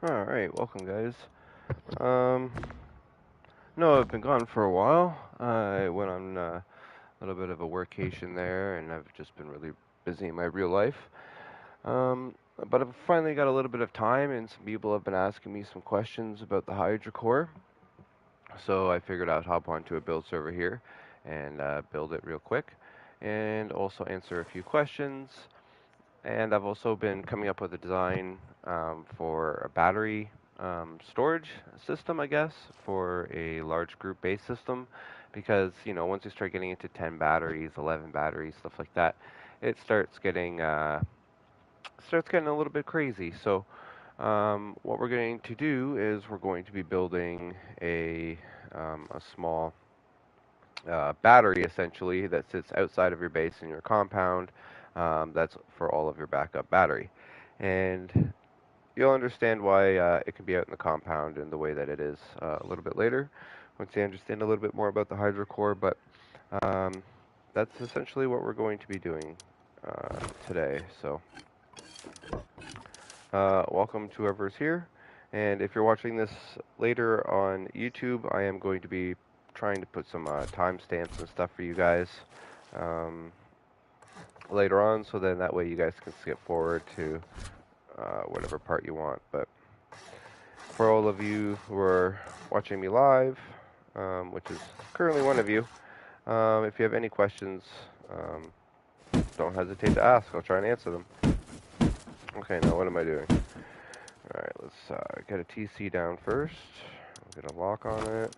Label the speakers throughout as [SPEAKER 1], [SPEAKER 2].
[SPEAKER 1] Alright, welcome guys. Um, no, I've been gone for a while. I went on a little bit of a workation there, and I've just been really busy in my real life. Um, but I've finally got a little bit of time, and some people have been asking me some questions about the Hydra Core. So I figured I'd hop onto a build server here and build it real quick, and also answer a few questions. And I've also been coming up with a design for a battery storage system, I guess, for a large group based system. Because, once you start getting into 10 batteries, 11 batteries, stuff like that, it starts getting a little bit crazy. So, what we're going to do is we're going to be building a small battery essentially that sits outside of your base in your compound. That's for all of your backup battery. And you'll understand why it can be out in the compound in the way that it is a little bit later once you understand a little bit more about the Hydro Core. But um, that's essentially what we're going to be doing today. So, welcome to whoever's here. And if you're watching this later on YouTube, I am going to be trying to put some timestamps and stuff for you guys um, later on, so then that way you guys can skip forward to whatever part you want. But for all of you who are watching me live, which is currently one of you, if you have any questions, don't hesitate to ask. I'll try and answer them. Okay, now what am I doing? Alright, let's get a TC down first. I'll get a lock on it.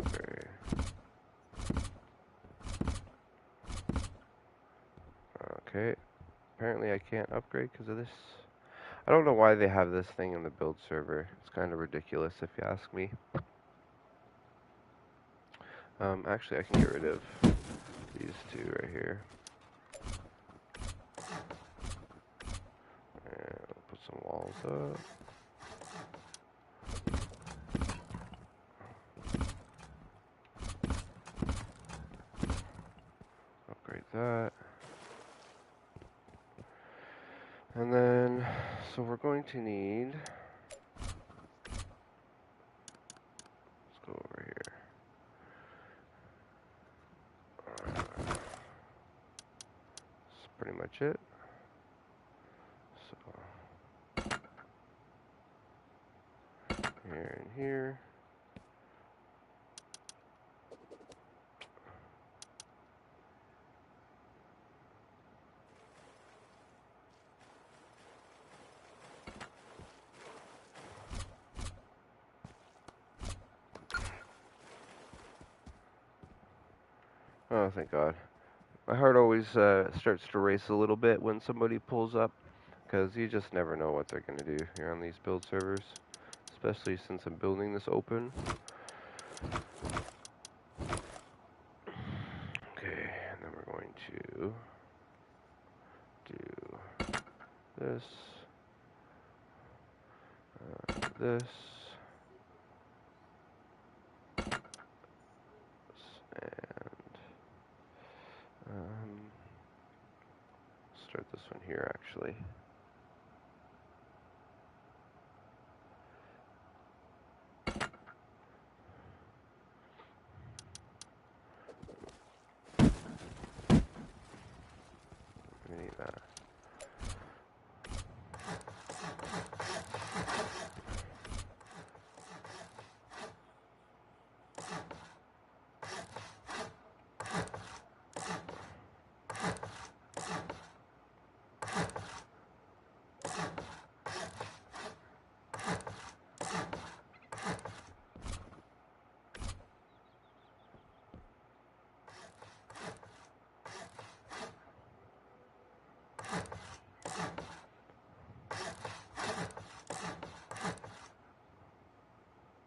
[SPEAKER 1] Okay. Okay. Apparently I can't upgrade because of this. I don't know why they have this thing in the build server. It's kind of ridiculous if you ask me. Actually I can get rid of these two right here. And I'll put some walls up. Upgrade that. And then, so we're going to need, let's go over here. That's pretty much it. So, here and here. Oh, thank God. My heart always starts to race a little bit when somebody pulls up, because you just never know what they're going to do here on these build servers, especially since I'm building this open. Okay, and then we're going to do this, this, and start this one here actually. We need that.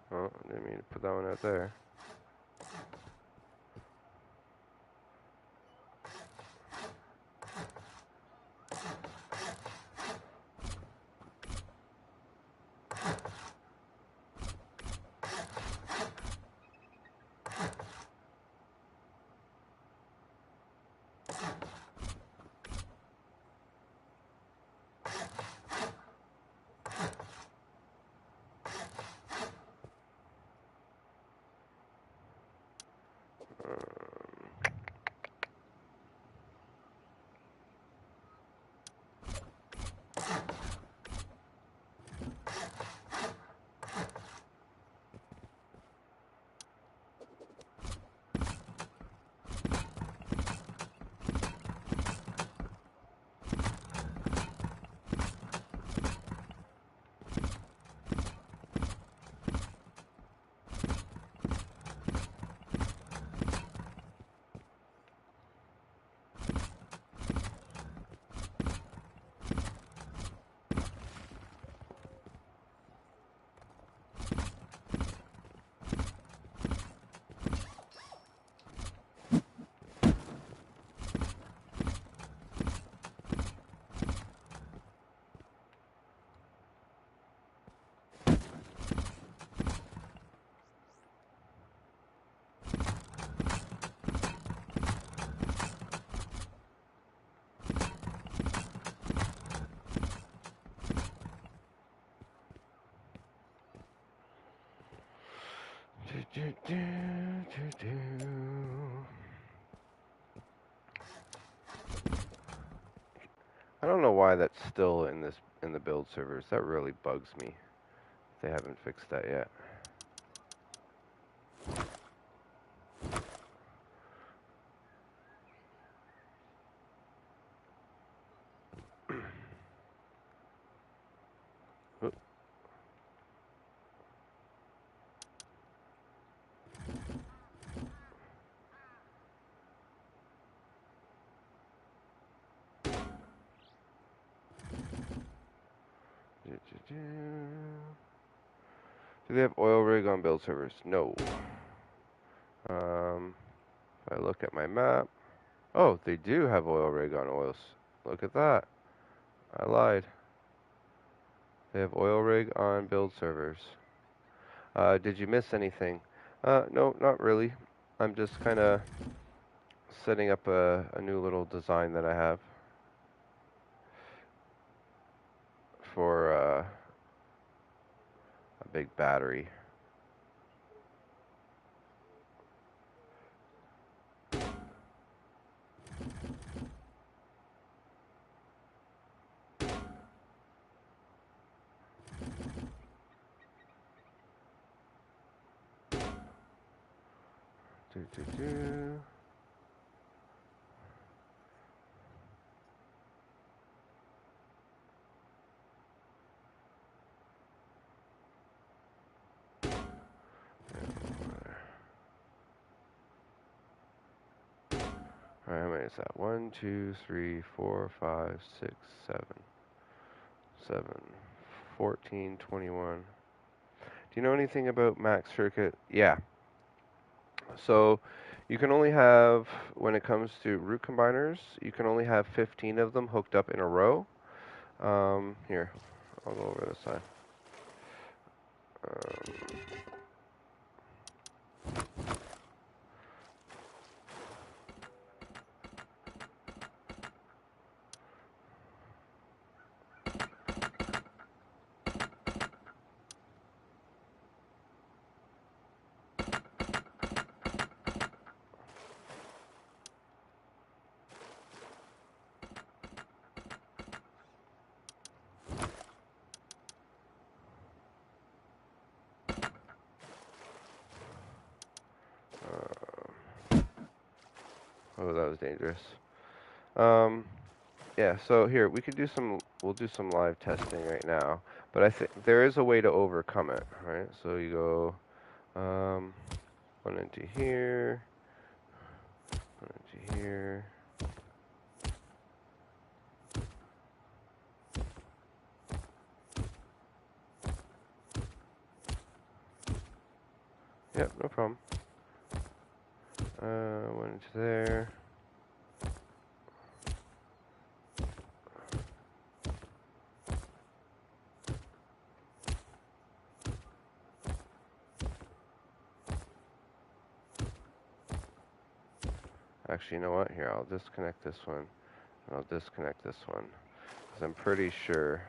[SPEAKER 1] Oh, I didn't mean to put that one out there. I don't know why that's still in the build servers. That really bugs me. They haven't fixed that yet. Do they have oil rig on build servers? No. If I look at my map, oh, they do have oil rig on oils. Look at that. I lied. They have oil rig on build servers. Did you miss anything? No, not really. I'm just kind of setting up a new little design that I have for a big battery. Alright, how many is that? 1, 2, 3, 4, 5, 6, 7, 14, 21. Do you know anything about max circuit? Yeah. So you can only have, when it comes to root combiners, you can only have 15 of them hooked up in a row. Here, I'll go over this side. Oh, that was dangerous. Yeah, so here, we'll do some live testing right now. But I think there is a way to overcome it, right? So you go, one into here, one into here. Yep, no problem. One into there. Actually, you know what? Here, I'll disconnect this one. And I'll disconnect this one. Because I'm pretty sure.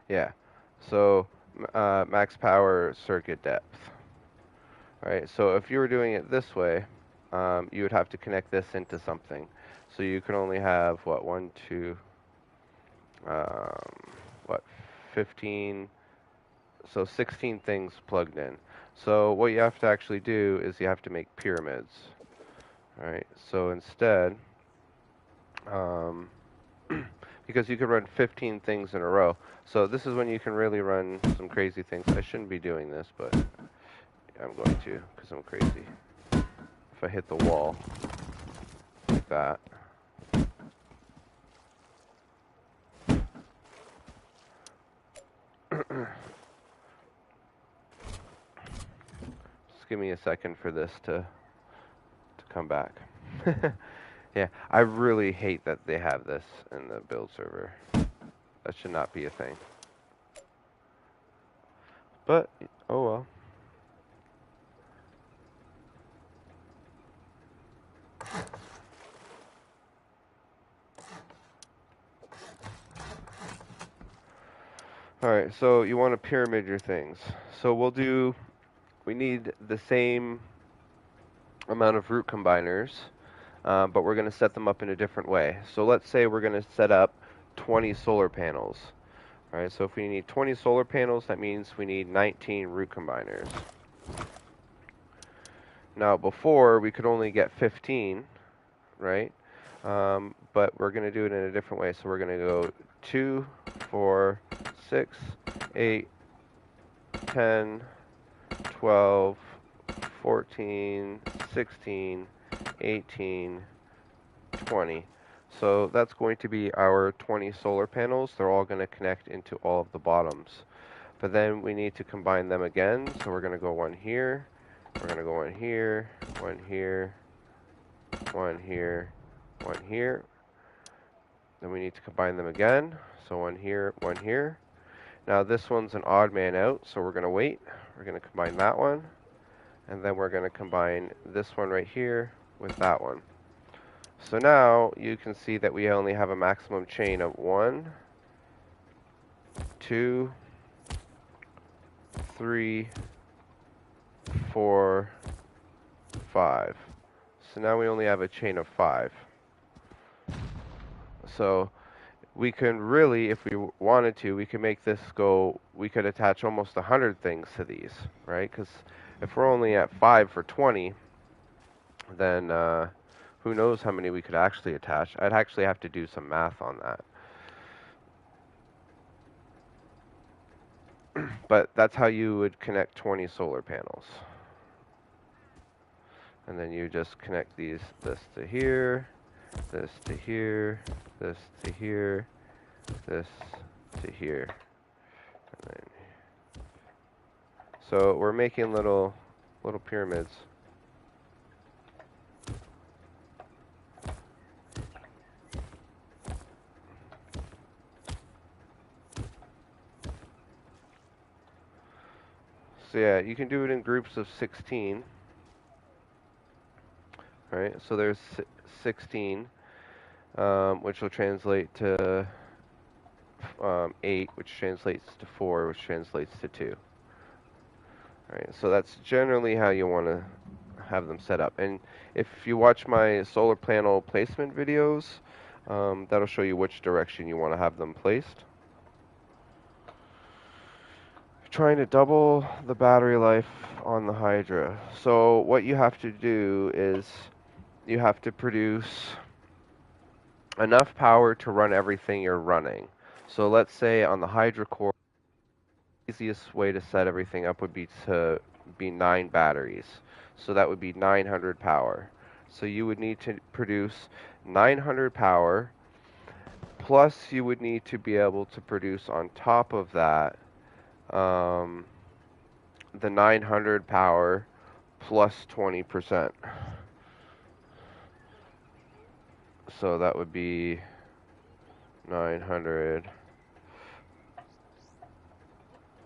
[SPEAKER 1] Yeah. So max power circuit depth. Right. So if you were doing it this way, you would have to connect this into something. So you can only have what, one, two, what, 15. So 16 things plugged in. So what you have to actually do is you have to make pyramids. All right. So instead, um, because you could run 15 things in a row. So this is when you can really run some crazy things. I shouldn't be doing this, but I'm going to because I'm crazy. If I hit the wall like that. Just give me a second for this to come back. Yeah, I really hate that they have this in the build server. That should not be a thing. But, oh well. Alright, so you want to pyramid your things. So we need the same amount of root combiners, but we're going to set them up in a different way. So let's say we're going to set up 20 solar panels. Alright, so if we need 20 solar panels, that means we need 19 root combiners. Now before, we could only get 15, right? But we're going to do it in a different way. So we're going to go 2, 4, 6, 8, 10, 12, 14, 16, 18, 20. So that's going to be our 20 solar panels. They're all going to connect into all of the bottoms. But then we need to combine them again. So we're going to go one here. We're going to go one here, one here, one here, one here. Then we need to combine them again. So one here, one here. Now this one's an odd man out, so we're going to wait. We're going to combine that one. And then we're going to combine this one right here with that one. So now you can see that we only have a maximum chain of 1, 2, 3, 4, 5. So now we only have a chain of 5. So we can really, if we wanted to, we could make this go, we could attach almost 100 things to these, right? Because if we're only at 5 for 20, then who knows how many we could actually attach. I'd actually have to do some math on that. But that's how you would connect 20 solar panels. And then you just connect this to here, this to here, this to here, this to here. And then, so we're making little pyramids. So yeah, you can do it in groups of 16. Right, so there's 16, which will translate to 8, which translates to 4, which translates to 2. Right, so that's generally how you want to have them set up. And if you watch my solar panel placement videos, that'll show you which direction you want to have them placed. Trying to double the battery life on the Hydra. So what you have to do is you have to produce enough power to run everything you're running. So let's say on the Hydra Core, the easiest way to set everything up would be to be 9 batteries. So that would be 900 power. So you would need to produce 900 power, plus you would need to be able to produce on top of that the 900 power plus 20%. So that would be 900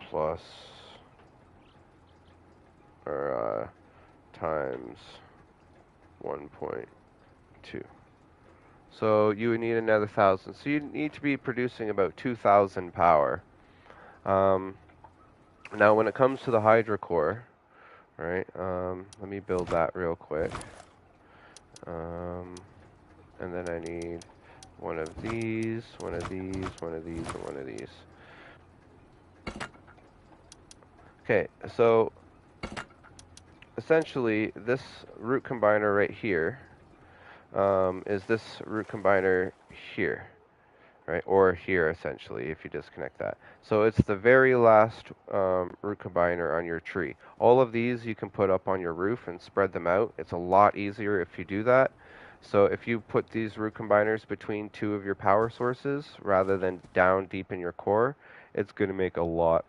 [SPEAKER 1] plus or times 1.2. So you would need another 1,000. So you need to be producing about 2,000 power Um, Now, when it comes to the Hydra Core, right? Let me build that real quick. And then I need one of these, one of these, one of these, and one of these. Okay, so essentially this root combiner right here is this root combiner here, right? Or here, essentially, if you disconnect that. So it's the very last root combiner on your tree. All of these you can put up on your roof and spread them out. It's a lot easier if you do that. So if you put these root combiners between two of your power sources rather than down deep in your core, it's going to make a lot.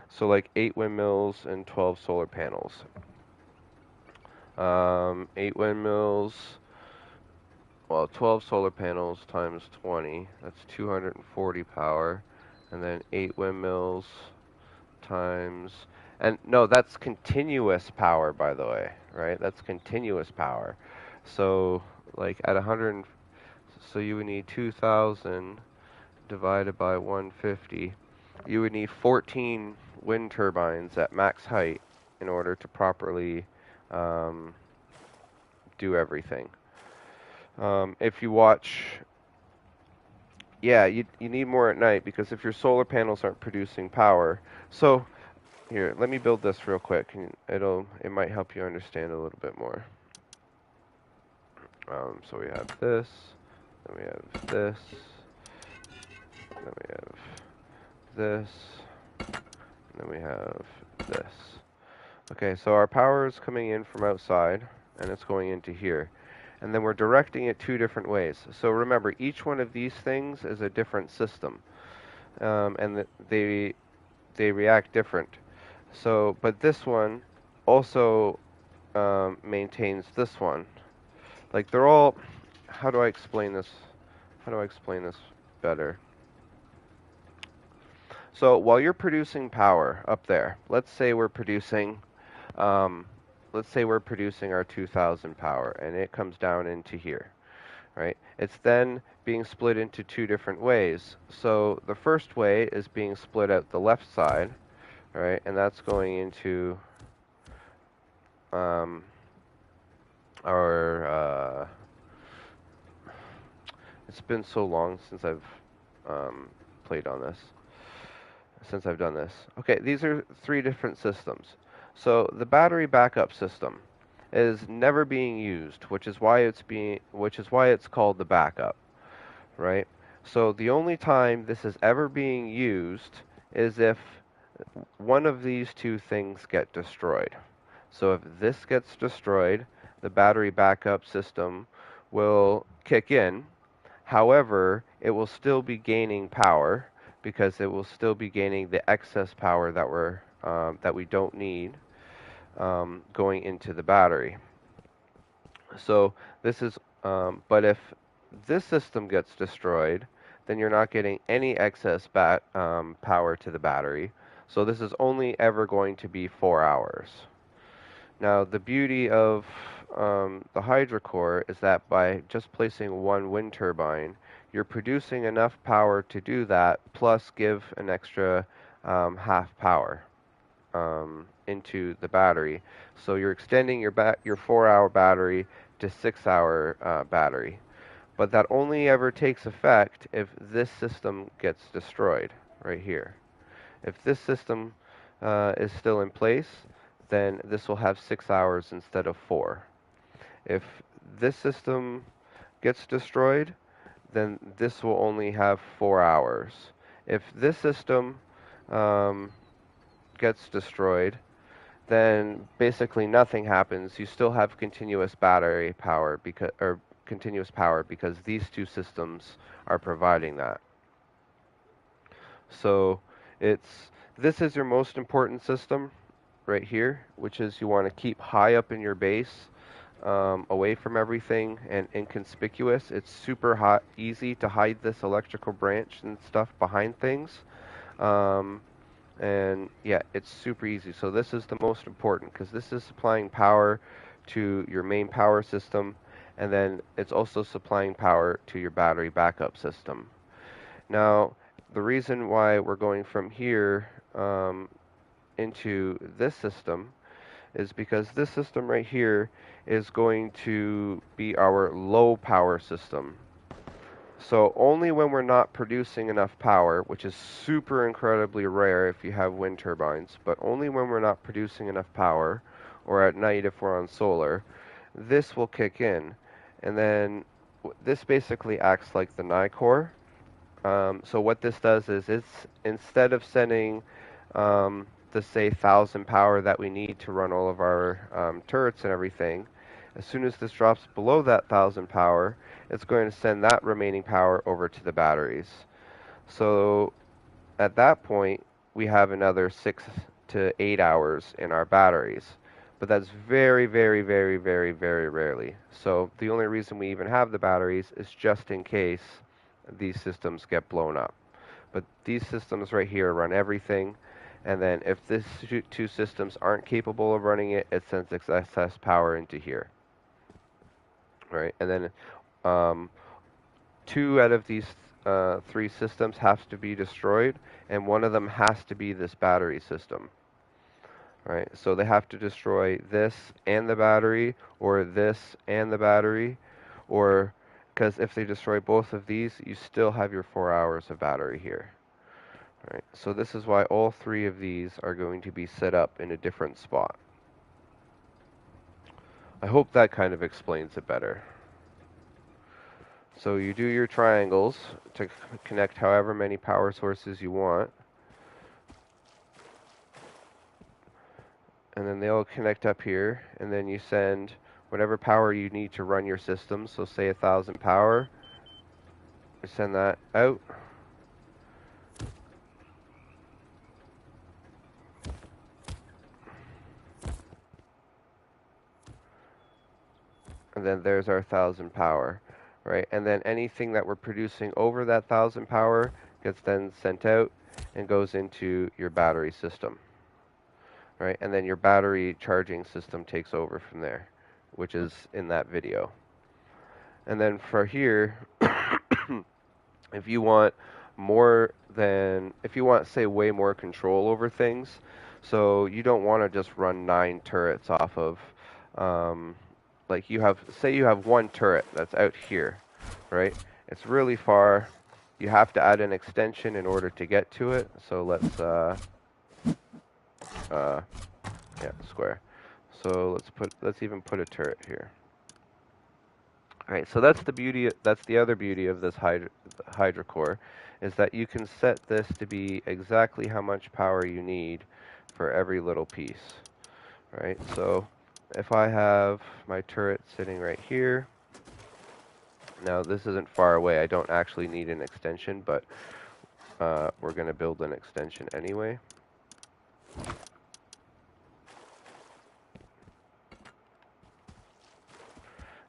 [SPEAKER 1] So like 8 windmills and 12 solar panels. 8 windmills, well, 12 solar panels times 20, that's 240 power. And then 8 windmills times, and no, that's continuous power, by the way, right? That's continuous power. So, like at 100, so you would need 2,000 divided by 150. You would need 14 wind turbines at max height in order to properly do everything. If you watch, yeah, you need more at night because if your solar panels aren't producing power, so here, let me build this real quick, and it might help you understand a little bit more. So we have this, then we have this, then we have this, and then we have this. Okay, so our power is coming in from outside, and it's going into here. And then we're directing it two different ways. So remember, each one of these things is a different system, and they react different. So, but this one also maintains this one. Like they're all. How do I explain this? How do I explain this better? So while you're producing power up there, let's say we're producing um, our 2,000 power, and it comes down into here, right? It's then being split into two different ways. So the first way is being split out the left side, right? And that's going into our. It's been so long since I've played on this. Since I've done this. Okay, these are three different systems. So the battery backup system is never being used, which is why it's called the backup, right? So the only time this is ever being used is if one of these two things get destroyed. So if this gets destroyed, the battery backup system will kick in. However, it will still be gaining power because it will still be gaining the excess power that we don't need going into the battery. So this is, but if this system gets destroyed, then you're not getting any excess power to the battery. So this is only ever going to be 4 hours. Now, the beauty of the Hydra Core is that by just placing one wind turbine, you're producing enough power to do that, plus give an extra half power into the battery. So you're extending your 4-hour battery to 6-hour battery. But that only ever takes effect if this system gets destroyed right here. If this system is still in place, then this will have 6 hours instead of 4. If this system gets destroyed, then this will only have 4 hours. If this system gets destroyed, then basically nothing happens. You still have continuous battery power continuous power because these two systems are providing that. So this is your most important system right here, which is you want to keep high up in your base, away from everything and inconspicuous. It's super easy to hide this electrical branch and stuff behind things. And yeah, it's super easy. So this is the most important because this is supplying power to your main power system, and then it's also supplying power to your battery backup system. Now, the reason why we're going from here into this system is because this system right here is going to be our low power system. So only when we're not producing enough power, which is super incredibly rare if you have wind turbines, but only when we're not producing enough power, or at night if we're on solar, this will kick in. And then this basically acts like the Core. So what this does is it's instead of sending the say 1,000 power that we need to run all of our turrets and everything, as soon as this drops below that 1,000 power, it's going to send that remaining power over to the batteries. So at that point, we have another 6 to 8 hours in our batteries. But that's very, very, very, very, very rarely. So the only reason we even have the batteries is just in case these systems get blown up. But these systems right here run everything. And then if these two systems aren't capable of running it, it sends excess power into here. Right? And then um, 2 out of these 3 systems have to be destroyed, and one of them has to be this battery system. Right? So they have to destroy this and the battery, or this and the battery, or because if they destroy both of these, you still have your 4 hours of battery here. Right? So this is why all 3 of these are going to be set up in a different spot. I hope that kind of explains it better. So you do your triangles to connect however many power sources you want. And then they all connect up here, and then you send whatever power you need to run your system. So say 1,000 power, you send that out. And then there's our 1,000 power, right? And then anything that we're producing over that 1,000 power gets then sent out and goes into your battery system, right? And then your battery charging system takes over from there, which is in that video. And then for here, if you want say way more control over things, so you don't want to just run 9 turrets off of, like say you have 1 turret that's out here, right? It's really far. You have to add an extension in order to get to it. So let's, square. So let's even put a turret here. All right, so that's the other beauty of this Hydra Core, is that you can set this to be exactly how much power you need for every little piece, right? So if I have my turret sitting right here, now this isn't far away, I don't actually need an extension, but we're going to build an extension anyway.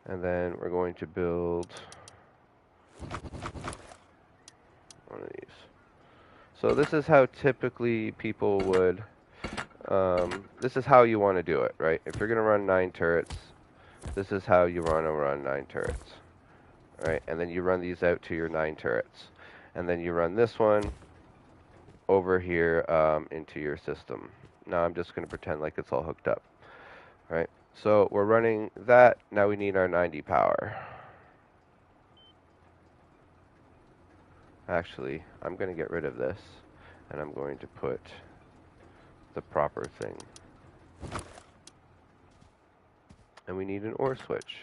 [SPEAKER 1] And then we're going to build one of these. So this is how typically people would, this is how you want to do it, right? If you're going to run 9 turrets, this is how you want to run 9 turrets, right? And then you run these out to your 9 turrets. And then you run this one over here into your system. Now I'm just going to pretend like it's all hooked up, right? So we're running that. Now we need our 90 power. Actually, I'm going to get rid of this, and I'm going to put the proper thing. And we need an OR switch.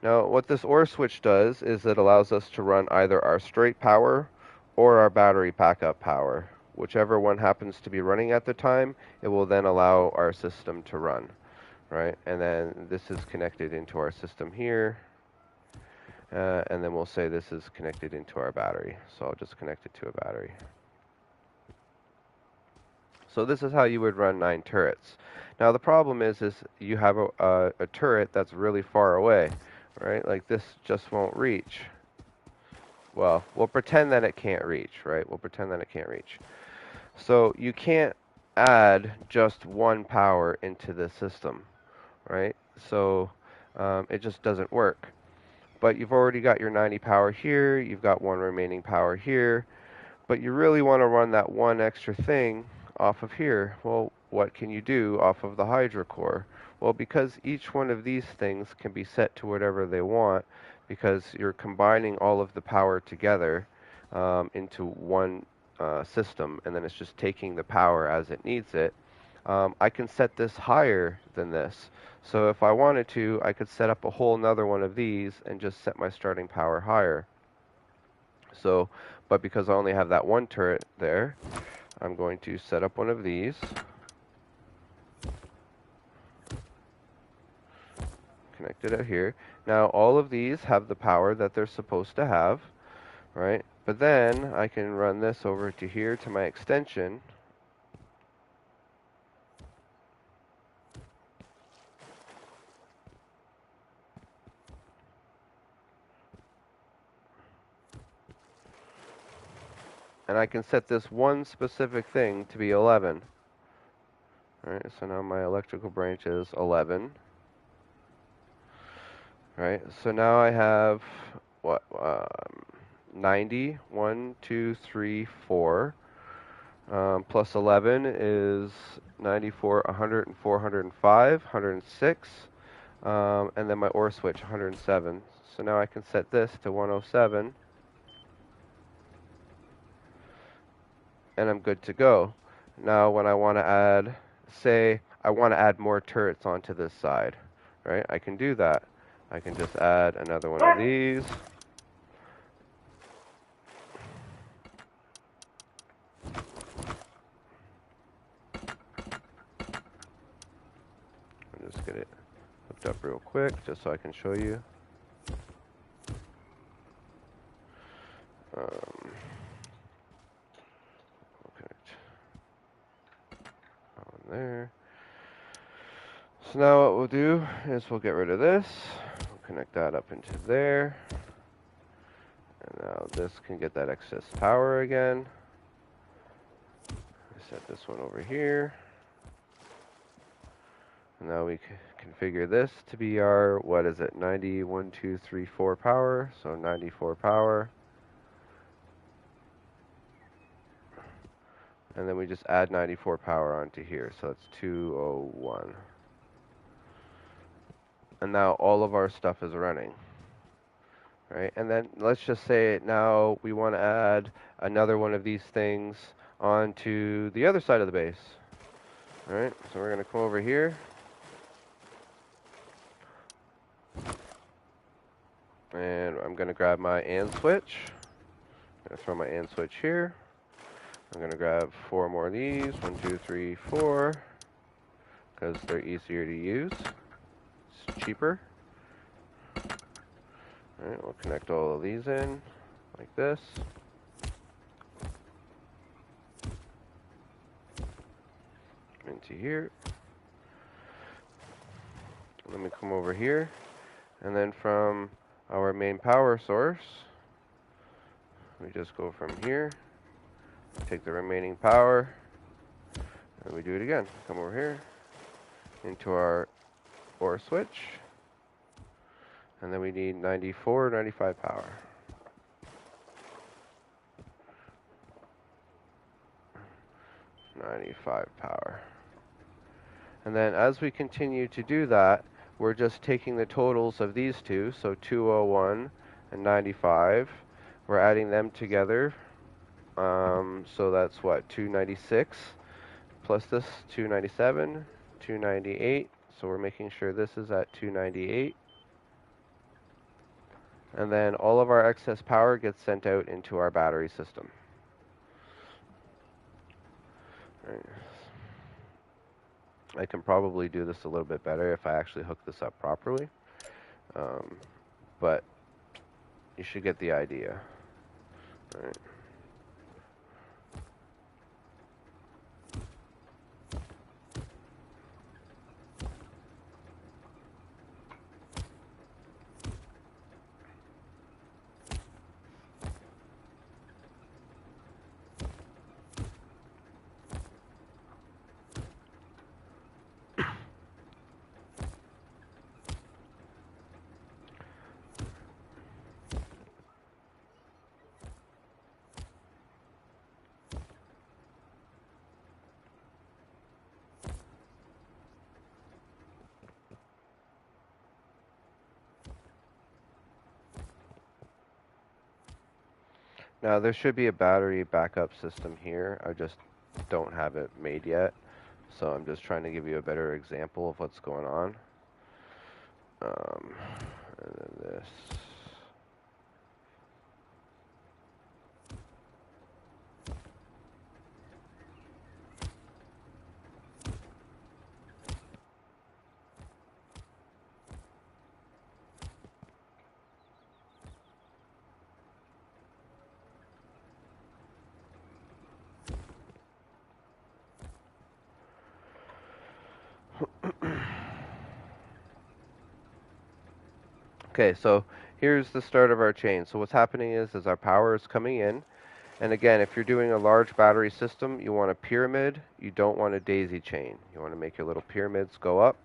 [SPEAKER 1] Now, what this OR switch does is it allows us to run either our straight power or our battery backup power. Whichever one happens to be running at the time, it will then allow our system to run, right? And then this is connected into our system here. And then we'll say this is connected into our battery. So I'll just connect it to a battery. So this is how you would run 9 turrets. Now the problem is you have a turret that's really far away, right? Like this just won't reach. Well, we'll pretend that it can't reach, right? We'll pretend that it can't reach. So you can't add just 1 power into the system, right? So it just doesn't work. But you've already got your 90 power here, you've got 1 remaining power here, but you really want to run that one extra thing off of here. Well, what can you do off of the Hydra Core? Well, because each one of these things can be set to whatever they want, because you're combining all of the power together into one system, and then it's just taking the power as it needs it. I can set this higher than this. So if I wanted to, I could set up a whole nother one of these and just set my starting power higher. So, but because I only have that one turret there, I'm going to set up one of these. Connect it out here. Now all of these have the power that they're supposed to have, right? But then I can run this over to here to my extension. And I can set this one specific thing to be 11. Alright, so now my electrical branch is 11. Right, so now I have, what, 90, 1, 2, 3, 4. Plus 11 is 94, 104, 105, 106. And then my OR switch, 107. So now I can set this to 107. And I'm good to go. Now when I want to add, say, I want to add more turrets onto this side, right? I can do that. I can just add another one of these. I'll just get it hooked up real quick, just so I can show you. There. So now what we'll do is we'll get rid of this. We'll connect that up into there. And now this can get that excess power again. Set this one over here. And now we configure this to be our, what is it, 91, 2, 3, 4 power. So 94 power. And then we just add 94 power onto here. So that's 201. And now all of our stuff is running. Right? And then let's just say now we want to add another one of these things onto the other side of the base. All right, so we're going to come over here. And I'm going to grab my AND switch. I'm going to throw my AND switch here. I'm going to grab 4 more of these. 1, 2, 3, 4. Because they're easier to use. It's cheaper. Alright, we'll connect all of these in like this. Into here. Let me come over here. And then from our main power source, we just go from here, take the remaining power, and we do it again. Come over here, into our OR switch, and then we need 94, 95 power. And then as we continue to do that, we're just taking the totals of these two, so 201 and 95. We're adding them together. So that's what, 296 plus this 297, 298. So we're making sure this is at 298. And then all of our excess power gets sent out into our battery system. Right. I can probably do this a little bit better if I actually hook this up properly. But you should get the idea. All right. Now there should be a battery backup system here. I just don't have it made yet. So I'm just trying to give you a better example of what's going on. And then this. Okay, so here's the start of our chain. So what's happening is our power is coming in. And again, if you're doing a large battery system, you want a pyramid. You don't want a daisy chain. You want to make your little pyramids go up.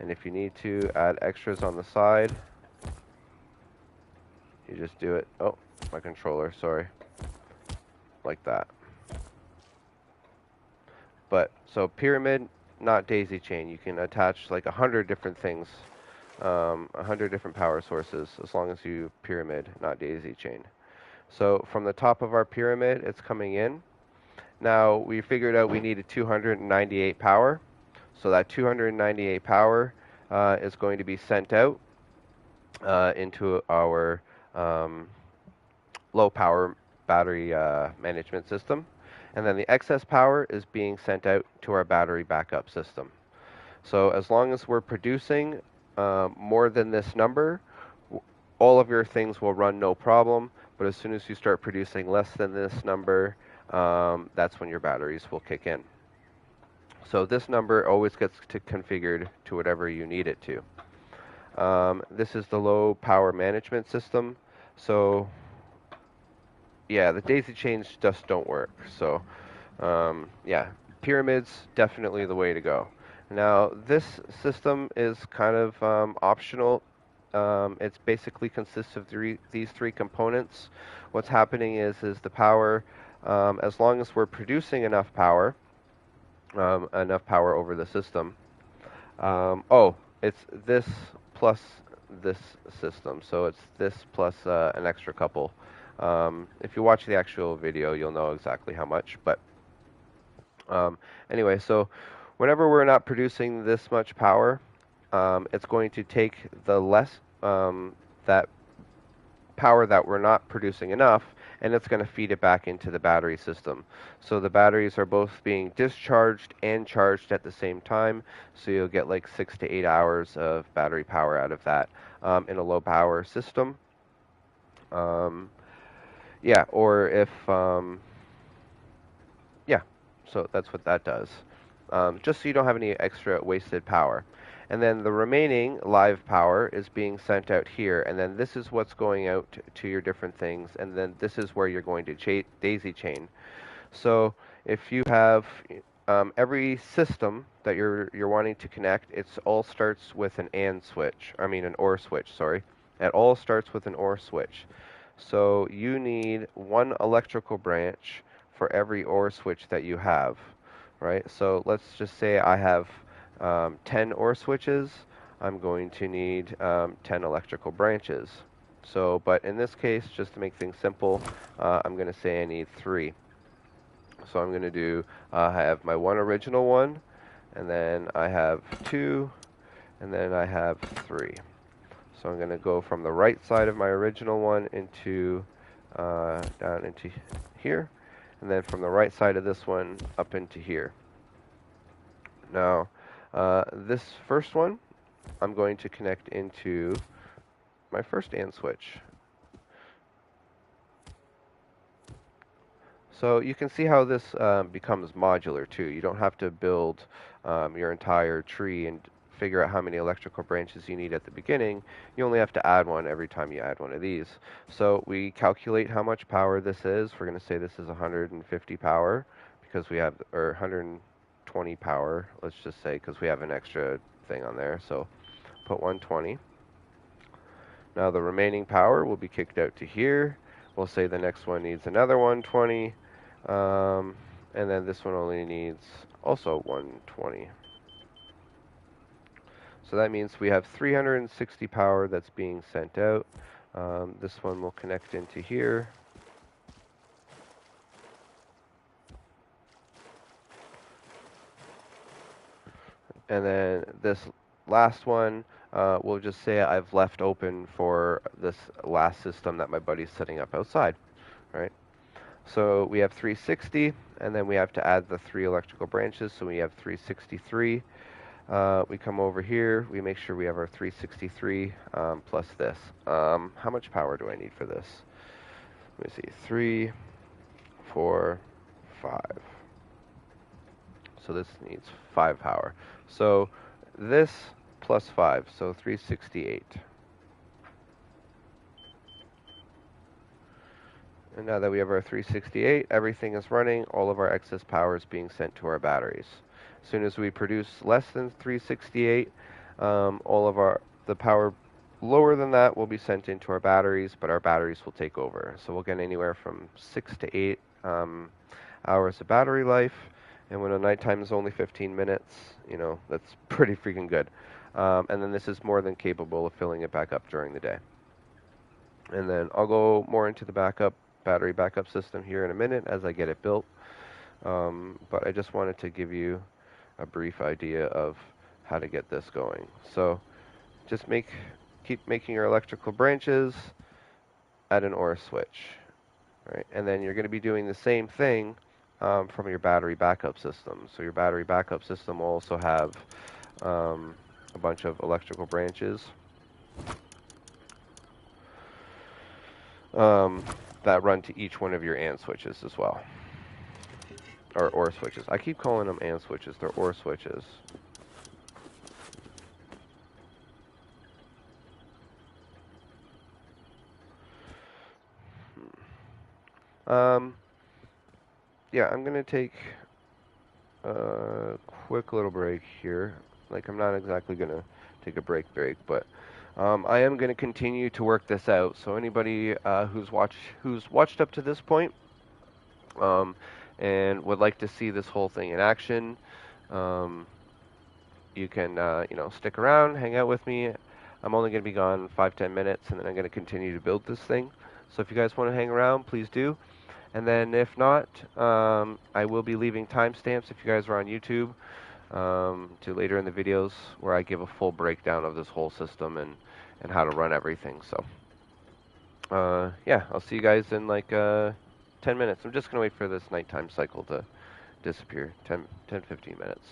[SPEAKER 1] And if you need to add extras on the side, you just do it. Oh, my controller, sorry. Like that. But, so pyramid, not daisy chain. You can attach like 100 different things, 100 different power sources, as long as you pyramid, not daisy chain. So from the top of our pyramid, it's coming in. Now, we figured out we needed 298 power. So that 298 power is going to be sent out into our low power battery management system. And then the excess power is being sent out to our battery backup system. So as long as we're producing more than this number, all of your things will run no problem. But as soon as you start producing less than this number, that's when your batteries will kick in. So this number always gets configured to whatever you need it to. This is the low power management system. So yeah, the daisy chains just don't work. So yeah, pyramids definitely the way to go. Now this system is kind of optional. It's basically consists of these three components. What's happening is the power, as long as we're producing enough power over the system. Oh, it's this plus this system. So it's this plus an extra couple. If you watch the actual video, you'll know exactly how much. But anyway, so whenever we're not producing this much power, it's going to take the less that power that we're not producing enough, and it's going to feed it back into the battery system. So the batteries are both being discharged and charged at the same time, so you'll get like 6 to 8 hours of battery power out of that in a low power system. Yeah, or if, yeah, so that's what that does. Just so you don't have any extra wasted power. And then the remaining live power is being sent out here, and then this is what's going out to your different things, and then this is where you're going to daisy chain. So if you have every system that you're wanting to connect, it all starts with an AND switch. I mean an OR switch, sorry. It all starts with an OR switch. So you need one electrical branch for every OR switch that you have, right? So let's just say I have 10 OR switches. I'm going to need 10 electrical branches. So, but in this case, just to make things simple, I'm going to say I need 3. So I'm going to do, I have my one original one, and then I have 2, and then I have 3. So I'm going to go from the right side of my original one into down into here, and then from the right side of this one up into here. Now, this first one, I'm going to connect into my first AND switch. So you can see how this becomes modular too. You don't have to build your entire tree and figure out how many electrical branches you need at the beginning. You only have to add one every time you add one of these. So we calculate how much power this is. We're going to say this is 150 power because we have, or 120 power, let's just say, because we have an extra thing on there. So put 120. Now the remaining power will be kicked out to here. We'll say the next one needs another 120. And then this one only needs also 120. So that means we have 360 power that's being sent out. This one will connect into here. And then this last one, we'll just say I've left open for this last system that my buddy's setting up outside, right? So we have 360, and then we have to add the 3 electrical branches, so we have 363. We come over here, we make sure we have our 363 plus this. How much power do I need for this? Let me see, 3, 4, 5. So this needs 5 power. So this plus 5, so 368. And now that we have our 368, everything is running. All of our excess power is being sent to our batteries. As soon as we produce less than 368, all of the power lower than that will be sent into our batteries, but our batteries will take over. So we'll get anywhere from 6 to 8 hours of battery life. And when the nighttime is only 15 minutes, you know, that's pretty freaking good. And then this is more than capable of filling it back up during the day. And then I'll go more into the battery backup system here in a minute as I get it built. But I just wanted to give you a brief idea of how to get this going. So just keep making your electrical branches, add an OR switch, right? And then you're going to be doing the same thing from your battery backup system. So your battery backup system will also have a bunch of electrical branches that run to each one of your AND switches as well. Or OR switches. I keep calling them AND switches. They're OR switches. Yeah, I'm going to take a quick little break here. Like, I'm not exactly going to take a break, but I am going to continue to work this out. So anybody who's watched up to this point and would like to see this whole thing in action, you can stick around, hang out with me. I'm only going to be gone 5-10 minutes, and then I'm going to continue to build this thing. So if you guys want to hang around, please do. And then if not, I will be leaving timestamps if you guys are on YouTube to later in the videos where I give a full breakdown of this whole system and how to run everything. So yeah, I'll see you guys in like 10 minutes. I'm just going to wait for this nighttime cycle to disappear. 10-15 minutes.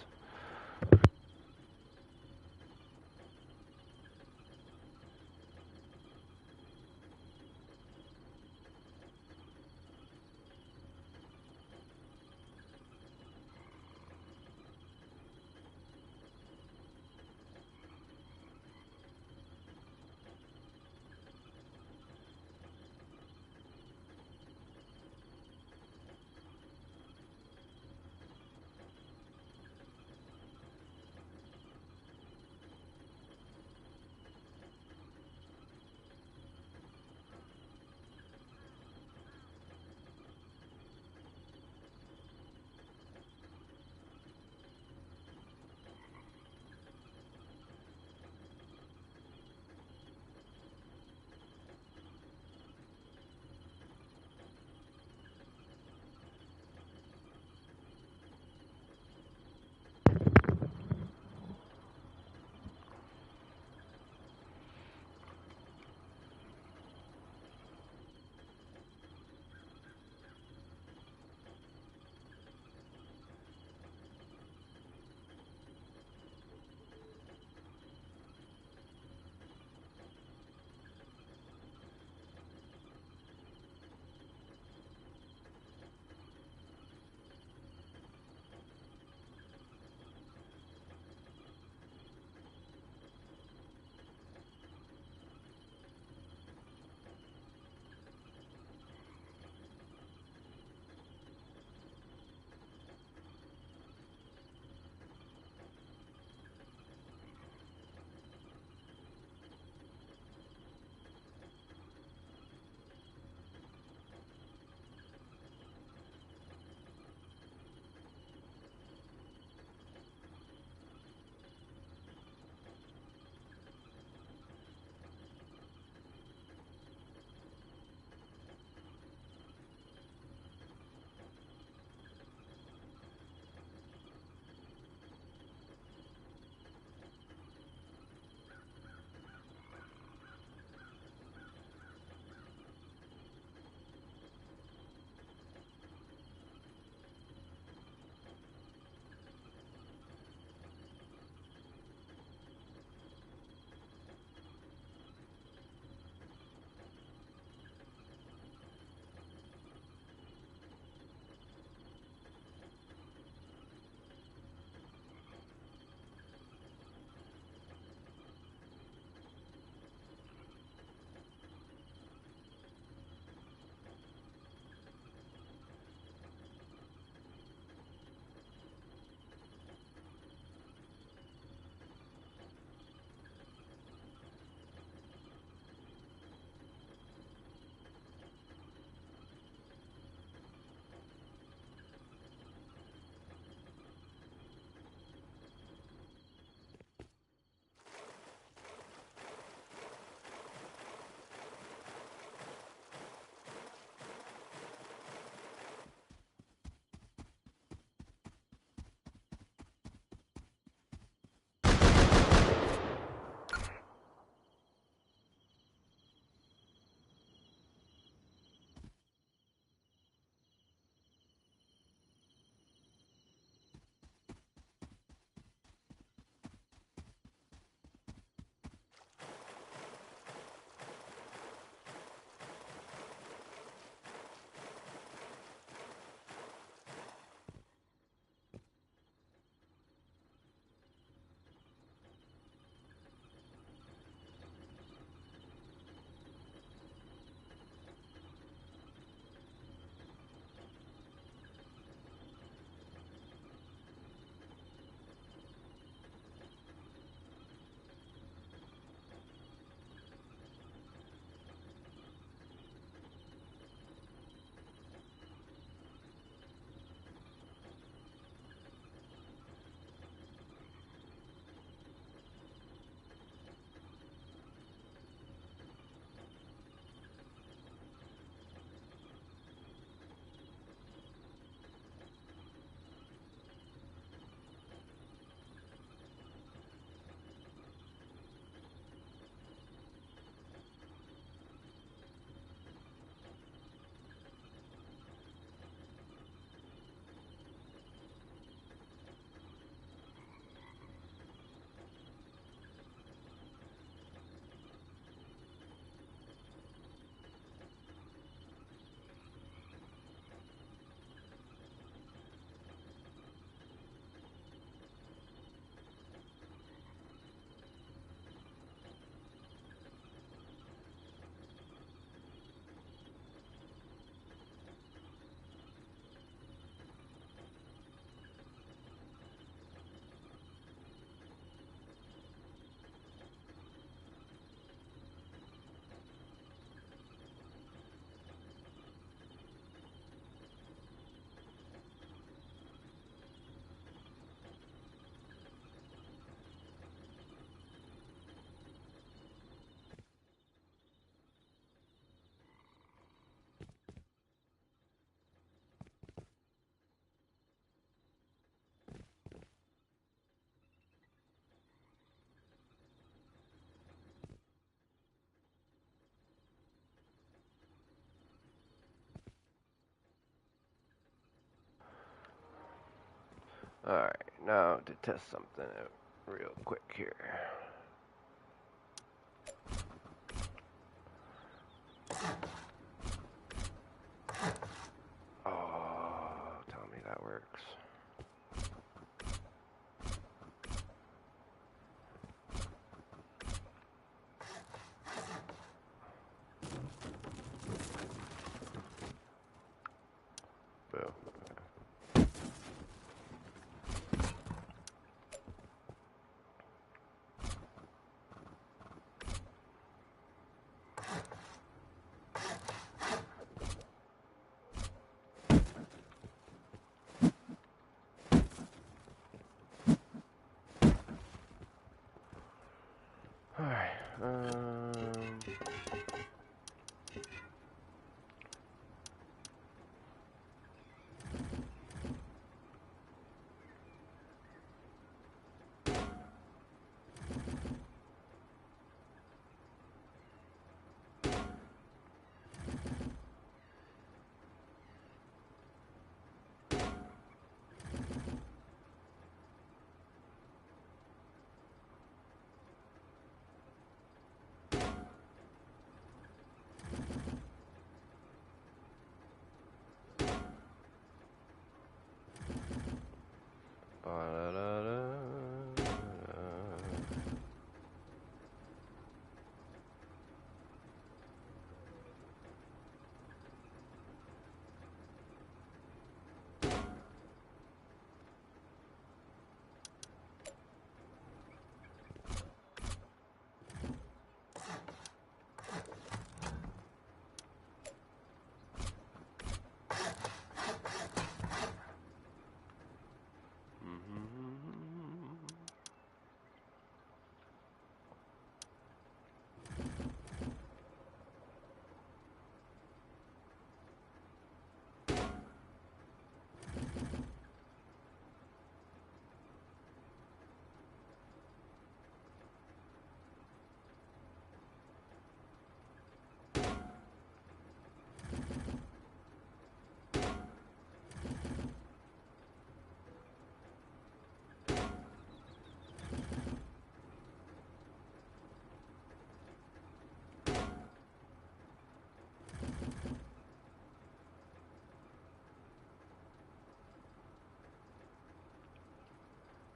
[SPEAKER 1] Alright, now to test something out real quick here. Oh, tell me that works. Boom. Alright,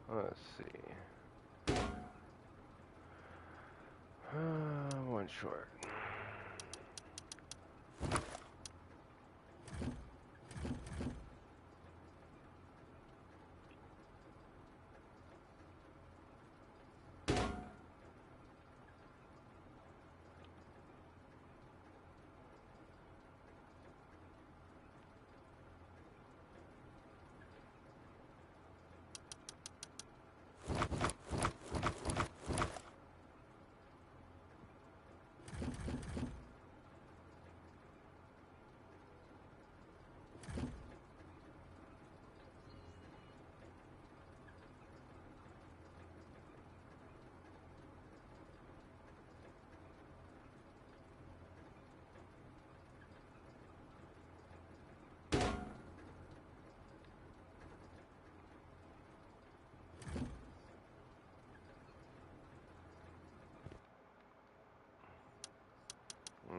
[SPEAKER 1] let's see. One short.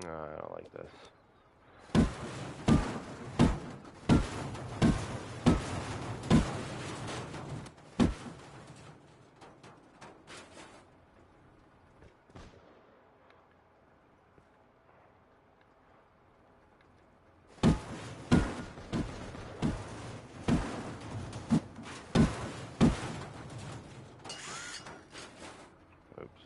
[SPEAKER 1] No, I don't like this. Oops.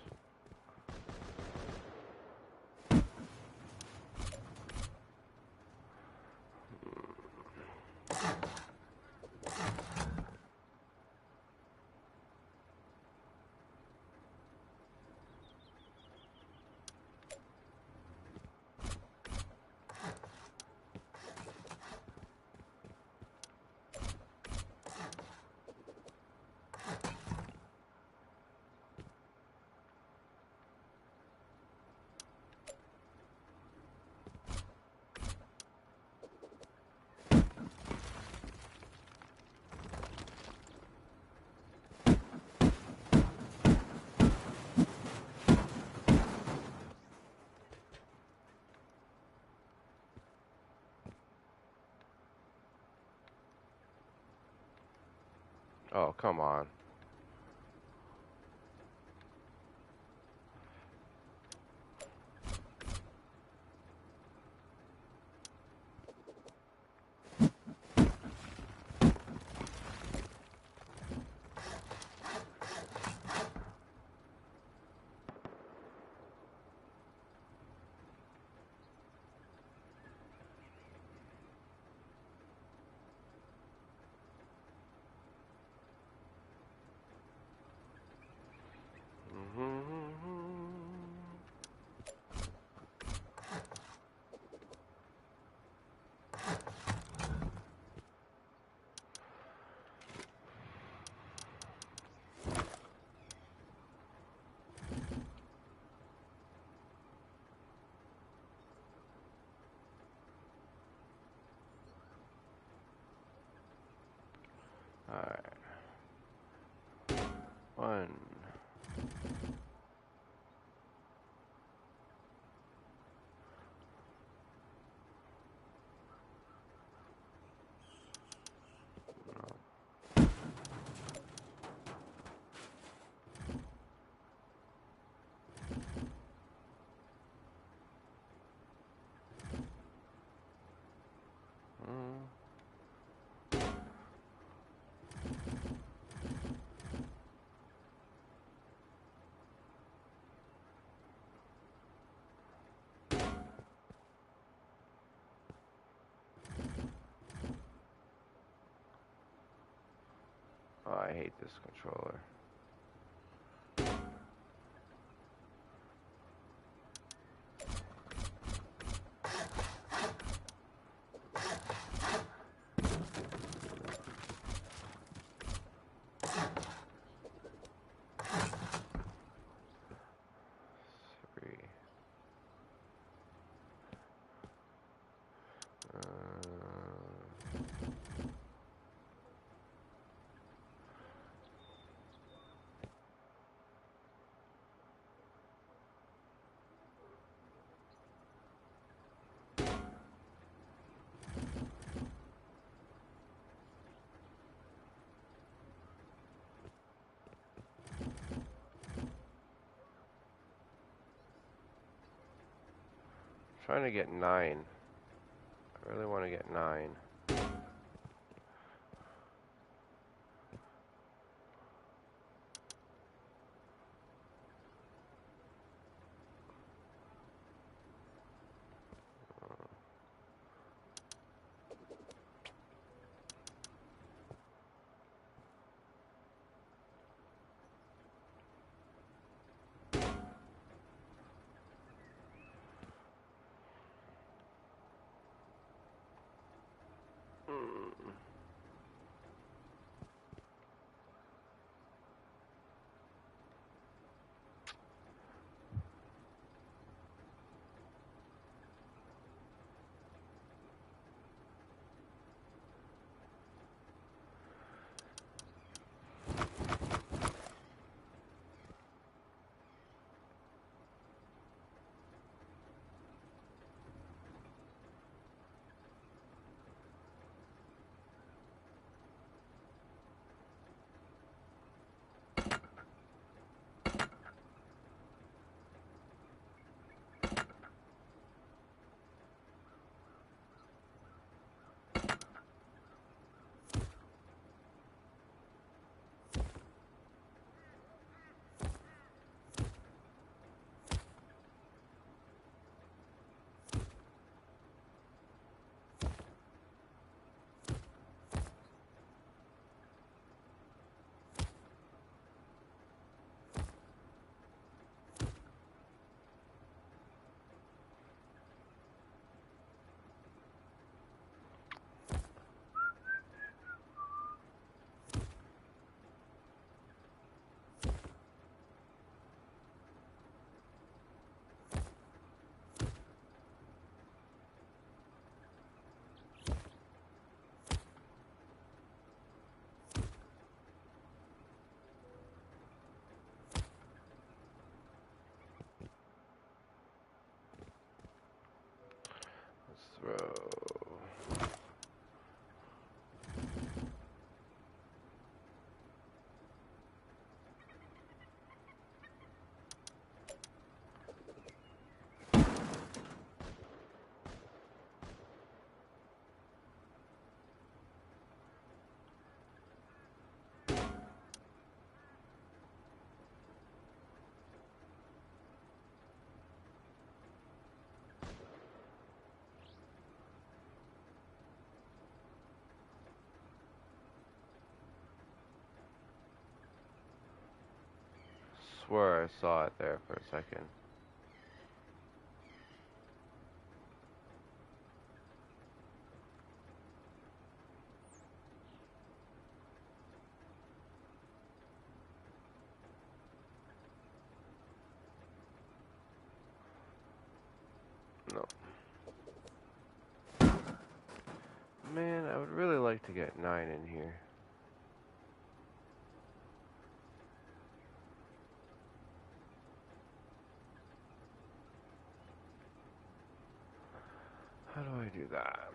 [SPEAKER 1] Oh, come on. Alright. One. Oh, I hate this controller. Three. Trying to get 9. I really want to get 9. Let's throw. swore I saw it there for a second. No. Man, I would really like to get 9 in here. How do I do that?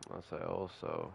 [SPEAKER 1] Unless I also...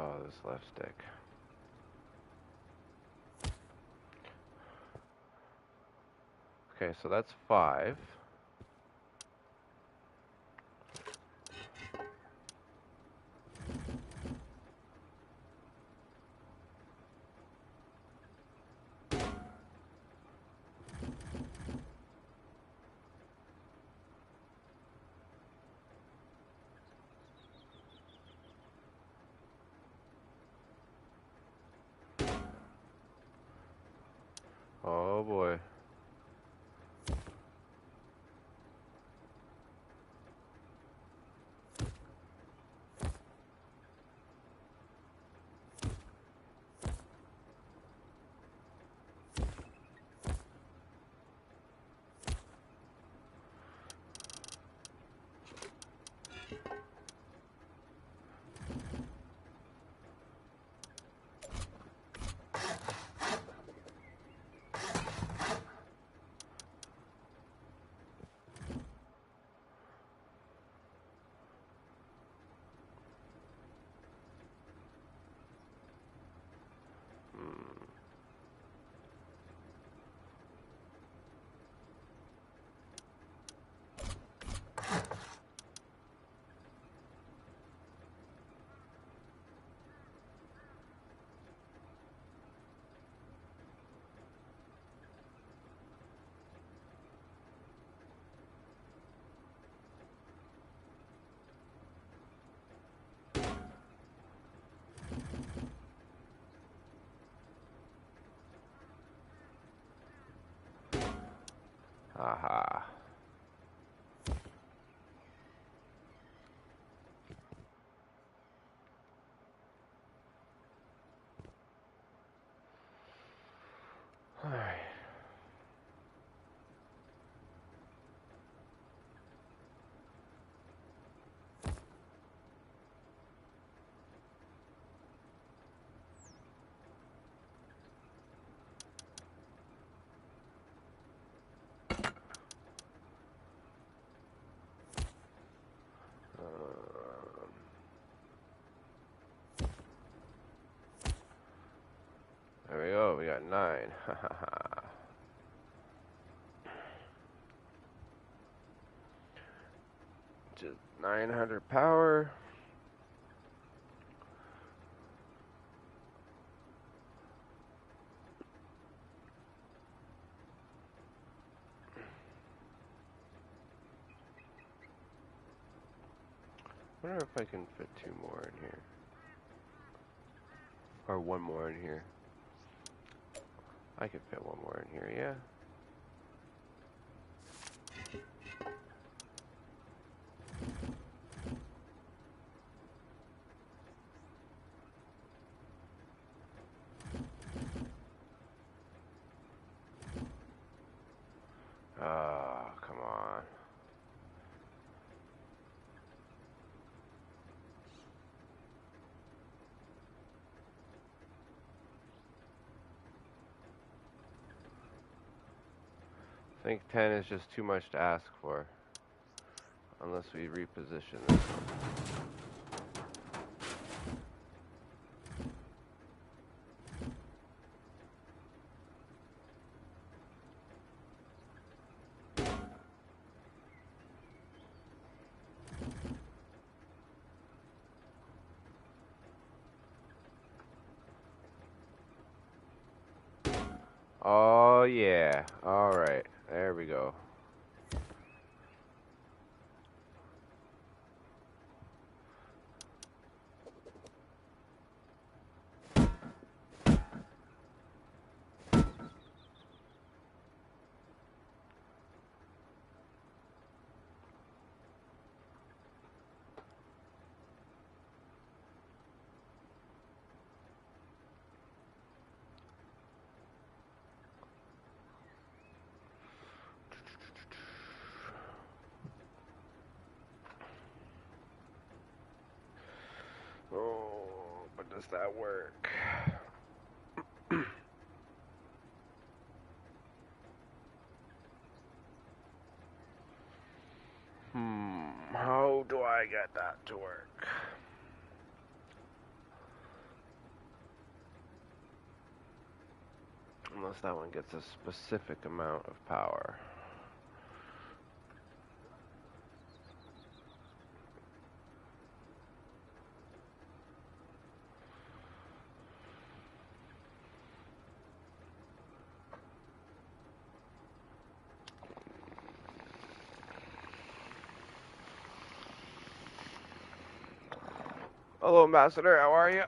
[SPEAKER 1] Oh, this left stick. Okay, so that's 5. Oh boy. Aha. Alright. There we go, we got 9. Just 900 power. I wonder if I can fit 2 more in here. Or 1 more in here. I could fit one more in here, yeah. Oh, come on. I think 10 is just too much to ask for. Unless we reposition this one. Oh, yeah. Alright. There we go. Oh, but does that work? How do I get that to work? Unless that one gets a specific amount of power. Hello, Ambassador. How are you?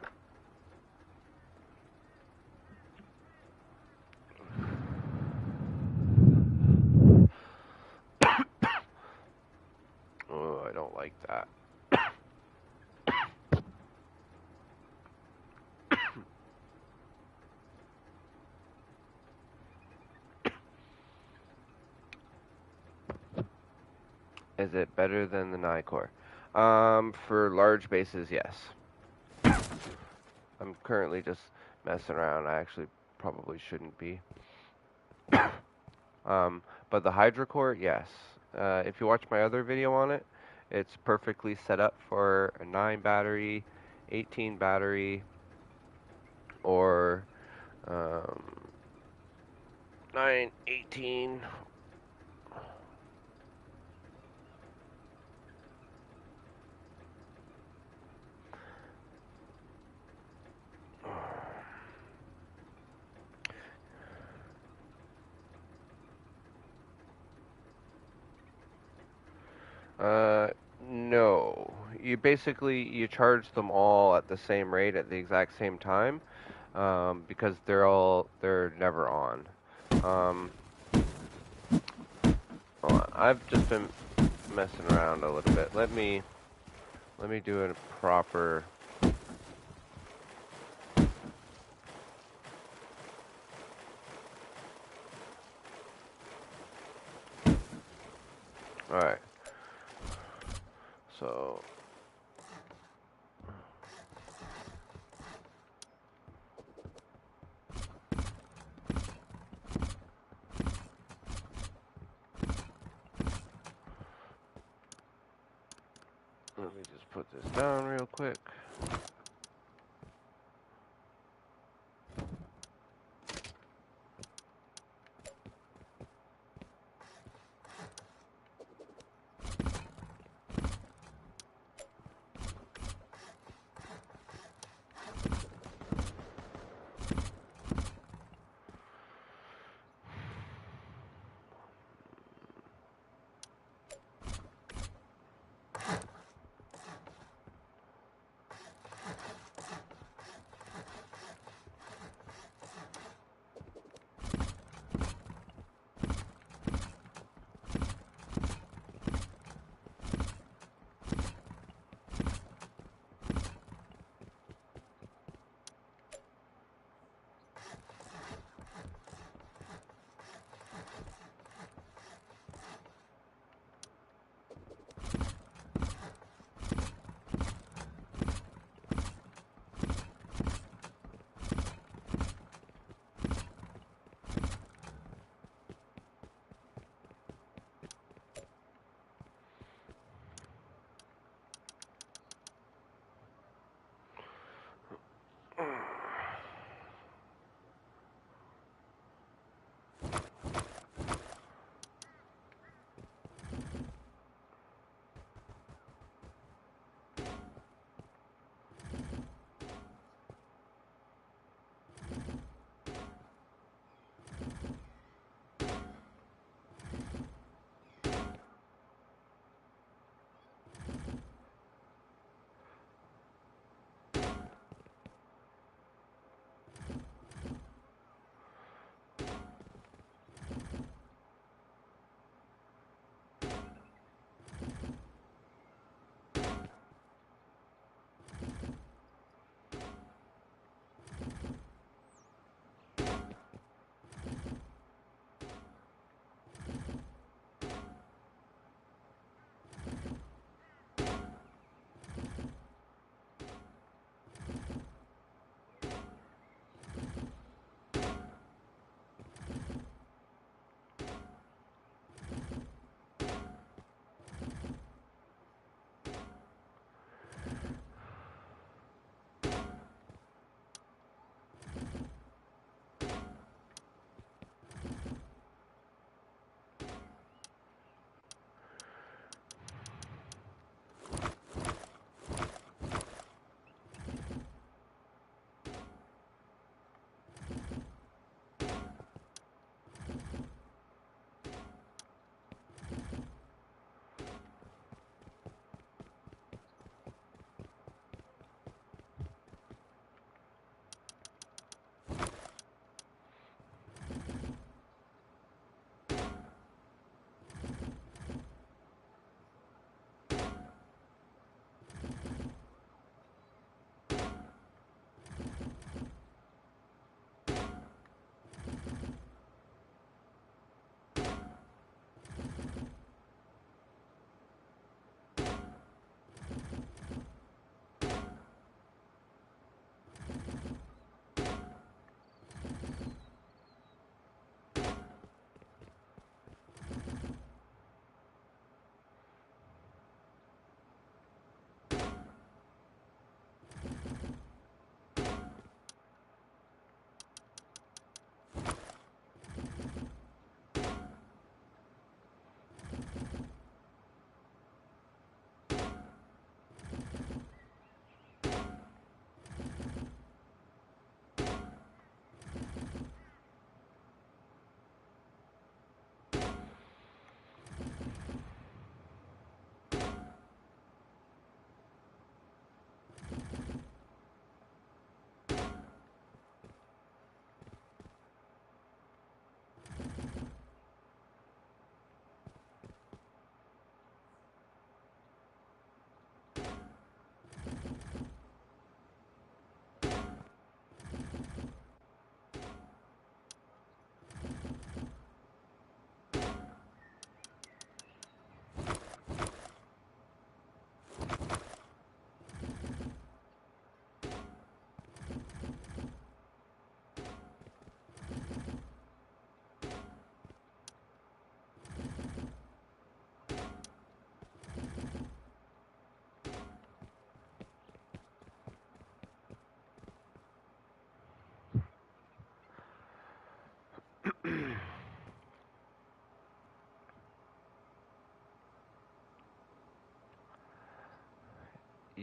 [SPEAKER 1] Oh, I don't like that. Is it better than the Core? For large bases, yes. I'm currently just messing around. I actually probably shouldn't be. But the Hydra Core, yes. If you watch my other video on it, it's perfectly set up for a 9 battery, 18 battery, or 9, 18. No. You basically you charge them all at the same rate at the exact same time, because they're never on. Hold on. I've just been messing around a little bit. Let me do a proper. All right. So. Let me just put this down real quick.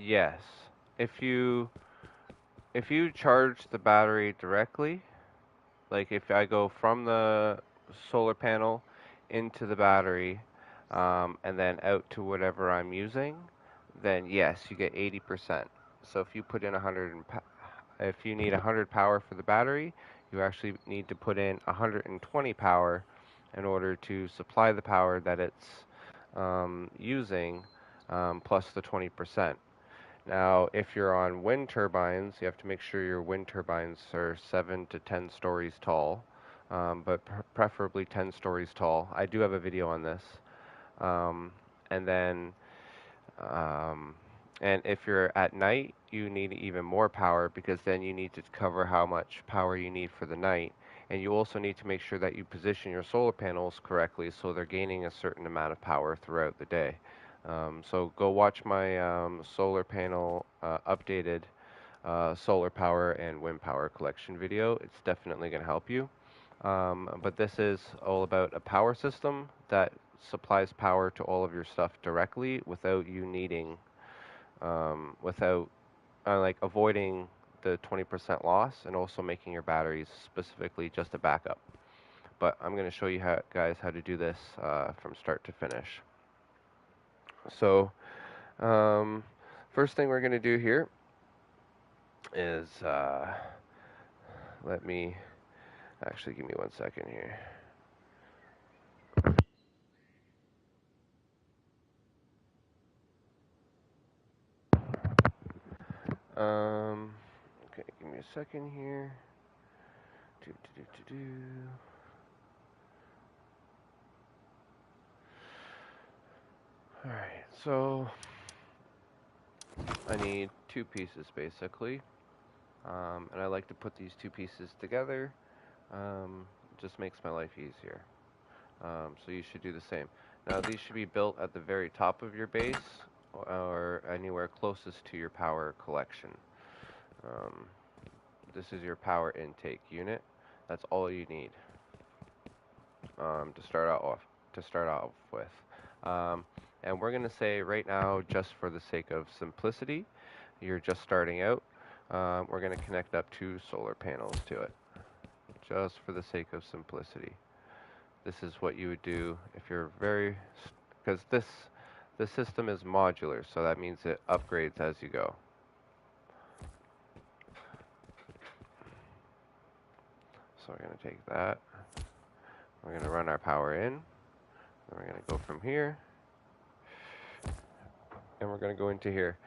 [SPEAKER 1] Yes. If you if you charge the battery directly, like if I go from the solar panel into the battery, and then out to whatever I'm using, then yes, you get 80%. So if you put in 100, if you need 100 power for the battery, you actually need to put in 120 power in order to supply the power that it's using, plus the 20%. Now, if you're on wind turbines, you have to make sure your wind turbines are 7 to 10 stories tall, but preferably 10 stories tall. I do have a video on this. Um, and then, um, and if you're at night, you need even more power because then you need to cover how much power you need for the night. And you also need to make sure that you position your solar panels correctly so they're gaining a certain amount of power throughout the day. So go watch my solar panel updated solar power and wind power collection video. It's definitely going to help you. But this is all about a power system that supplies power to all of your stuff directly without you needing, without like avoiding the 20% loss and also making your batteries specifically just a backup. But I'm going to show you guys how to do this from start to finish. So first thing we're going to do here is let me actually give me 1 second here. Okay, give me a second here. Alright, so I need two pieces basically. And I like to put these two pieces together. Just makes my life easier. So you should do the same. Now these should be built at the very top of your base or anywhere closest to your power collection. This is your power intake unit. That's all you need to start off with. And we're going to say right now, just for the sake of simplicity, you're just starting out. We're going to connect up two solar panels to it, just for the sake of simplicity. This is what you would do if you're because this system is modular, so that means it upgrades as you go. So we're going to take that. We're going to run our power in. And we're going to go from here. And we're going to go into here.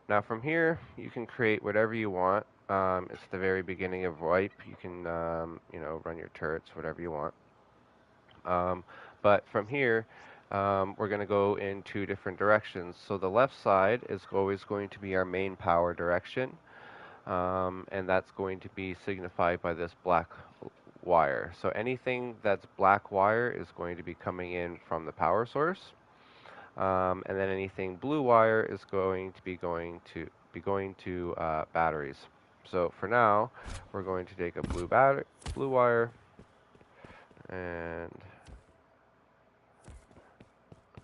[SPEAKER 1] Now from here, you can create whatever you want. It's the very beginning of wipe. You can, run your turrets, whatever you want. But from here, we're going to go in two different directions. So the left side is always going to be our main power direction. And that's going to be signified by this black wire. So anything that's black wire is going to be coming in from the power source. And then anything blue wire is going to be going to batteries. So for now, we're going to take a blue wire, and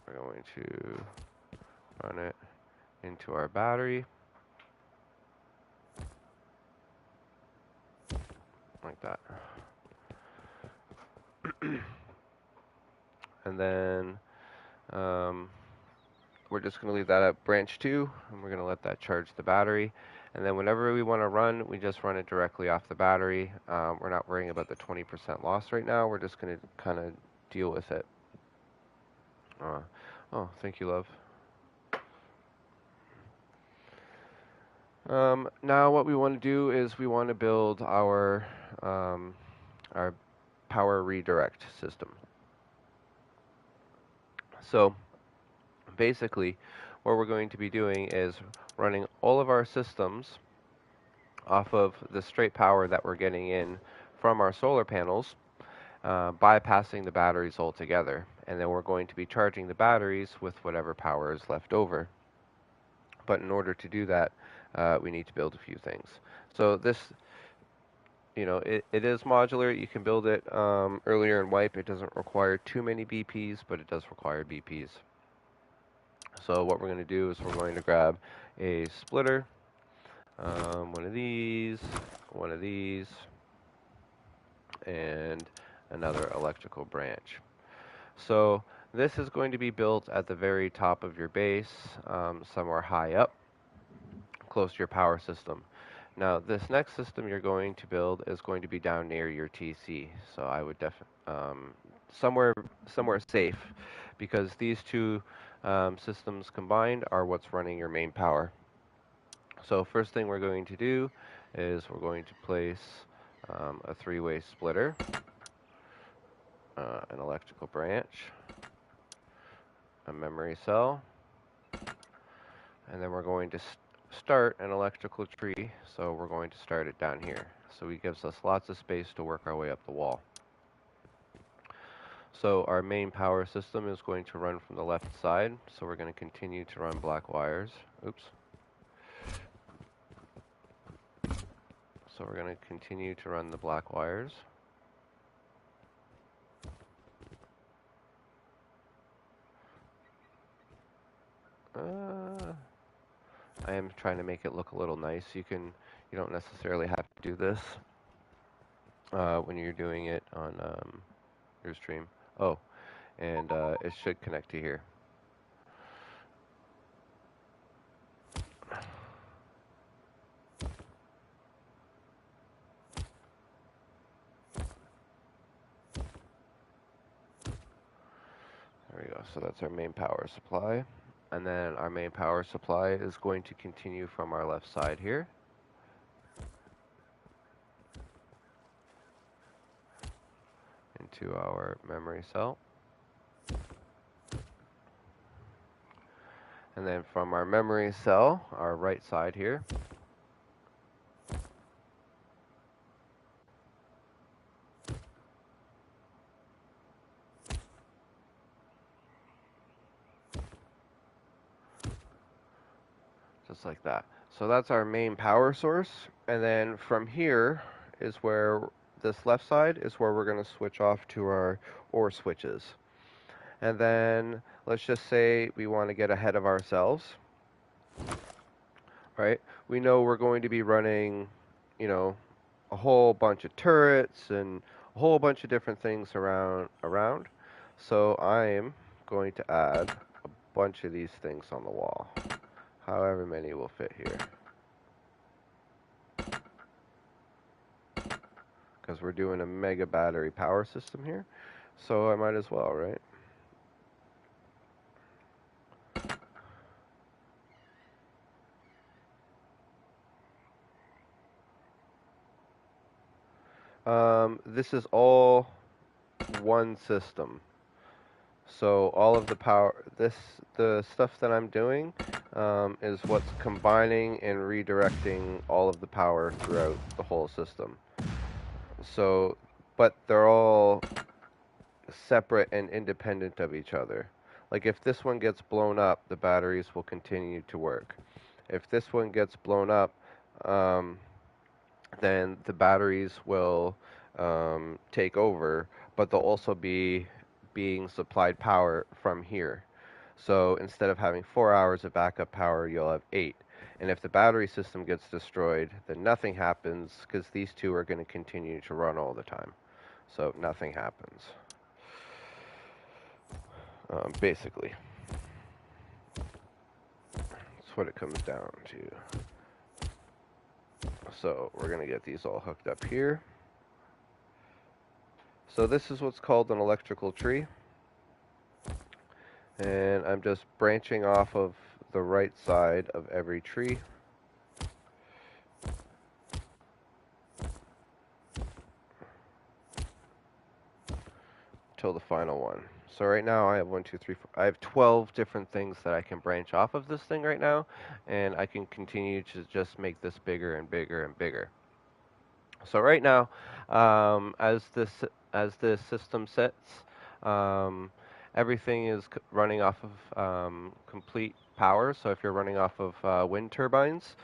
[SPEAKER 1] we're going to run it into our battery like that. And then we're just going to leave that at branch 2, and we're going to let that charge the battery. And then whenever we want to run, we just run it directly off the battery. We're not worrying about the 20% loss right now. We're just going to kind of deal with it. Oh, thank you, love. Now what we want to do is we want to build our power redirect system. So basically, what we're going to be doing is running all of our systems off of the straight power that we're getting in from our solar panels, bypassing the batteries altogether. And then we're going to be charging the batteries with whatever power is left over. But in order to do that, we need to build a few things. So this, it is modular. You can build it earlier in wipe. It doesn't require too many BPs, but it does require BPs. So what we're going to do is we're going to grab a splitter, one of these, and another electrical branch. So this is going to be built at the very top of your base, somewhere high up, close to your power system. Now, this next system you're going to build is going to be down near your TC. So I would somewhere safe, because these two systems combined are what's running your main power. So first thing we're going to do is we're going to place a three-way splitter, an electrical branch, a memory cell, and then we're going to start an electrical tree. So we're going to start it down here. So it gives us lots of space to work our way up the wall. So our main power system is going to run from the left side. So we're going to continue to run black wires. Oops. So we're going to continue to run the black wires. I am trying to make it look a little nice. You don't necessarily have to do this when you're doing it on your stream. Oh, and it should connect to here. There we go. So that's our main power supply. And then our main power supply is going to continue from our left side here. Into our memory cell. And then from our memory cell, our right side here, just like that. So that's our main power source. And then from here is where this left side is where we're going to switch off to our OR switches. And then let's just say we want to get ahead of ourselves, right? We know we're going to be running, a whole bunch of turrets and a whole bunch of different things around. So I'm going to add a bunch of these things on the wall. However many will fit here. Because we're doing a mega battery power system here. So I might as well, right? This is all one system. So all of the power, the stuff that I'm doing is what's combining and redirecting all of the power throughout the whole system. So, but they're all separate and independent of each other. Like if this one gets blown up, the batteries will continue to work. If this one gets blown up, then the batteries will take over, but they'll also be being supplied power from here. So instead of having 4 hours of backup power, you'll have 8. And if the battery system gets destroyed, then nothing happens, because these two are going to continue to run all the time. So nothing happens, basically. That's what it comes down to. So we're going to get these all hooked up here. So this is what's called an electrical tree. And I'm just branching off of the right side of every tree. Till the final one. So right now I have 1, 2, 3, 4. I have 12 different things that I can branch off of this thing right now, and I can continue to just make this bigger and bigger and bigger. So right now, as this system sits, everything is running off of complete power. So if you're running off of wind turbines,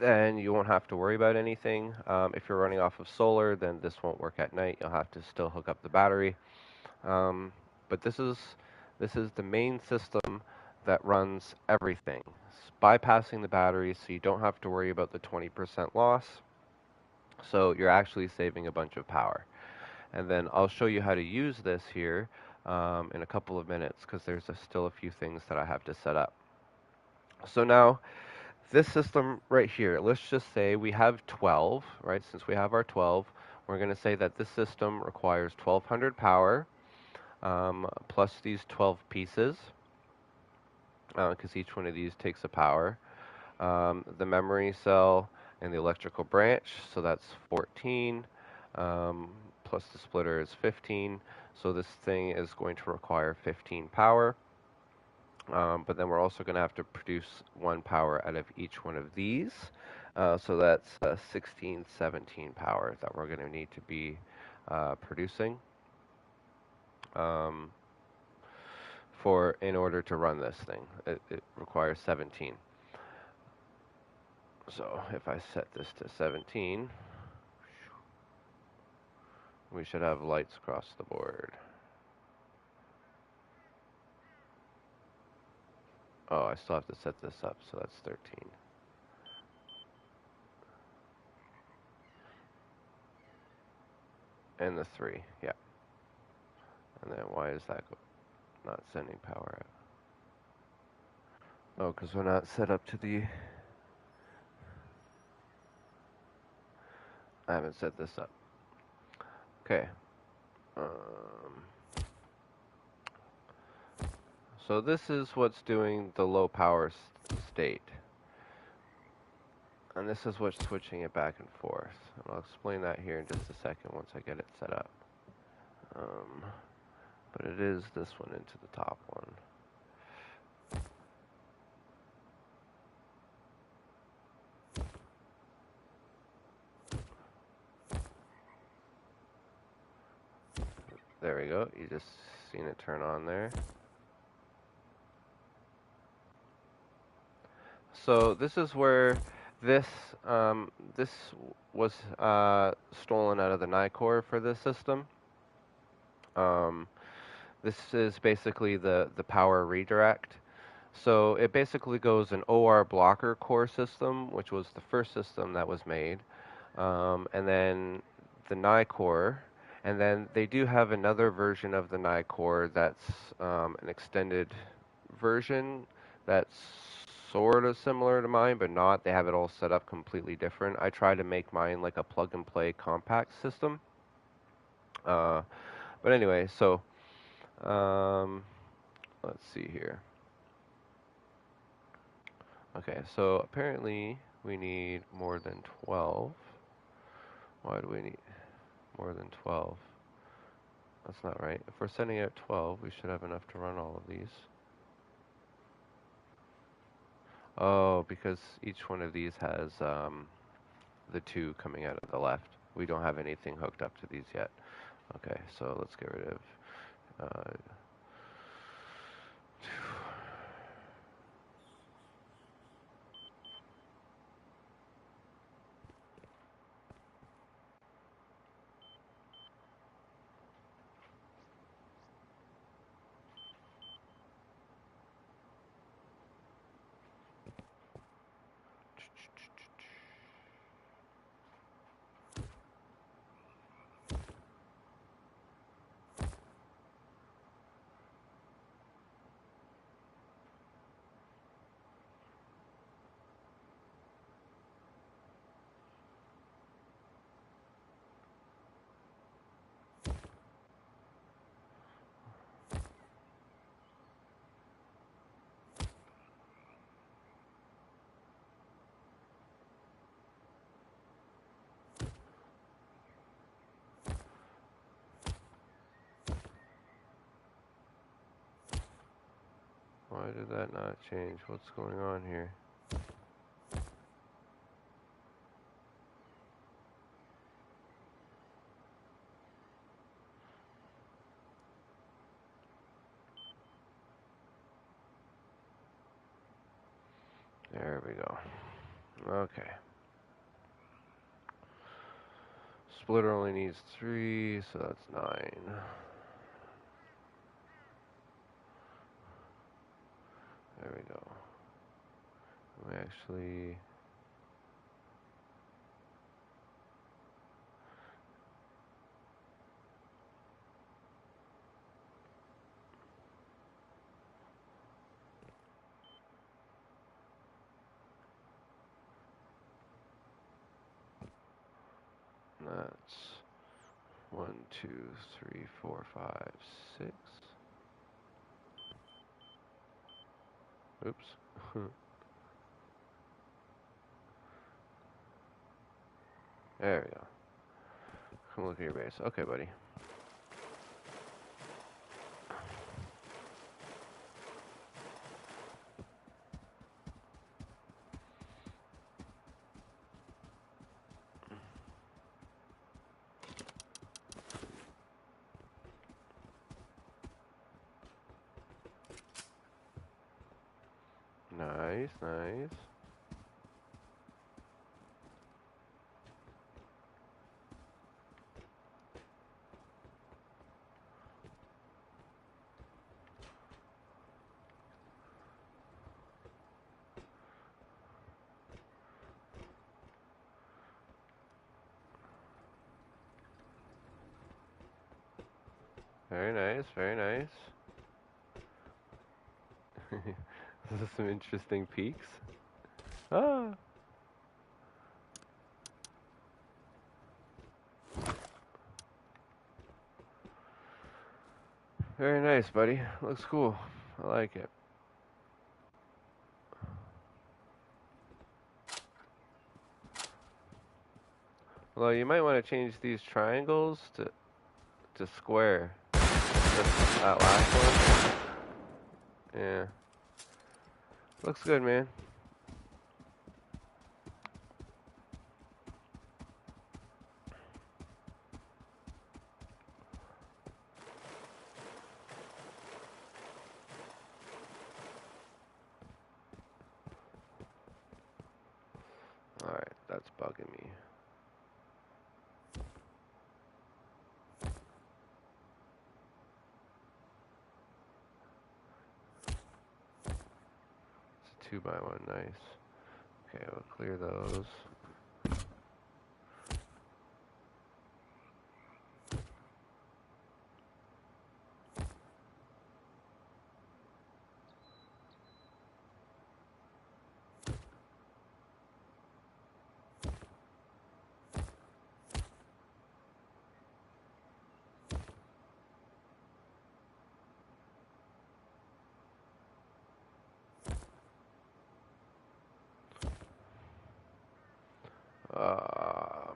[SPEAKER 1] then you won't have to worry about anything. If you're running off of solar, then this won't work at night. You'll have to still hook up the battery. But this is the main system that runs everything, bypassing the battery so you don't have to worry about the 20% loss. So you're actually saving a bunch of power. And then I'll show you how to use this here in a couple of minutes because there's still a few things that I have to set up. So now, this system right here, let's just say we have 12, right? Since we have our 12, we're going to say that this system requires 1200 power plus these 12 pieces because each one of these takes a power. The memory cell and the electrical branch, so that's 14, plus the splitter is 15. So this thing is going to require 15 power. But then we're also going to have to produce 1 power out of each one of these. So that's 16, 17 power that we're going to need to be producing in order to run this thing. It requires 17. So if I set this to 17, we should have lights across the board. Oh, I still have to set this up, so that's 13. And the 3, yeah. And then why is that not sending power out? Oh, because we're not set up to the... I haven't set this up. Okay. So this is what's doing the low power state. And this is what's switching it back and forth. And I'll explain that here in just a second once I get it set up. But it is this one into the top one. There we go. You just seen it turn on there. So this is where this this was stolen out of the Core for this system. This is basically the power redirect. So it basically goes an OR blocker core system, which was the first system that was made, and then the Core, and then they do have another version of the Core that's an extended version that's sort of similar to mine, but not. They have it all set up completely different. I try to make mine like a plug-and-play compact system. But anyway, so let's see here. Okay, so apparently we need more than 12. Why do we need more than 12? That's not right. If we're sending out 12, we should have enough to run all of these. Oh, because each one of these has the 2 coming out of the left. We don't have anything hooked up to these yet. Okay, so let's get rid of... Why did that not change? What's going on here? There we go. Okay. Splitter only needs 3, so that's 9. There we go. We actually... That's 1, 2, 3, 4, 5, 6. Oops. There we go. Come look at your base. Okay, buddy. Nice, nice. Very nice, very nice. This is some interesting peaks. Ah! Very nice, buddy. Looks cool. I like it. Well, you might want to change these triangles to square. That last one. Yeah. Looks good, man. Alright, that's bugging me. It's a 2x1, nice. Okay, we'll clear those.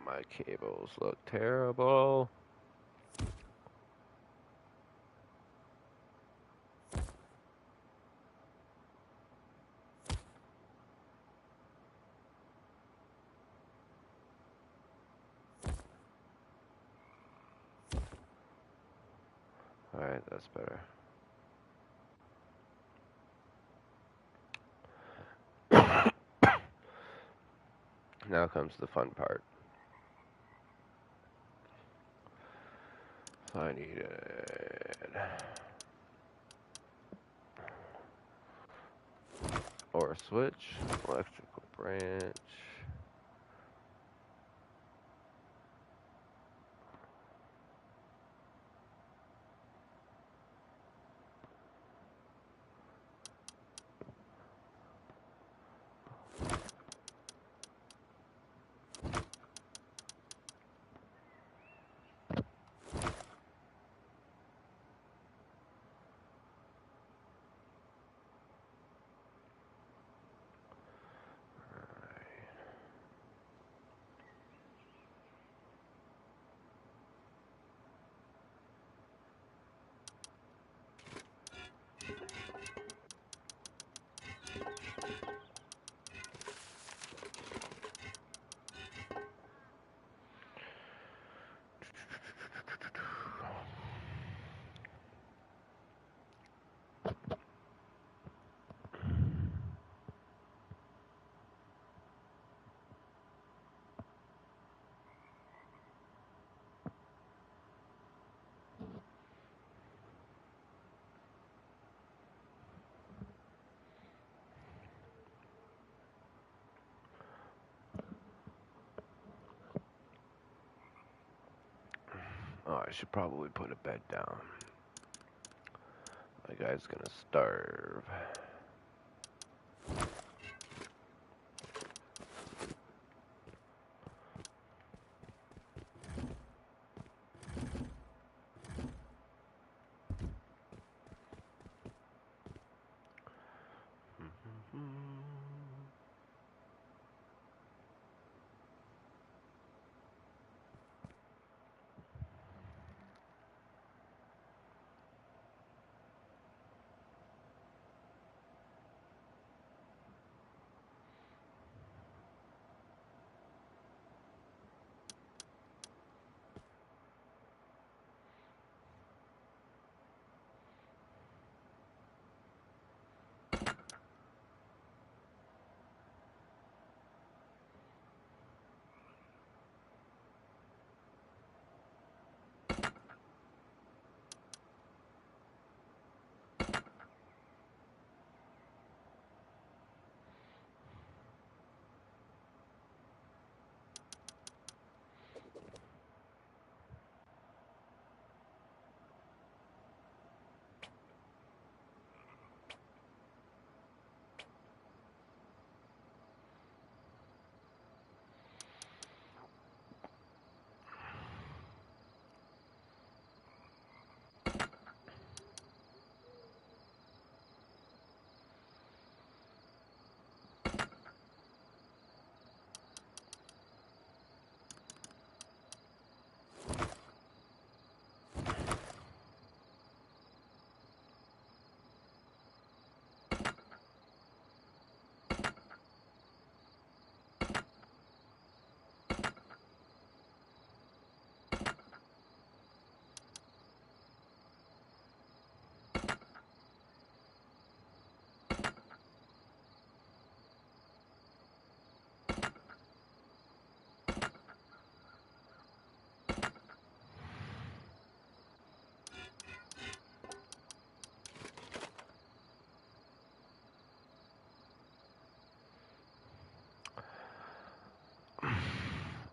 [SPEAKER 1] My cables look terrible. Alright, that's better. Now comes the fun part. So I needed or switch, electrical branch. Oh, I should probably put a bed down. My guy's gonna starve.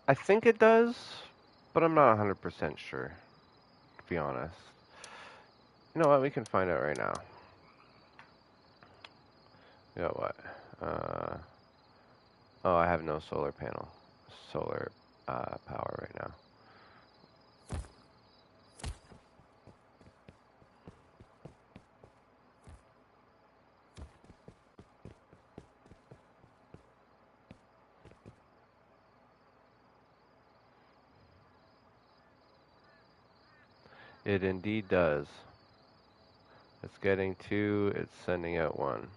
[SPEAKER 1] I think it does, but I'm not 100% sure, to be honest. You know what? We can find out right now. You know what? Oh, I have no solar power right now. It indeed does. It's getting 2, it's sending out 1.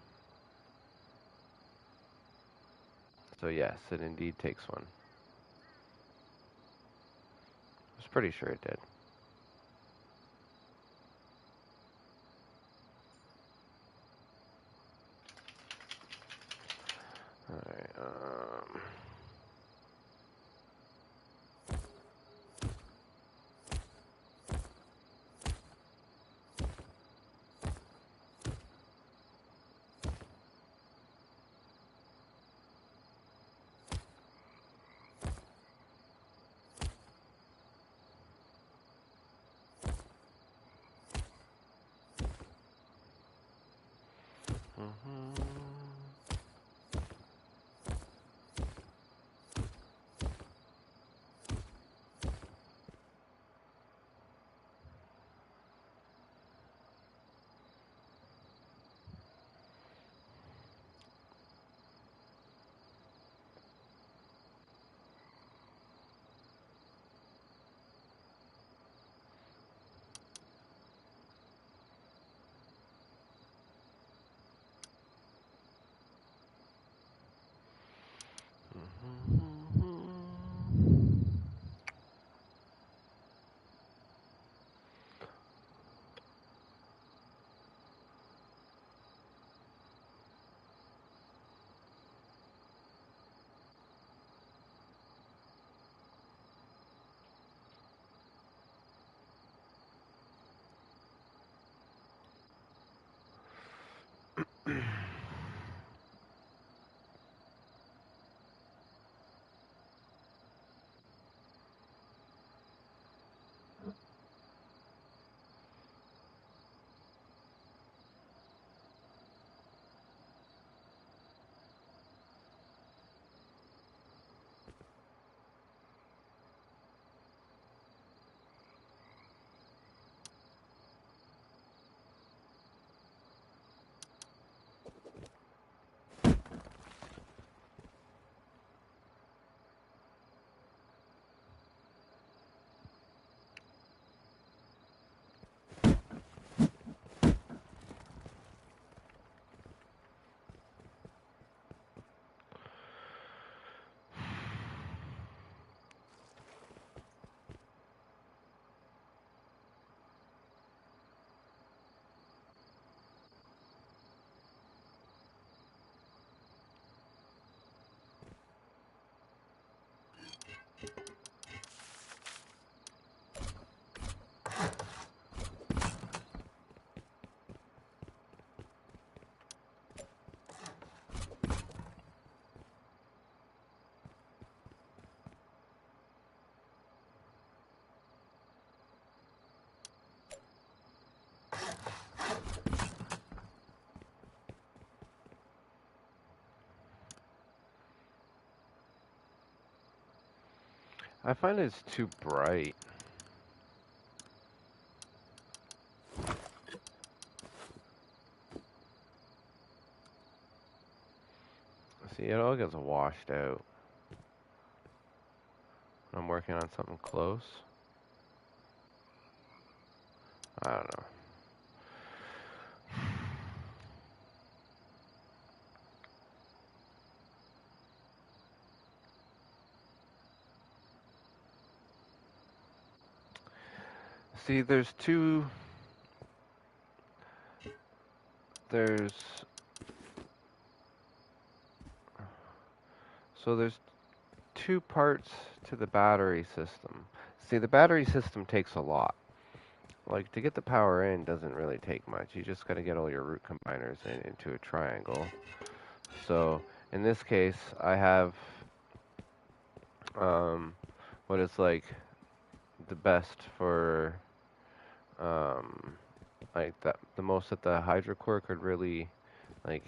[SPEAKER 1] So yes, it indeed takes 1. I was pretty sure it did. Alright, I find it's too bright. See, it all gets washed out. I'm working on something close. I don't know. See, there's there's two parts to the battery system. See, the battery system takes a lot. Like, to get the power in doesn't really take much. You just got to get all your root combiners into a triangle. So, in this case, I have what is like the best for like the most that the Hydra Core could really like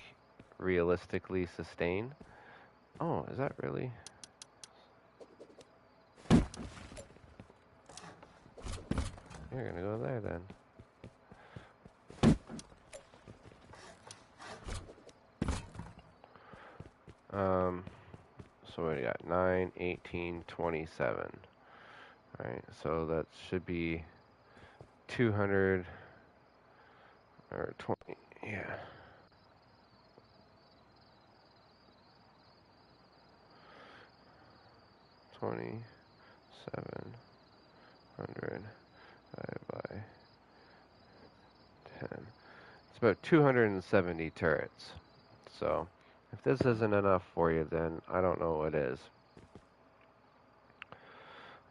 [SPEAKER 1] realistically sustain. Oh, is that really? You're gonna go there then. So what do you got? 9, 18, 27. Alright, so that should be 200 or 20, yeah. $2,700 divided by 10. It's about 270 turrets. So, if this isn't enough for you, then I don't know what is.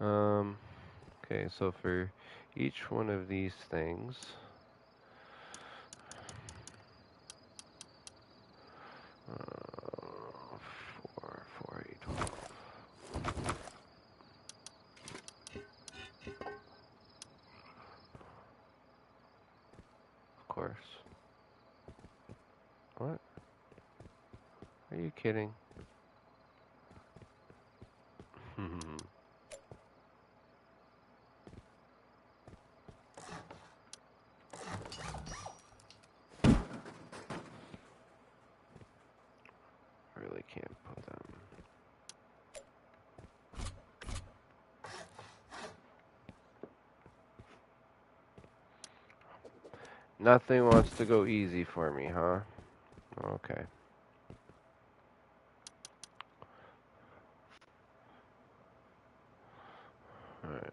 [SPEAKER 1] Okay, so for each one of these things, four, 8, 12. Of course. What? Are you kidding? Really can't put them. Nothing wants to go easy for me, huh? Okay. Alright.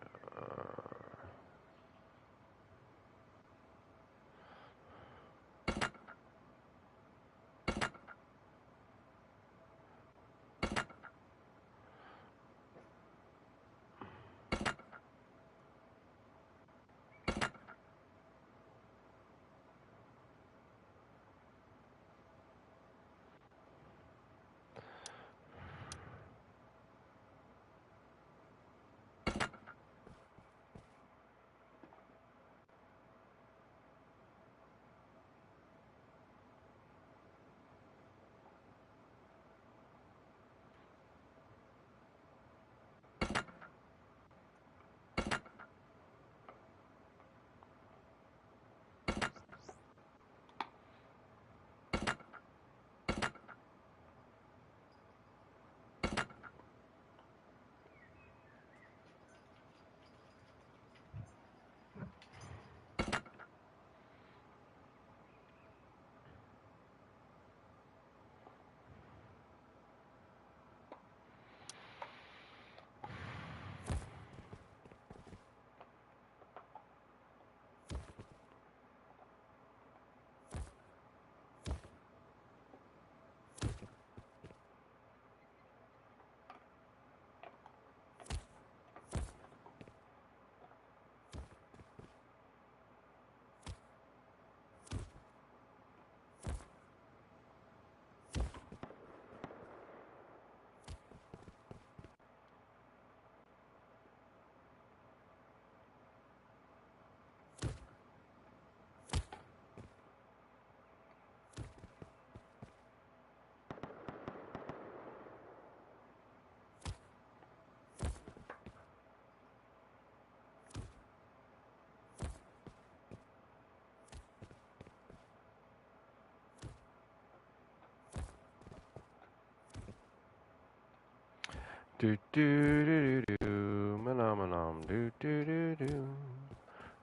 [SPEAKER 1] Do do do do do, manam do do do do,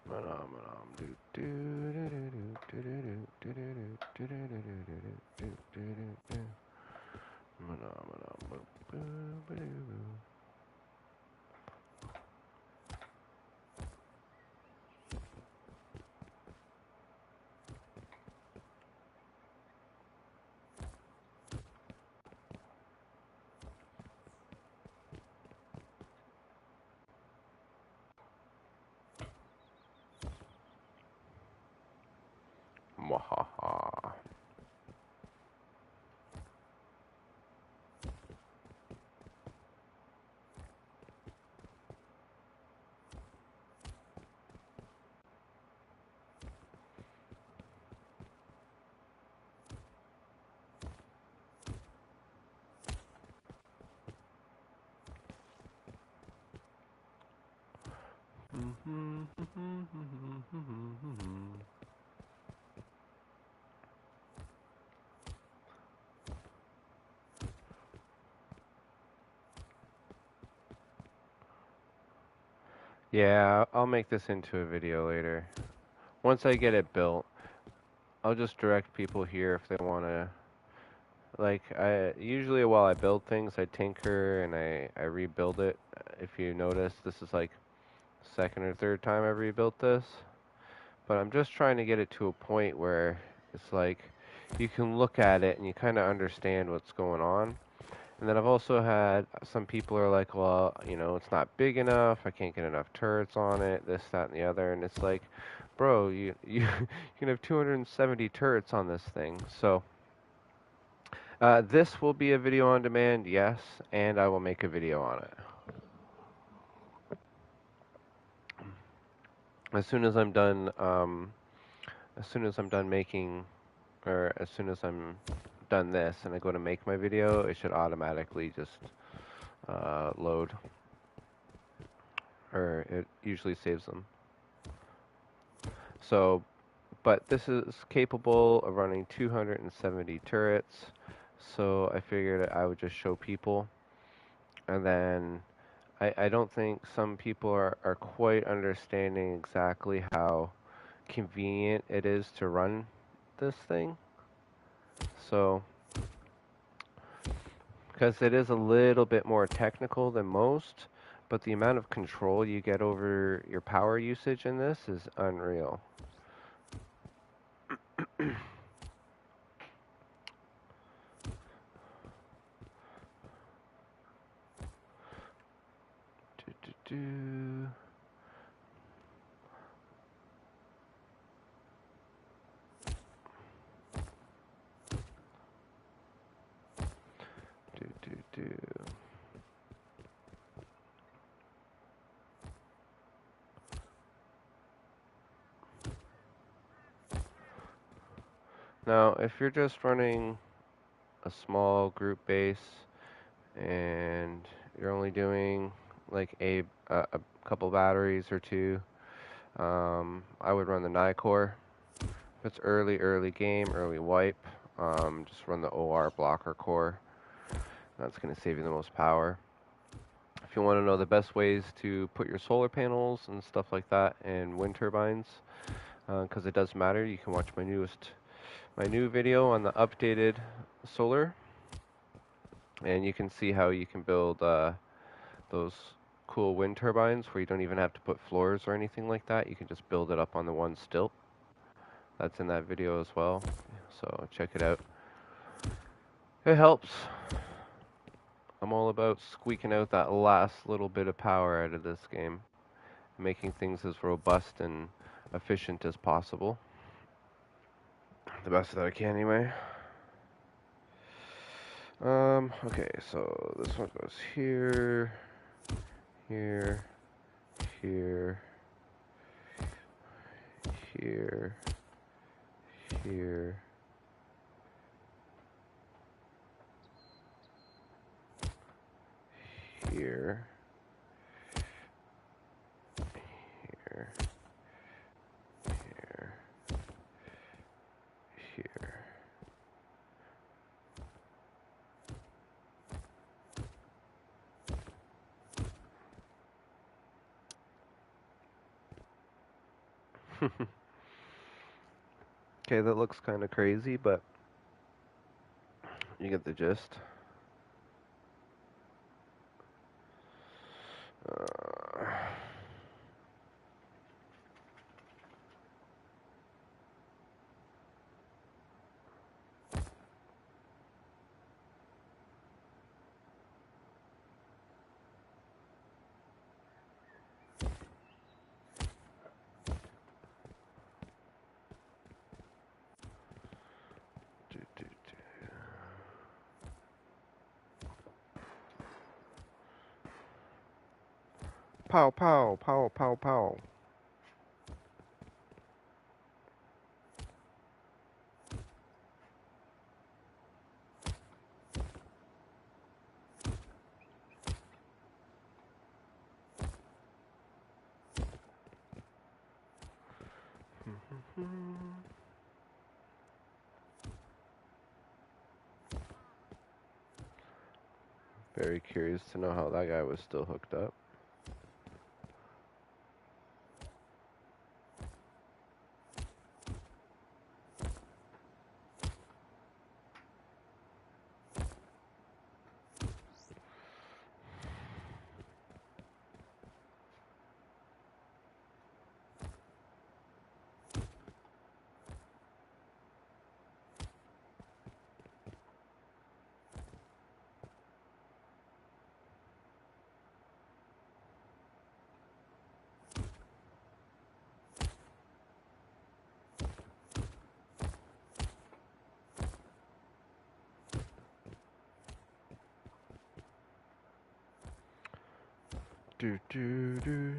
[SPEAKER 1] manam do do do do do do do do do do, manam boo boo boo. Mwahaha. Yeah, I'll make this into a video later. Once I get it built, I'll just direct people here if they want to. Like, I usually while I build things, I tinker and I rebuild it. If you notice, this is like second or third time I rebuilt this. But I'm just trying to get it to a point where it's like you can look at it and you kind of understand what's going on. And then I've also had some people are like, well, you know, it's not big enough. I can't get enough turrets on it, this, that, and the other. And it's like, bro, you you can have 270 turrets on this thing. So this will be a video on demand, yes, and I will make a video on it. As soon as I'm done, making, or as soon as I'm done this and I go to make my video, it should automatically just load, or it usually saves them. So, but this is capable of running 270 turrets, so I figured I would just show people, and then I don't think some people are quite understanding exactly how convenient it is to run this thing. So, because it is a little bit more technical than most, but the amount of control you get over your power usage in this is unreal. Do. Now, if you're just running a small group base and you're only doing like a couple batteries or two, I would run the Core. If it's early game, early wipe, just run the OR blocker core. That's going to save you the most power. If you want to know the best ways to put your solar panels and stuff like that and wind turbines, because it does matter, you can watch my new video on the updated solar, and you can see how you can build those cool wind turbines where you don't even have to put floors or anything like that. You can just build it up on the one stilt. That's in that video as well, so check it out. It helps. I'm all about squeaking out that last little bit of power out of this game, making things as robust and efficient as possible. The best that I can, anyway. Okay, so this one goes here, here, here, here, here, here, here, here, here. Okay, that looks kind of crazy, but you get the gist. Uh, do, do, do. Pow, pow, pow, pow, pow. Very curious to know how that guy was still hooked up. Do, do, do,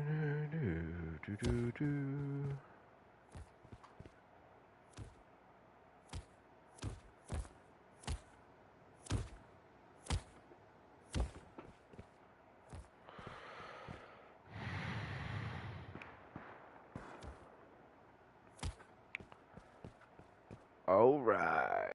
[SPEAKER 1] do, do, do, do. All right.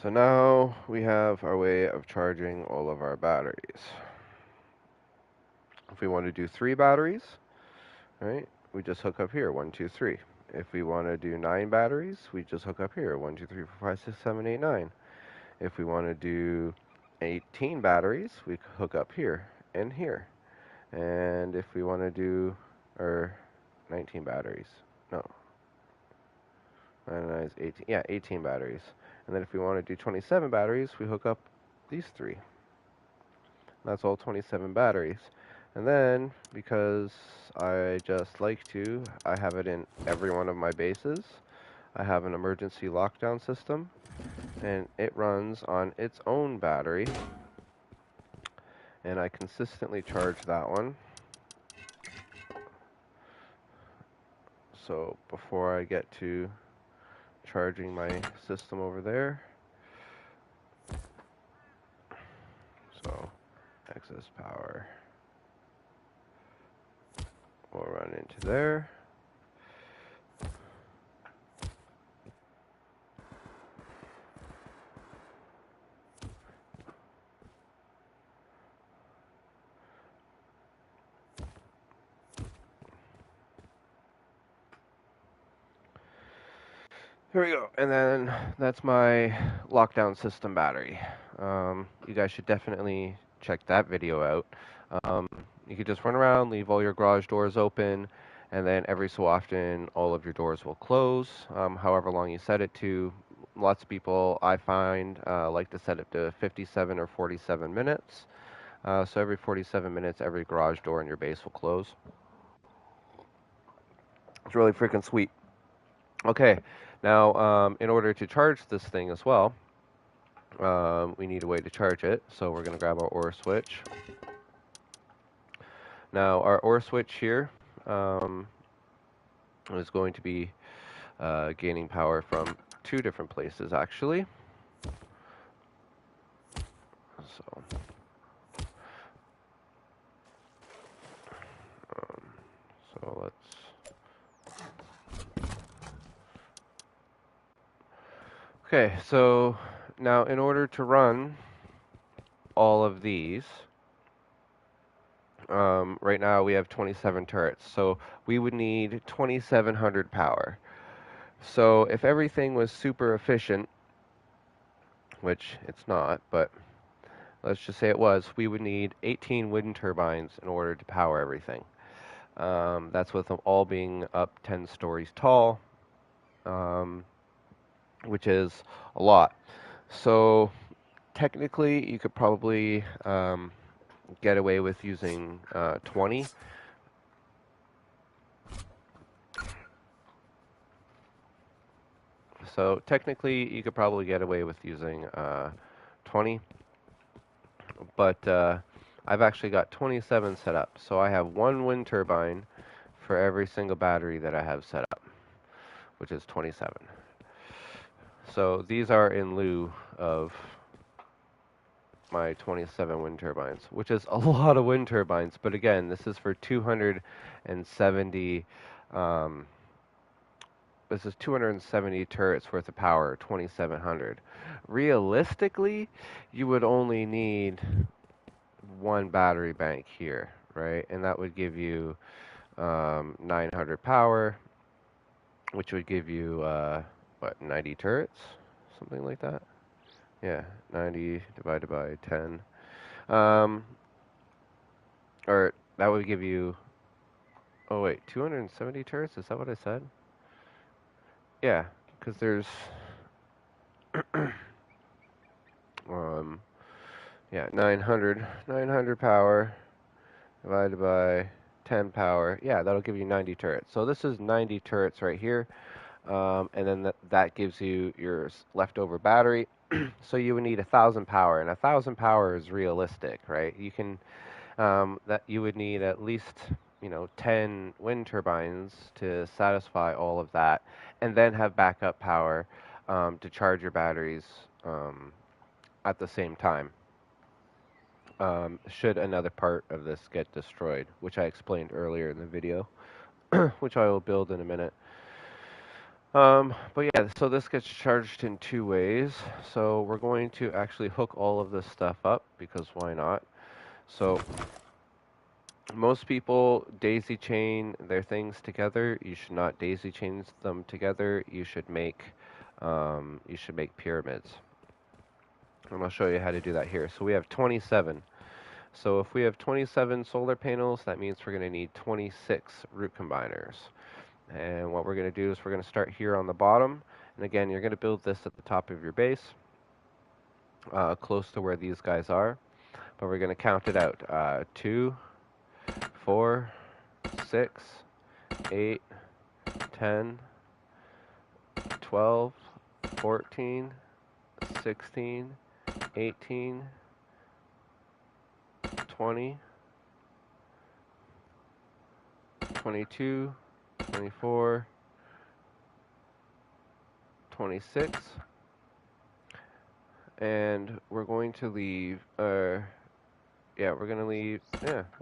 [SPEAKER 1] So now we have our way of charging all of our batteries. If we want to do 3 batteries, right, we just hook up here, 1, 2, 3. If we want to do 9 batteries, we just hook up here, 1, 2, 3, 4, 5, 6, 7, 8, 9. If we want to do 18 batteries, we hook up here and here. And if we want to do, or 19 batteries, no, 9 is 18, yeah, 18 batteries. And then if we want to do 27 batteries, we hook up these 3. That's all 27 batteries. And then, because I just like to, I have it in every one of my bases. I have an emergency lockdown system, and it runs on its own battery. And I consistently charge that one. So before I get to charging my system over there, so excess power will run into there. Here we go, and then that's my lockdown system battery. You guys should definitely check that video out. You could just run around, leave all your garage doors open, and then every so often all of your doors will close, however long you set it to. Lots of people, I find, like to set it to 57 or 47 minutes. So every 47 minutes, every garage door in your base will close. It's really freaking sweet. Okay, now in order to charge this thing as well, we need a way to charge it. So we're going to grab our OR switch. Now our OR switch here is going to be gaining power from 2 different places actually. So, um, so let's Okay, so now in order to run all of these, right now we have 27 turrets, so we would need 2700 power. So if everything was super efficient, which it's not, but let's just say it was, we would need 18 wind turbines in order to power everything. That's with them all being up 10 stories tall, which is a lot. So technically, you could probably get away with using 20. So technically, you could probably get away with using 20, but I've actually got 27 set up. So I have one wind turbine for every single battery that I have set up, which is 27. So these are in lieu of my 27 wind turbines, which is a lot of wind turbines. But again, this is for 270. This is 270 turrets worth of power, 2,700. Realistically, you would only need one battery bank here, right? And that would give you 900 power, which would give you, what, 90 turrets? Something like that? Yeah, 90 divided by 10. Or that would give you, oh wait, 270 turrets? Is that what I said? Yeah, because there's, yeah, 900 power divided by 10 power. Yeah, that'll give you 90 turrets. So this is 90 turrets right here. And then that gives you your leftover battery. So you would need 1,000 power, and 1,000 power is realistic, right? You can that you would need at least 10 wind turbines to satisfy all of that, and then have backup power to charge your batteries at the same time. Should another part of this get destroyed, which I explained earlier in the video, which I will build in a minute. But yeah, so this gets charged in two ways. So we're going to actually hook all of this stuff up, because why not? So most people daisy chain their things together. You should not daisy chain them together. You should make pyramids. And I'll show you how to do that here. So we have 27. So if we have 27 solar panels, that means we're going to need 26 root combiners. And what we're going to do is we're going to start here on the bottom. And again, you're going to build this at the top of your base, close to where these guys are. But we're going to count it out. 2, 4, 6, 8, 10, 12, 14, 16, 18, 20, 22, 24, 26, and we're going to leave, we'll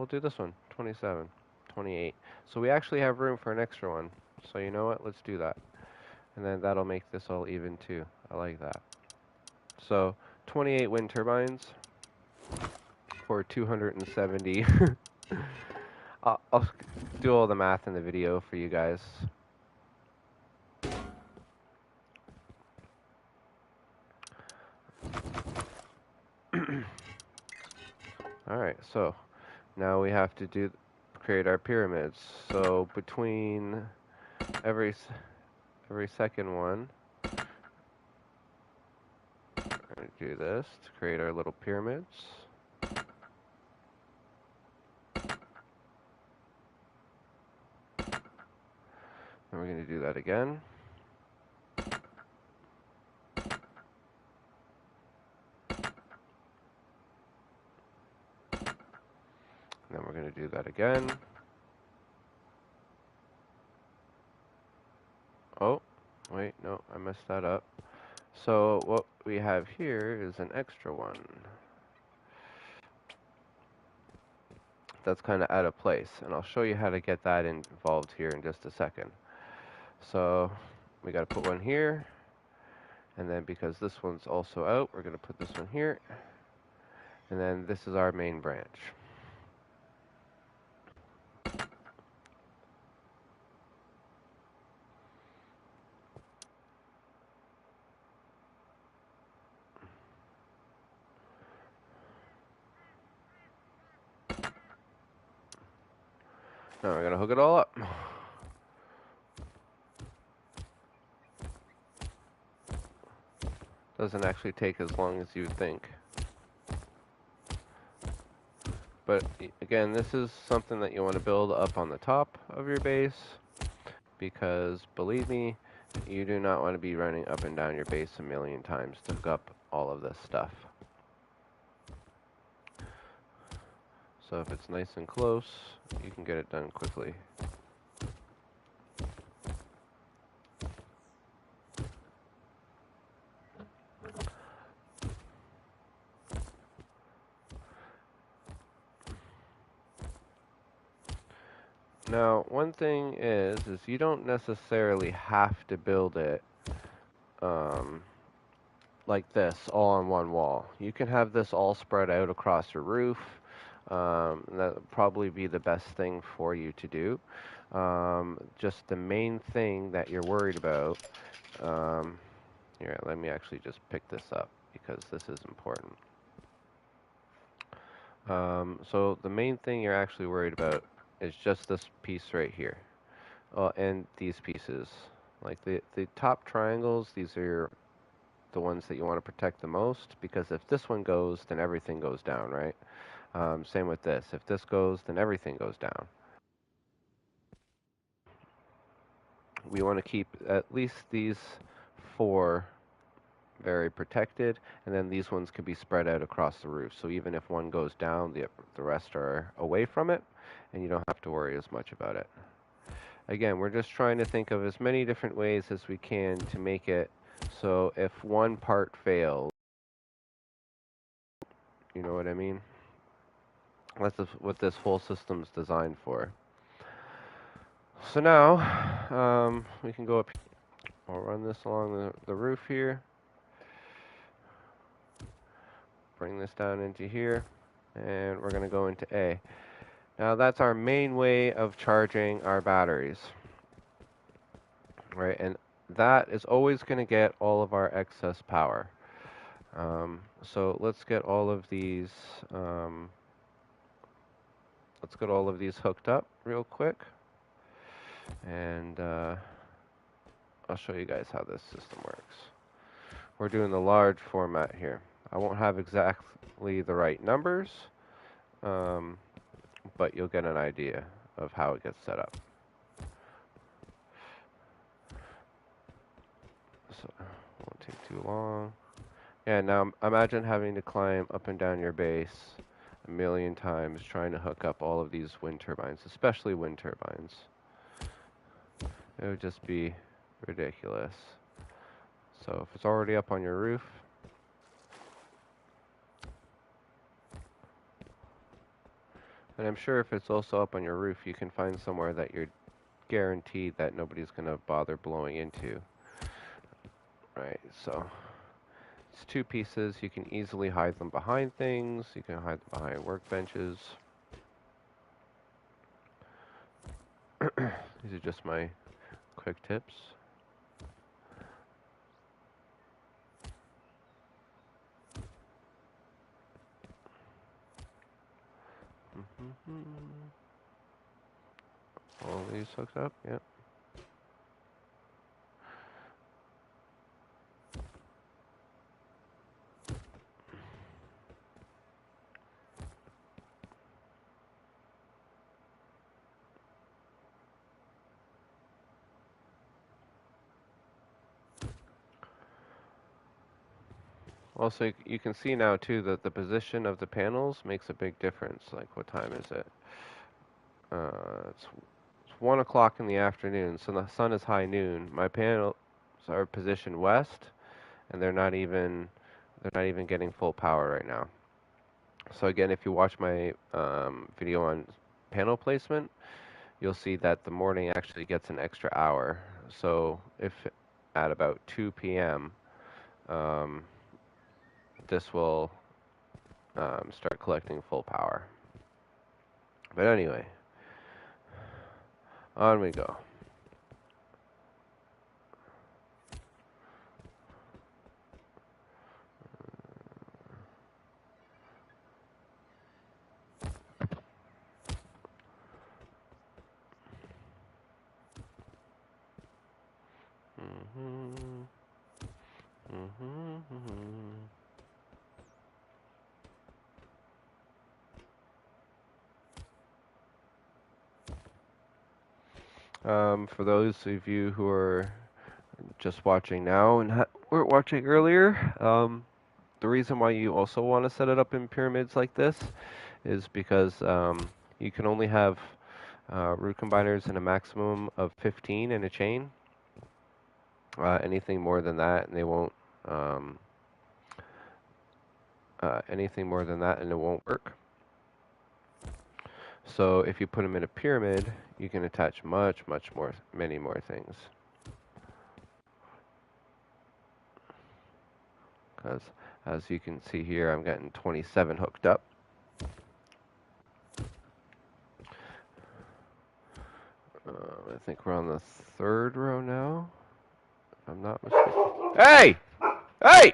[SPEAKER 1] do this one, 27, 28. So we actually have room for an extra one. So you know what, let's do that. And then that'll make this all even too. I like that. So 28 wind turbines for 270. I'll do all the math in the video for you guys. Alright, so now we have to create our pyramids. So between every second one, we're going to do this to create our little pyramids. And we're going to do that again. And then we're going to do that again. Oh, wait, no, I messed that up. So what we have here is an extra one. That's kind of out of place, and I'll show you how to get that involved here in just a second. So we got to put one here, And then because this one's also out, we're going to put this one here. And then this is our main branch. Now we're going to hook it all up. Doesn't actually take as long as you'd think. But again, this is something that you want to build up on the top of your base, because believe me, you do not want to be running up and down your base a million times to hook up all of this stuff. So if it's nice and close, you can get it done quickly. Now, one thing is you don't necessarily have to build it like this, all on one wall. You can have this all spread out across your roof. That would probably be the best thing for you to do. Just the main thing that you're worried about, here, let me actually just pick this up because this is important. So the main thing you're actually worried about is just this piece right here, and these pieces. Like the top triangles, these are the ones that you want to protect the most, because if this one goes, then everything goes down, right? Same with this. If this goes, then everything goes down. We want to keep at least these 4 very protected, and then these ones can be spread out across the roof. So even if one goes down, the rest are away from it, and you don't have to worry as much about it. Again, we're just trying to think of as many different ways as we can to make it so if one part fails, you know what I mean? That's what this whole system's designed for. So now, we can go up here. I'll run this along the roof here. Bring this down into here. And we're going to go into A. Now that's our main way of charging our batteries. Right, and that is always going to get all of our excess power. So let's get all of these hooked up real quick, and I'll show you guys how this system works. We're doing the large format here. I won't have exactly the right numbers, but you'll get an idea of how it gets set up. So it won't take too long. Yeah, now imagine having to climb up and down your base a million times trying to hook up all of these wind turbines, especially wind turbines. It would just be ridiculous. So if it's already up on your roof, and I'm sure if it's also up on your roof, you can find somewhere that you're guaranteed that nobody's going to bother blowing into. Right, so it's 2 pieces. You can easily hide them behind things. You can hide them behind workbenches. These are just my quick tips. All these hooked up, yep. Also, you can see now too that the position of the panels makes a big difference. Like, what time is it? It's 1 o'clock in the afternoon, so the sun is high noon. My panels are positioned west, and they're not even getting full power right now. So again, if you watch my video on panel placement, you'll see that the morning actually gets an extra hour. So if at about 2 p.m. um, this will start collecting full power. But anyway, on we go. Mm-hmm. Mm-hmm. For those of you who are just watching now and weren't watching earlier, the reason why you also want to set it up in pyramids like this is because you can only have root combiners in a maximum of 15 in a chain. Anything more than that, and they won't. Um, Anything more than that, and it won't work. So if you put them in a pyramid, you can attach much more, many more things. Because as you can see here, I'm getting 27 hooked up. I think we're on the third row now. If I'm not mistaken. Hey! Hey!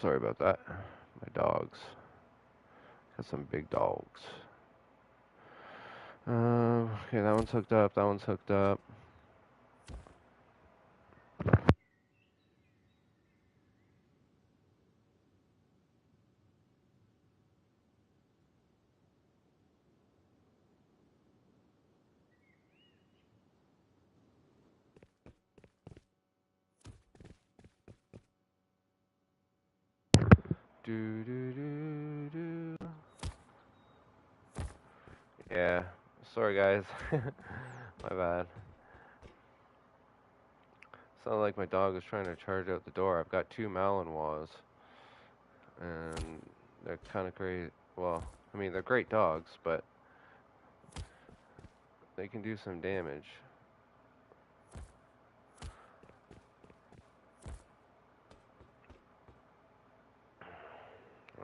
[SPEAKER 1] Sorry about that. My dogs. Got some big dogs. Okay, that one's hooked up. That one's hooked up. Do do do do. Yeah. Sorry guys. My bad. Sounded like my dog was trying to charge out the door. I've got two Malinois, and they're kind of great. Well, I mean, they're great dogs, but they can do some damage.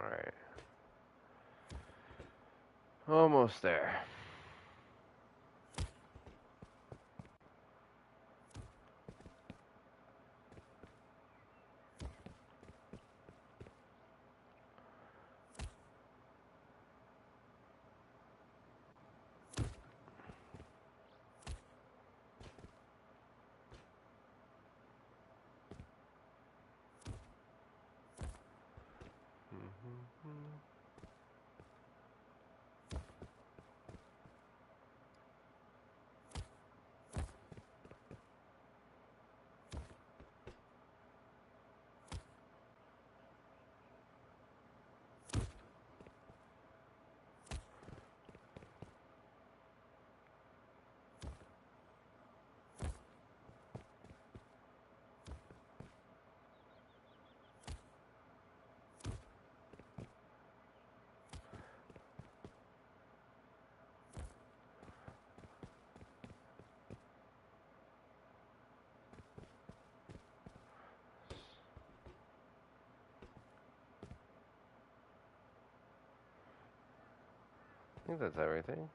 [SPEAKER 1] Alright. Almost there. I think that's everything.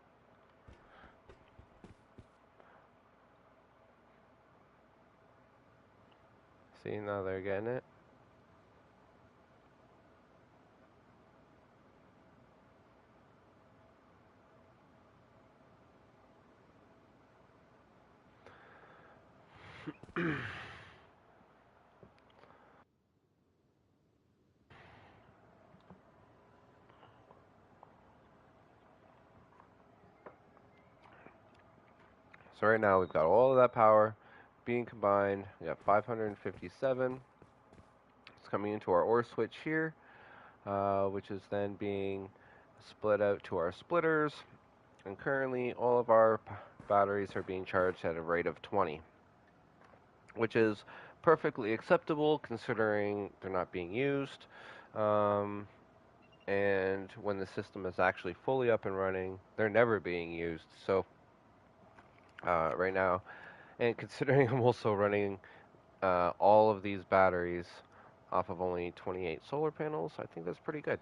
[SPEAKER 1] See, now they're getting it. So right now we've got all of that power being combined. We got 557. It's coming into our OR switch here, which is then being split out to our splitters. And currently all of our batteries are being charged at a rate of 20, which is perfectly acceptable considering they're not being used. and when the system is actually fully up and running, they're never being used. So right now, and considering I'm also running all of these batteries off of only 28 solar panels, I think that's pretty good.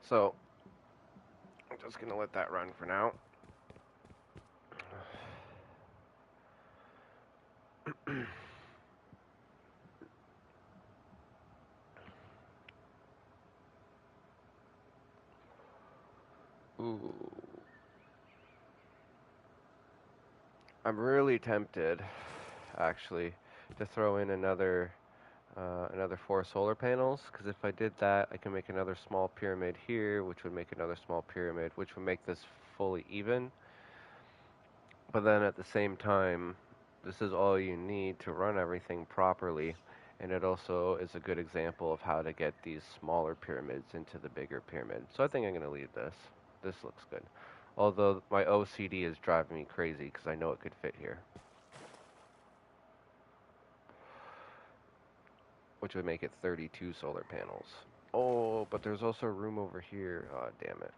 [SPEAKER 1] So I'm just going to let that run for now. Ooh. I'm really tempted, actually, to throw in another 4 solar panels, because if I did that, I can make another small pyramid here, which would make another small pyramid, which would make this fully even. But then at the same time, this is all you need to run everything properly, and it also is a good example of how to get these smaller pyramids into the bigger pyramid. So I think I'm going to leave this. This looks good. Although my OCD is driving me crazy because I know it could fit here, which would make it 32 solar panels. Oh, but there's also room over here. Oh, damn it.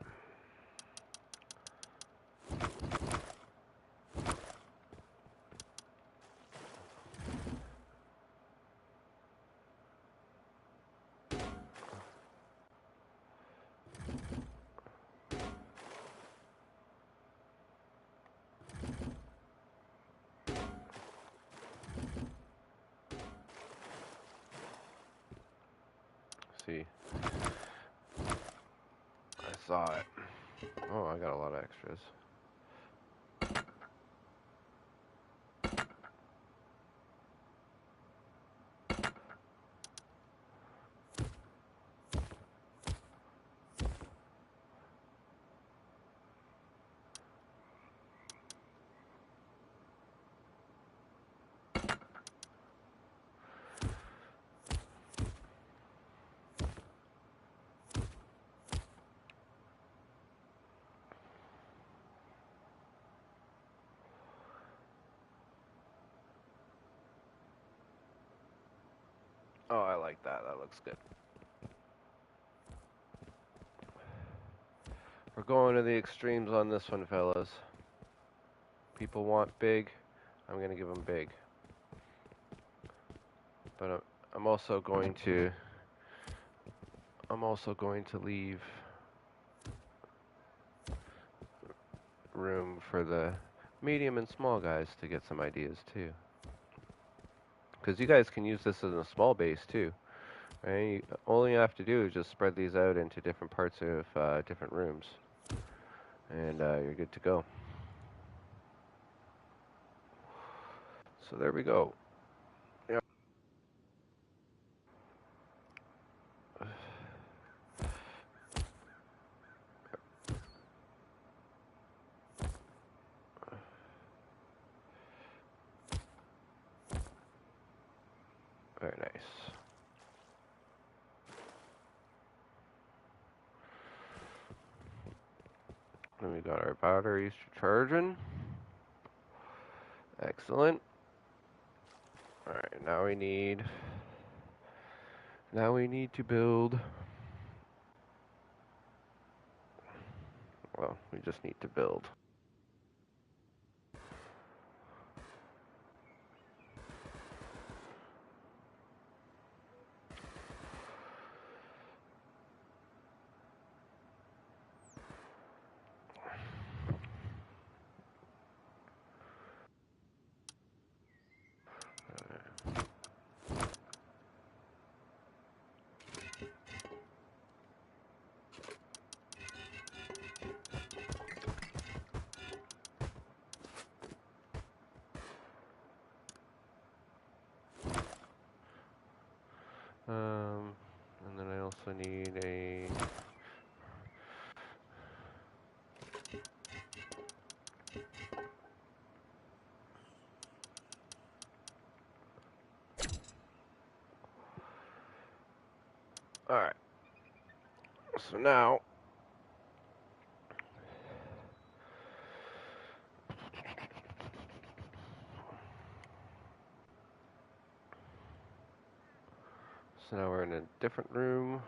[SPEAKER 1] See, I saw it. Oh, I got a lot of extras. Oh, I like that. That looks good. We're going to the extremes on this one, fellas. People want big. I'm going to give them big. But I'm also going to leave room for the medium and small guys to get some ideas too. Because you guys can use this as a small base too. Right? All you have to do is just spread these out into different parts of different rooms. And you're good to go. So there we go. Yep. Very nice. And we got our batteries charging. Excellent. Alright, now we need to build. Well, we just need to build. And then I also need a Alright. So now So now we're in a different room.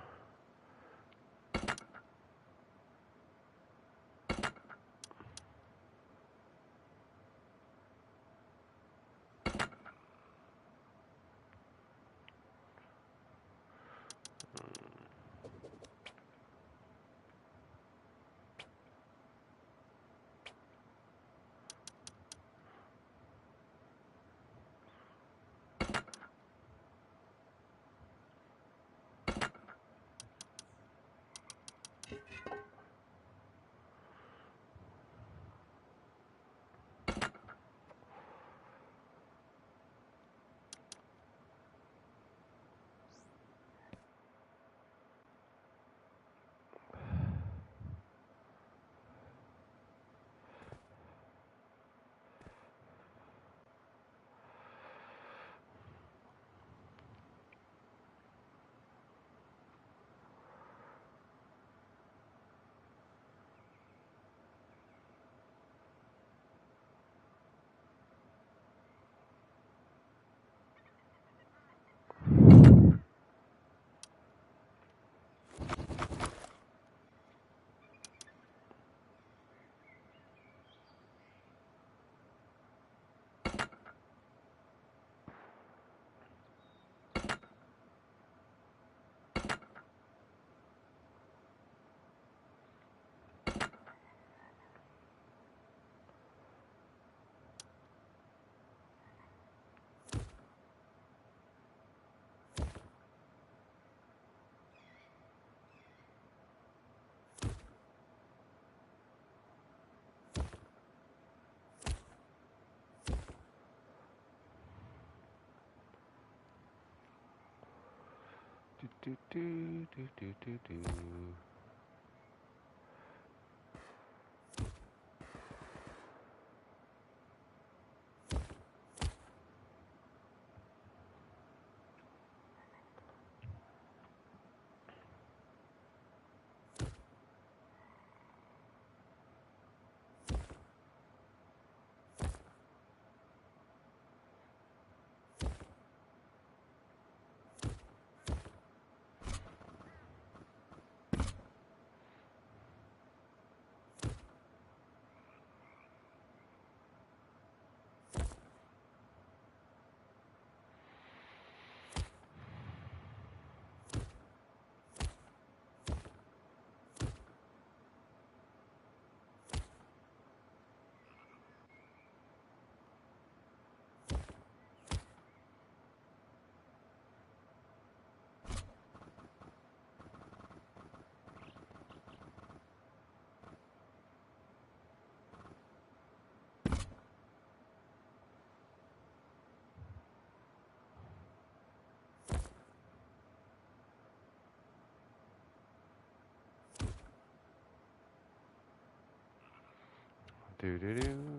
[SPEAKER 1] Do, do, do, do, do, do. Do, do, do.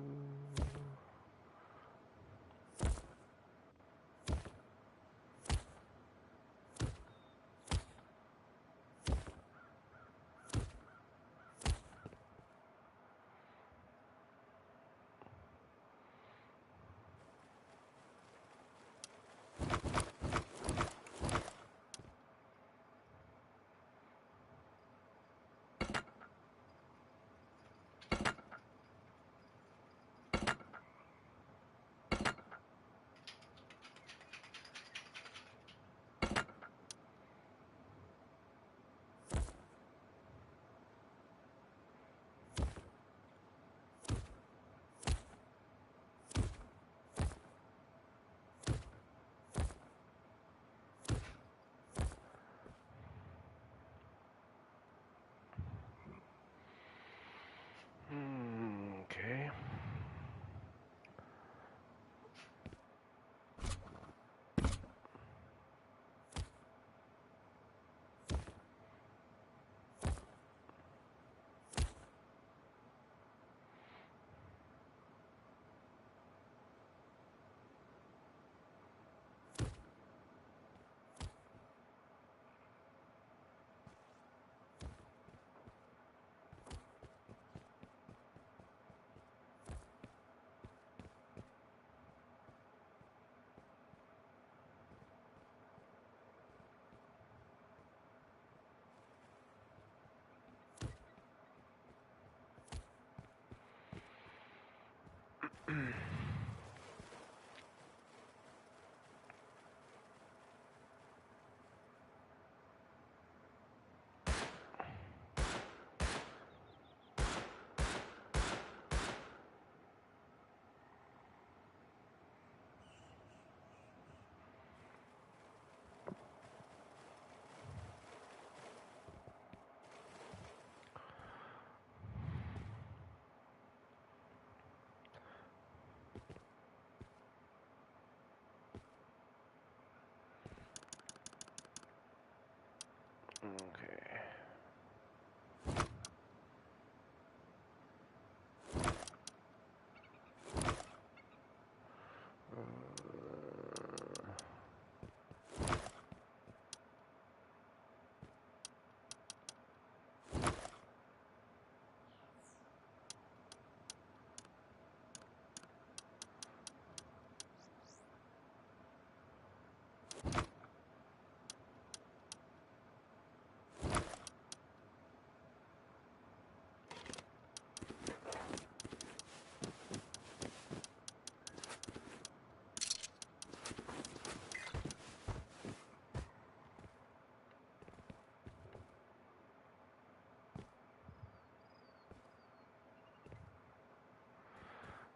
[SPEAKER 1] Okay.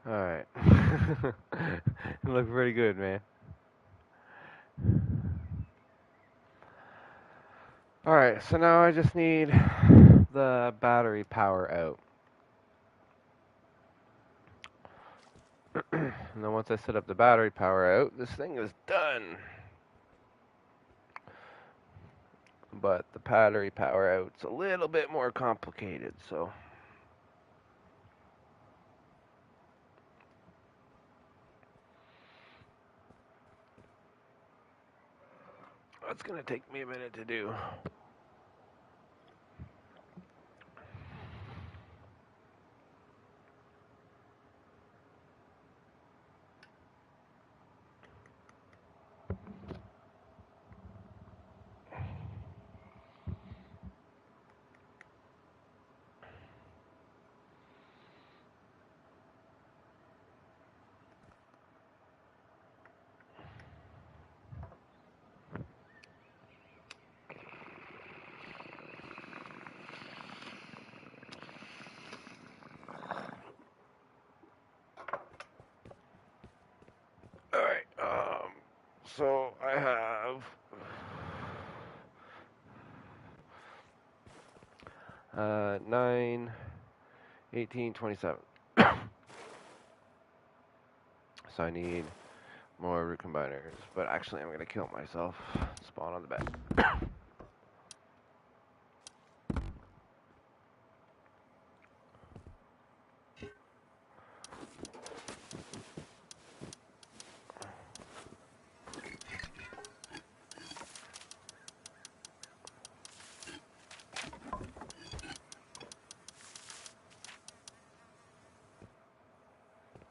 [SPEAKER 1] Alright. Look pretty good, man. Alright, so now I just need the battery power out. And then once I set up the battery power out, this thing is done. But the battery power out's a little bit more complicated, so that's gonna take me a minute to do. Alright, so I have 9, 18, 27. So I need more root combiners. But actually, I'm going to kill myself. Spawn on the bed.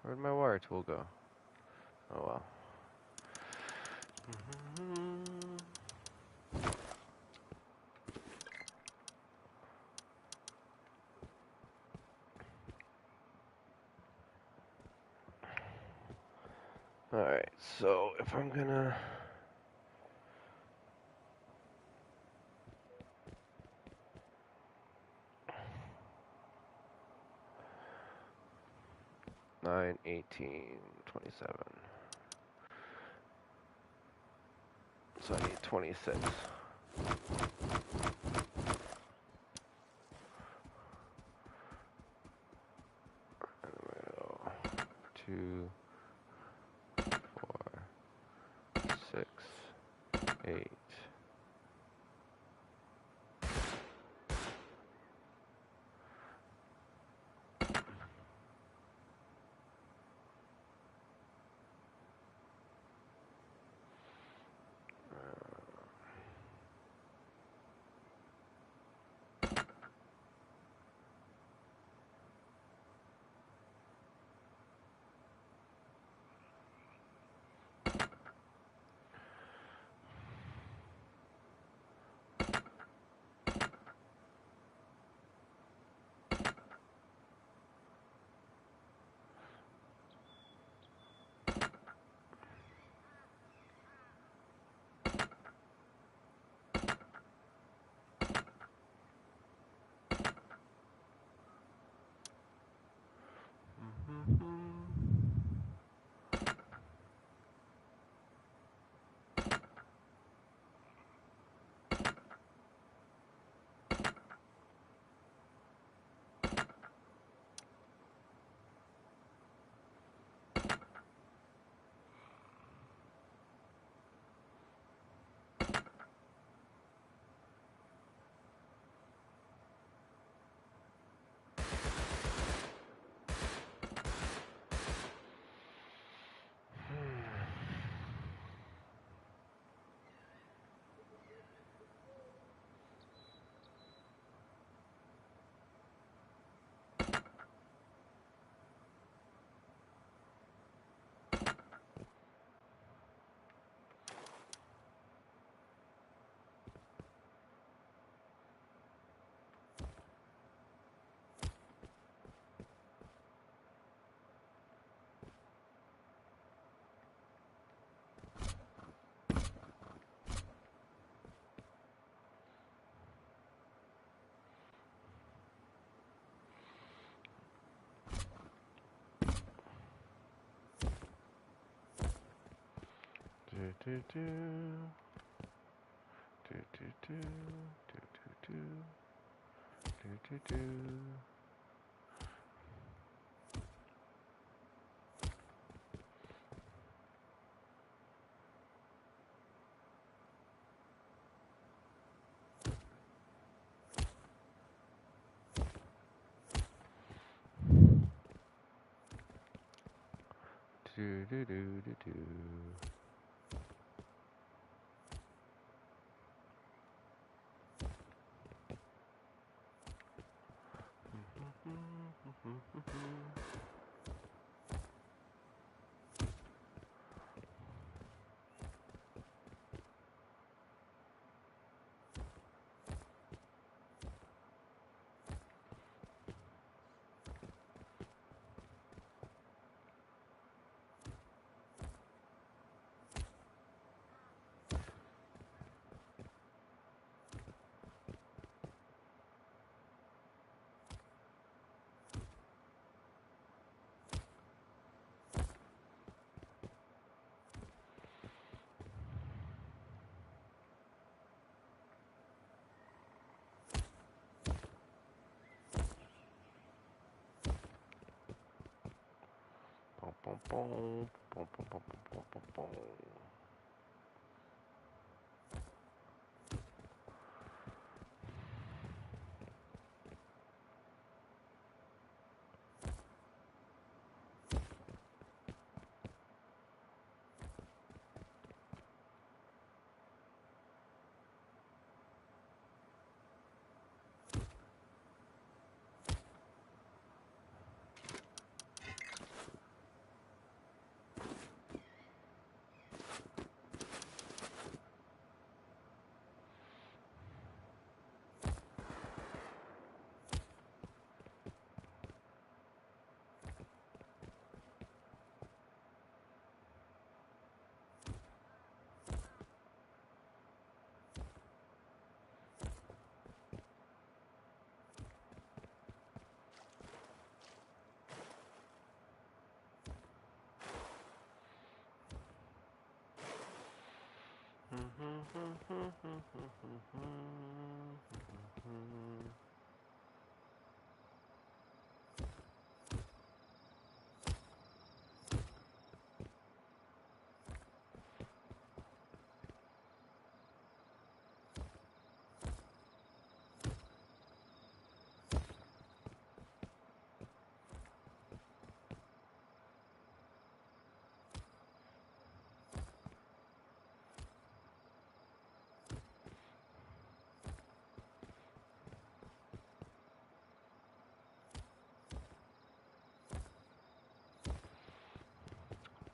[SPEAKER 1] Where'd my wire tool go? Oh well. Alright, so if I'm gonna... Nine, 18, 27. So I need 26. And I'm gonna go 2, 4, 6, 8. do do do do do do do do do do. Do do do do do. Bom, bom, bom, bom, bom, bom, bom, bom.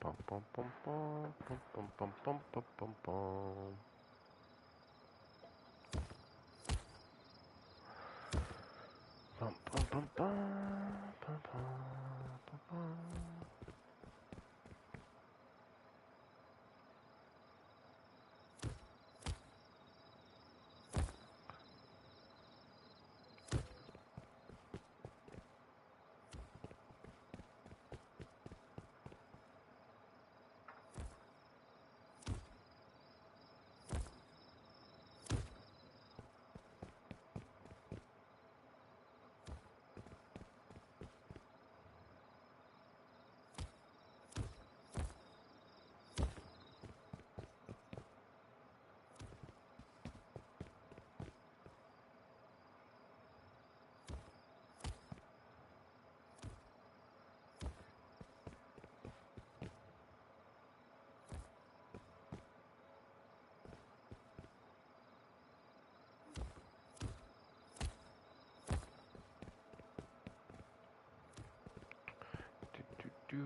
[SPEAKER 1] Bum bum bum bum bum bum bum bum bum bum. Bum bum bum bum bum bum bum. Do.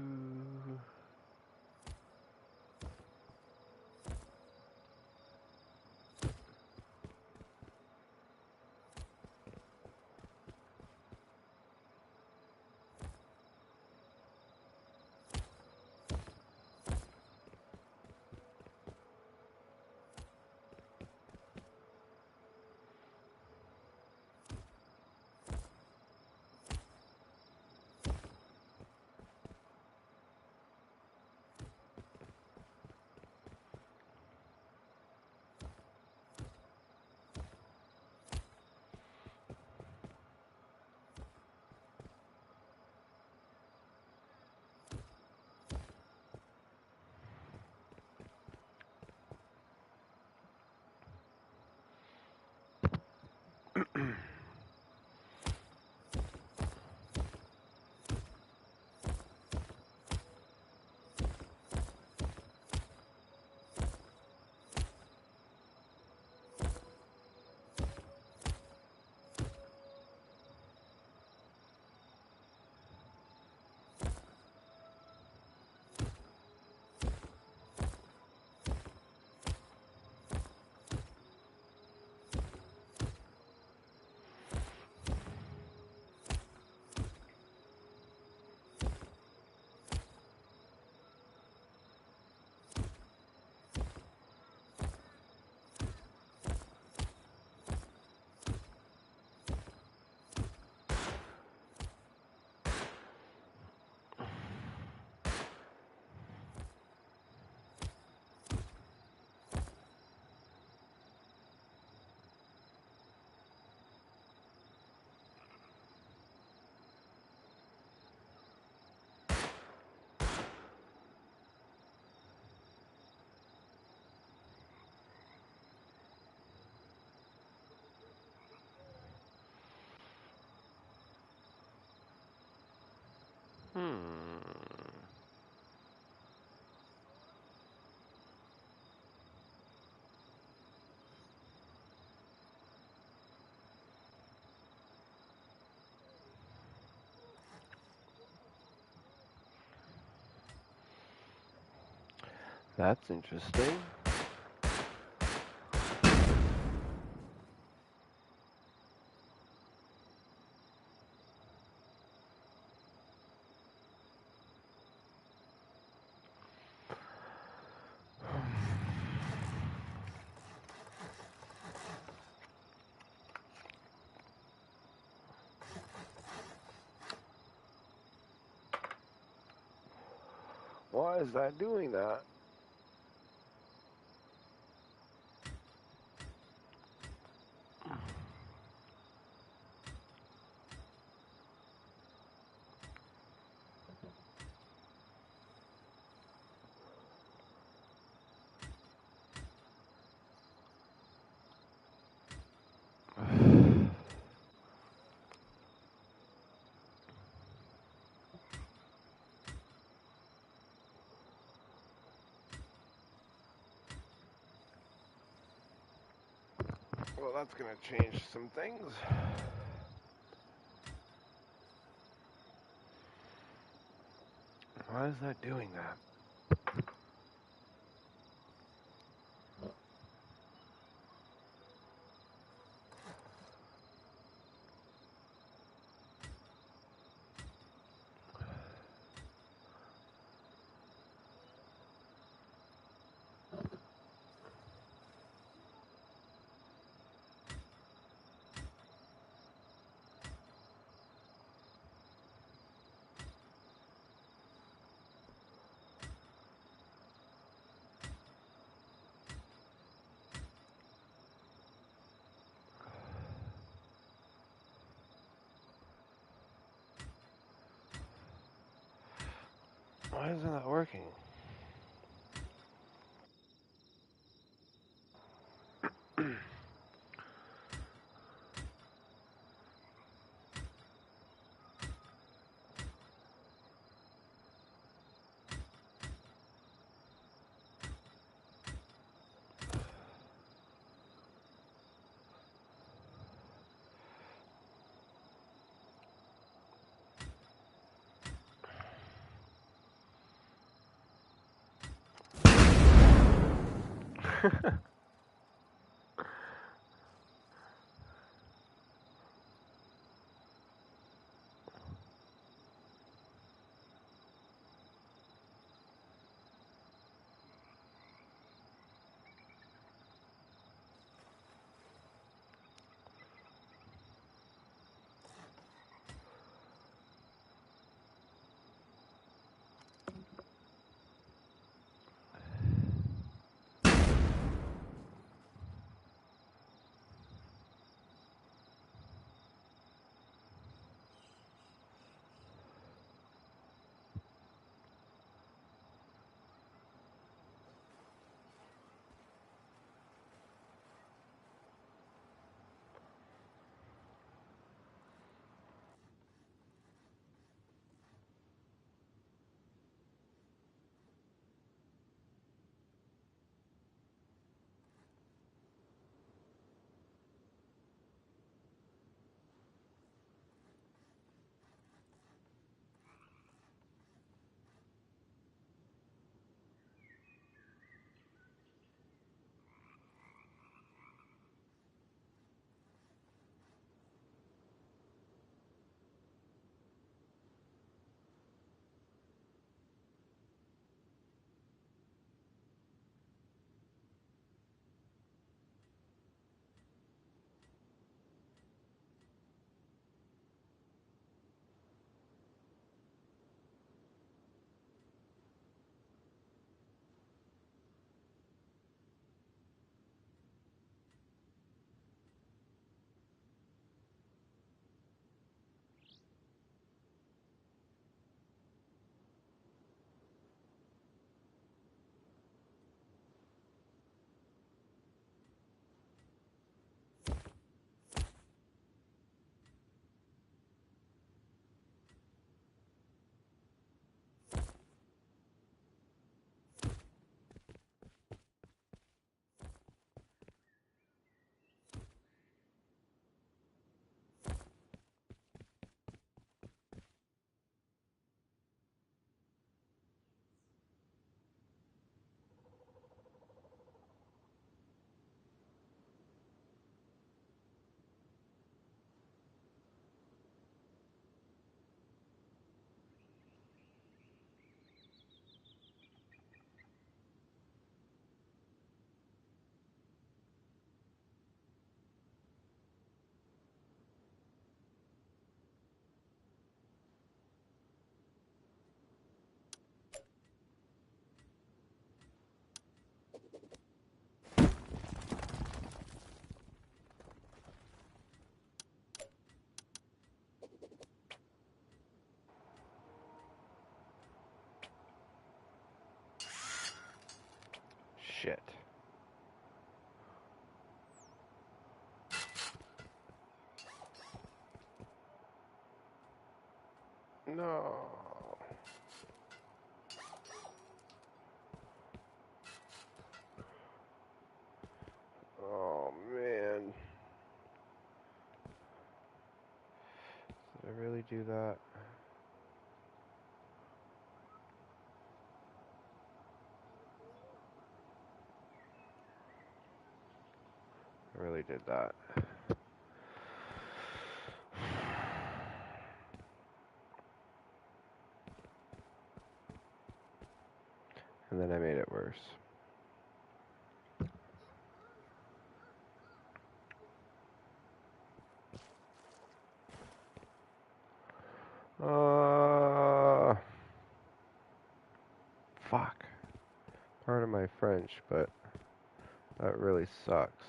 [SPEAKER 1] That's interesting. Why is that doing that? Well, that's going to change some things. Why is that doing that? Why isn't that working? Shit. No. Oh man. Did I really do that? I really did that. And then I made it worse. Fuck. Pardon my French, but that really sucks.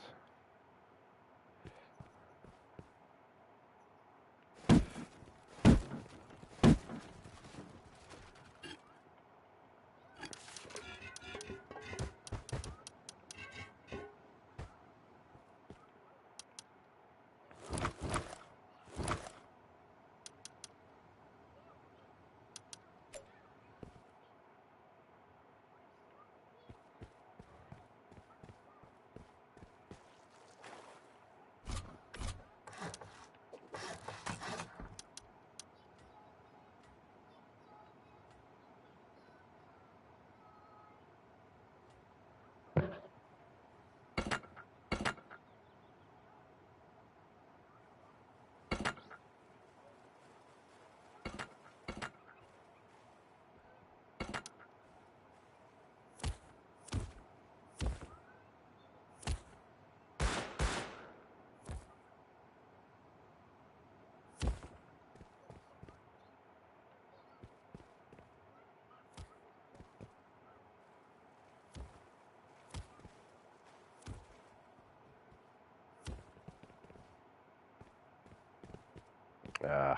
[SPEAKER 1] Ugh.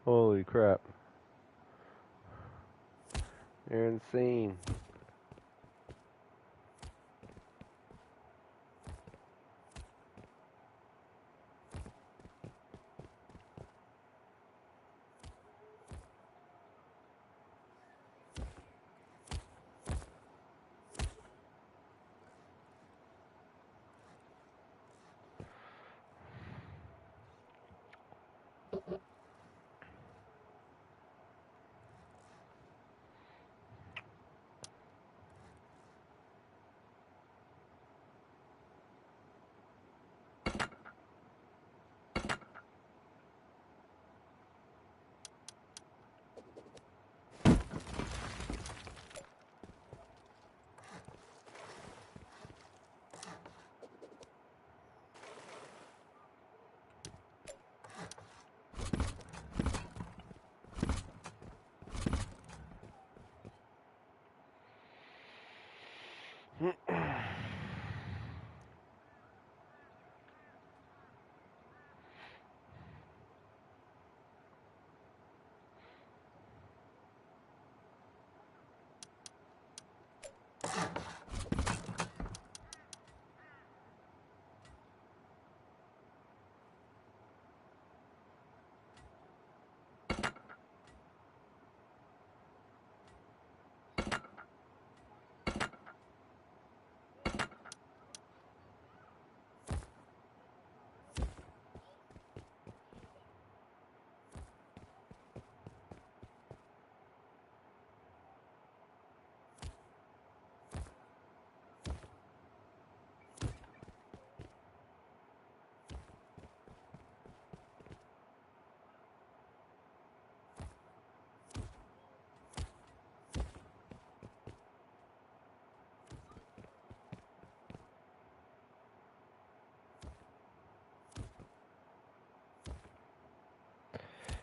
[SPEAKER 1] Holy crap. You're insane.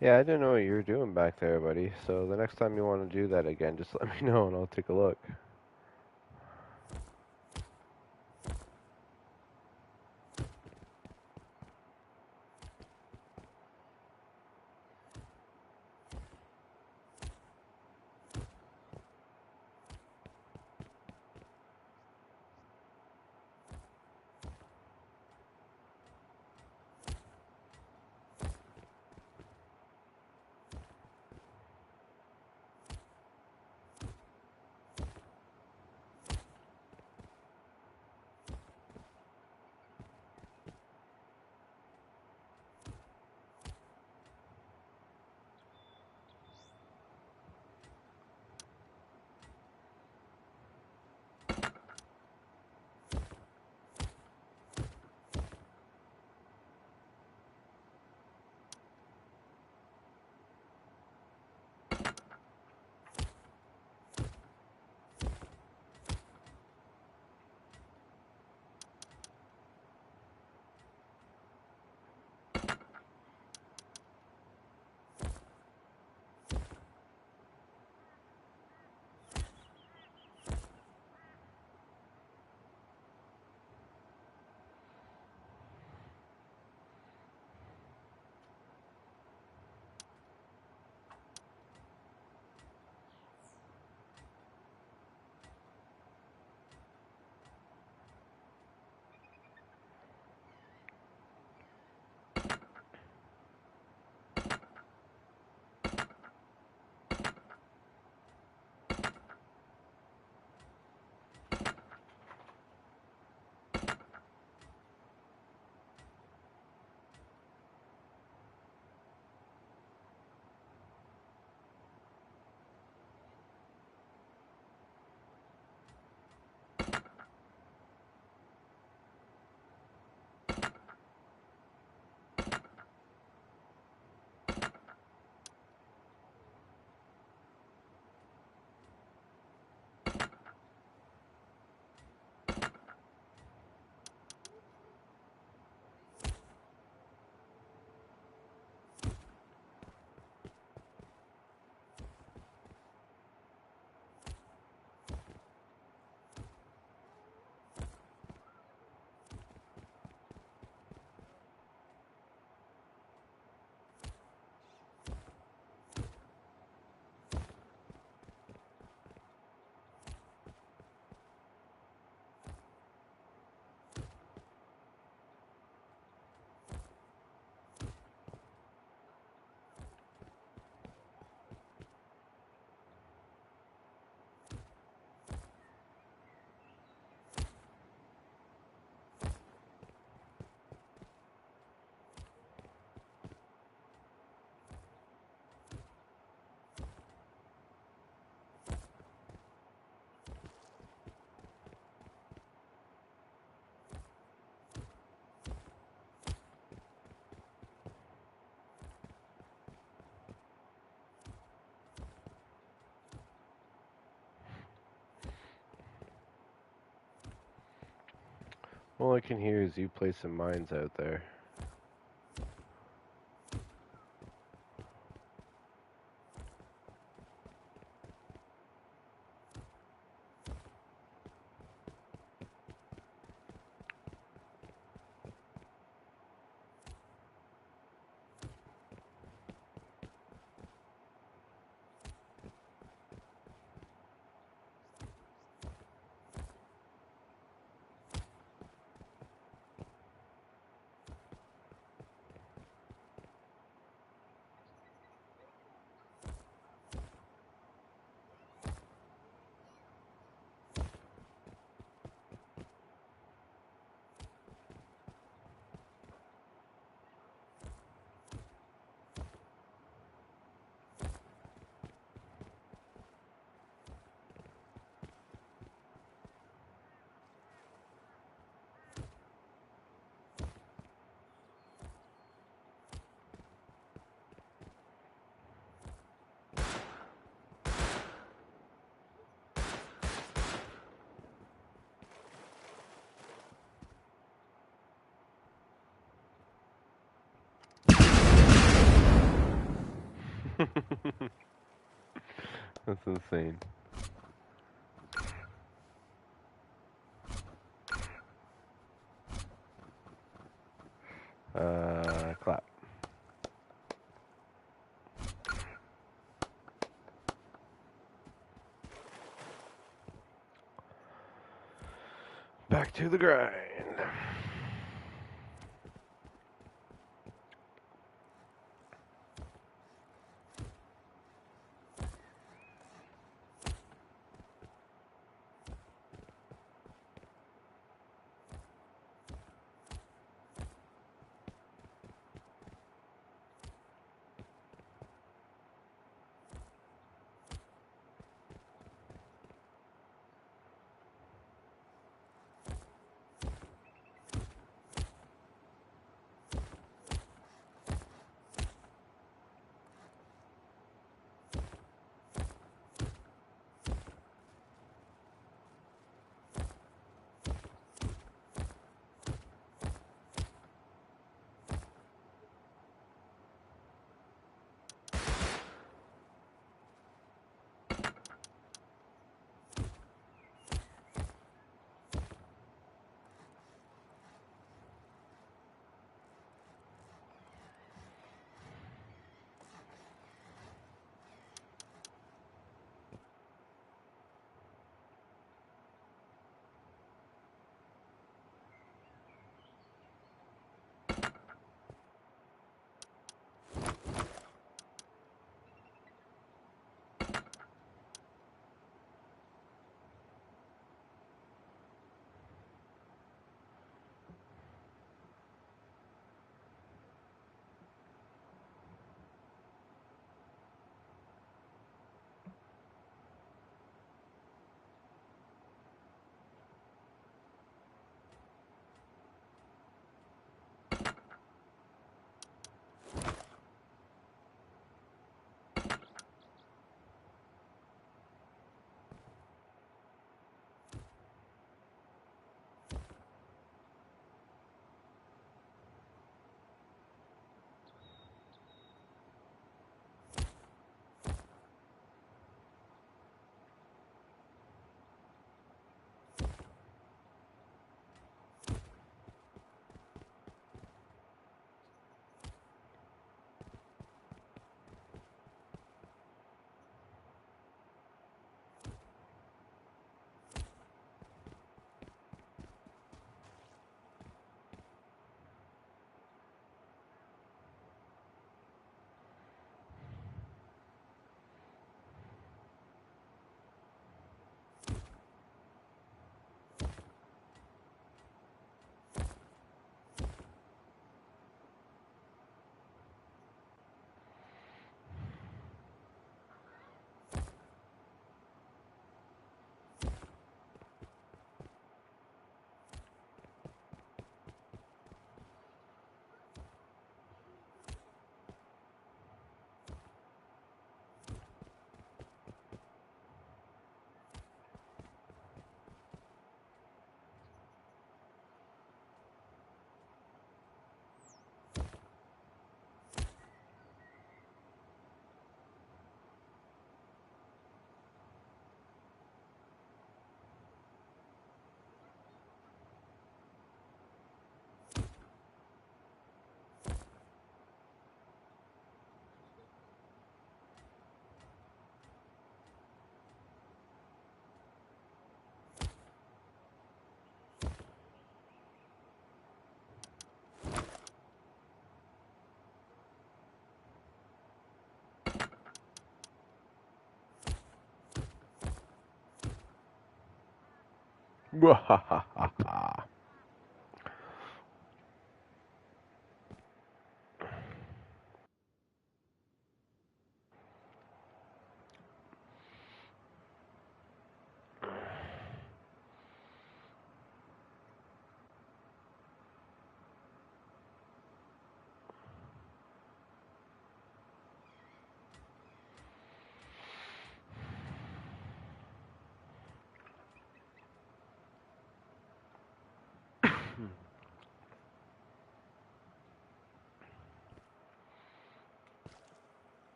[SPEAKER 1] Yeah, I didn't know what you were doing back there, buddy. So the next time you want to do that again, just let me know and I'll take a look. All I can hear is you placing mines out there. That's insane. Clap. Back to the grind.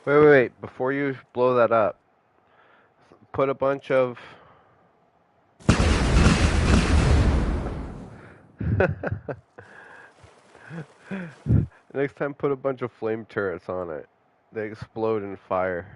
[SPEAKER 1] Wait. Before you blow that up, put a bunch of. Next time, put a bunch of flame turrets on it. They explode in fire.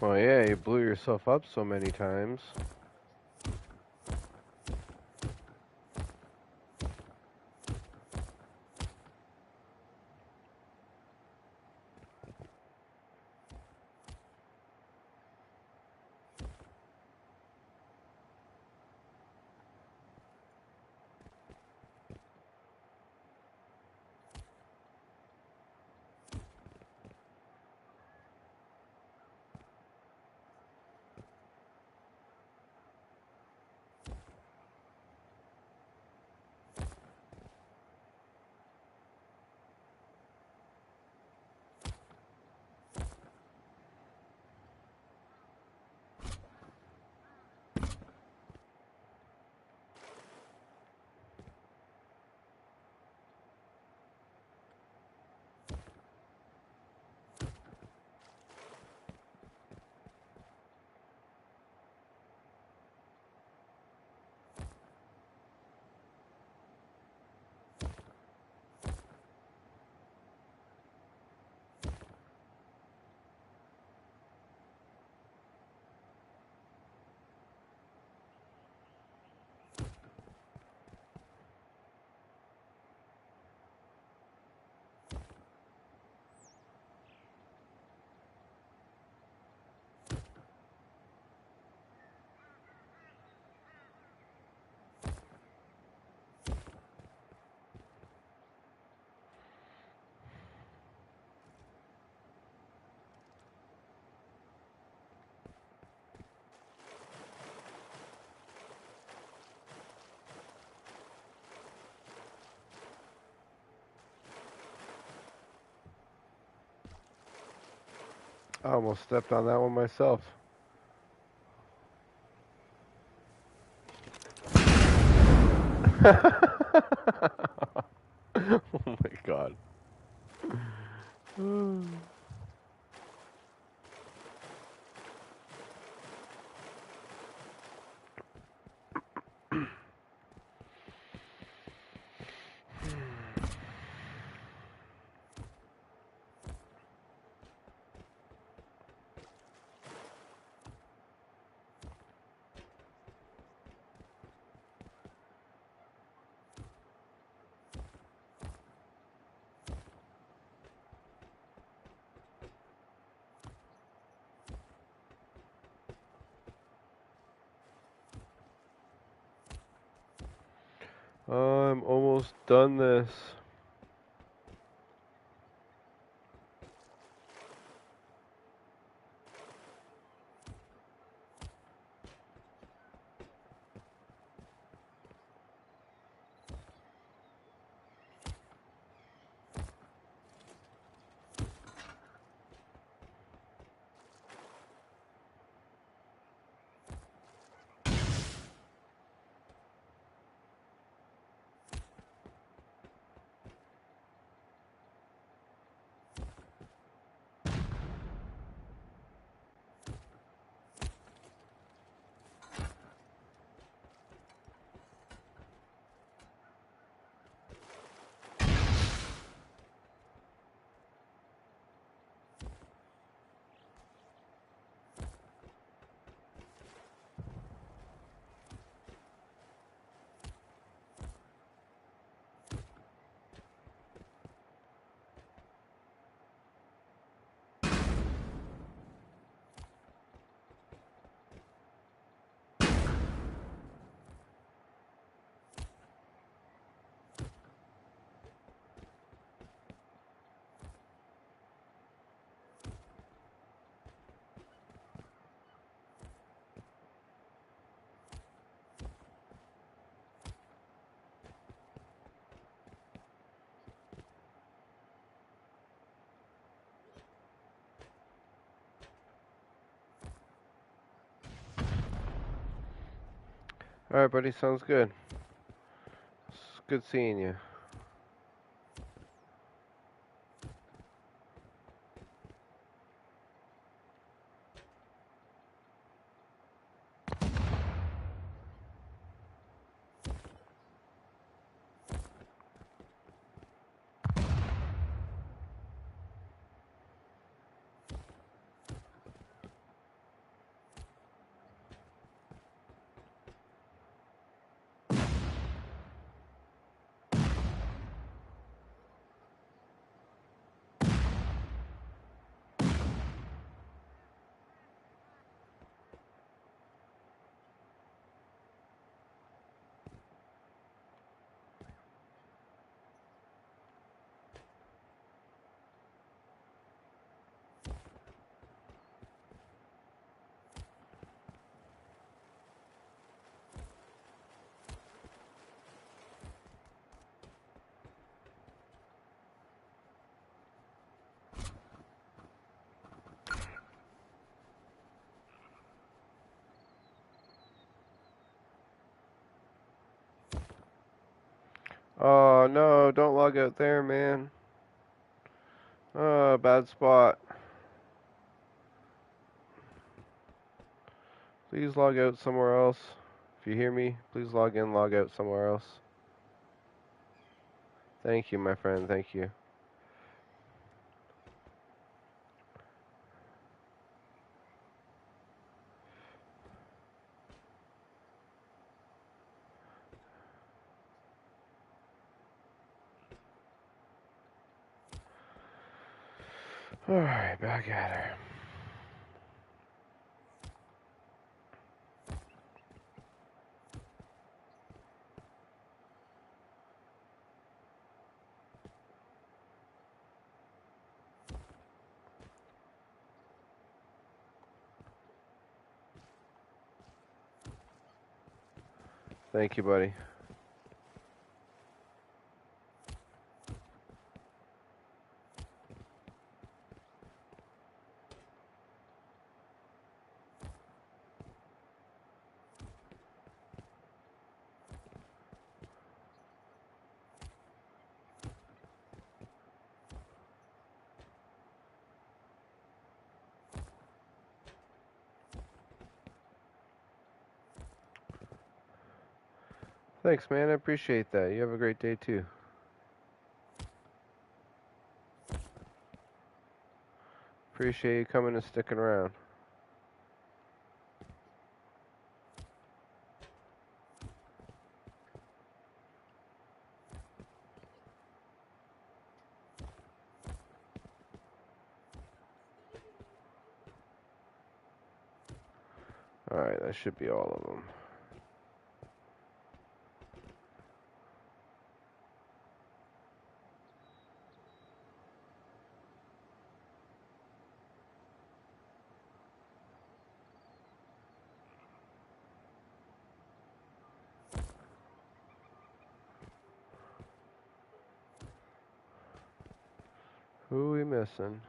[SPEAKER 1] Well, yeah, you blew yourself up so many times. I almost stepped on that one myself. Oh my god. I'm almost done this. Alright, buddy, sounds good. It's good seeing you. Oh no, don't log out there, man. Oh, bad spot. Please log out somewhere else. If you hear me, please log in, log out somewhere else. Thank you, my friend, thank you. Alright, back at her. Thank you, buddy. Thanks, man. I appreciate that. You have a great day, too. Appreciate you coming and sticking around. Alright, that should be all of them. Who are we missing?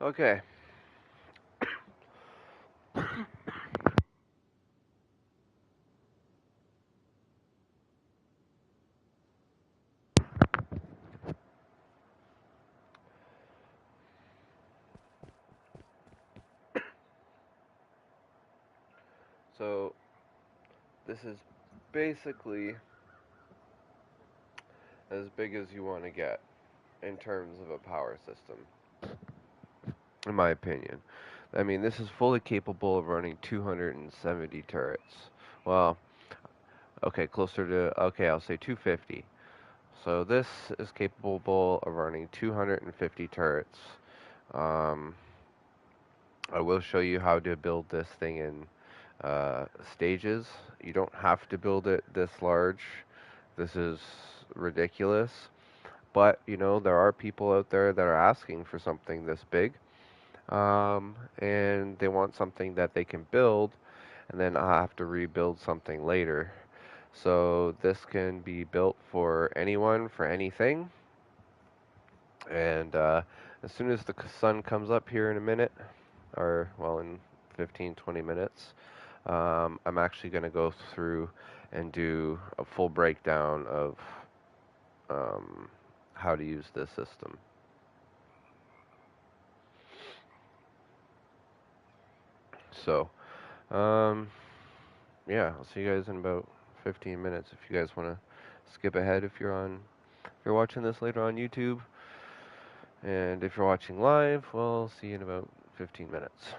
[SPEAKER 1] Okay. So this is basically as big as you want to get in terms of a power system, in my opinion. I mean, this is fully capable of running 270 turrets. Well, okay, closer to, okay, I'll say 250. So this is capable of running 250 turrets. Um, I will show you how to build this thing in stages. You don't have to build it this large. This is ridiculous. But, you know, there are people out there that are asking for something this big. And they want something that they can build, and then I have to rebuild something later. So this can be built for anyone, for anything. And as soon as the sun comes up here in a minute, or well, in 15, 20 minutes, I'm actually going to go through and do a full breakdown of um, how to use this system. So, um, yeah, I'll see you guys in about 15 minutes. If you guys want to skip ahead, if you're watching this later on YouTube, and if you're watching live, we'll see you in about 15 minutes.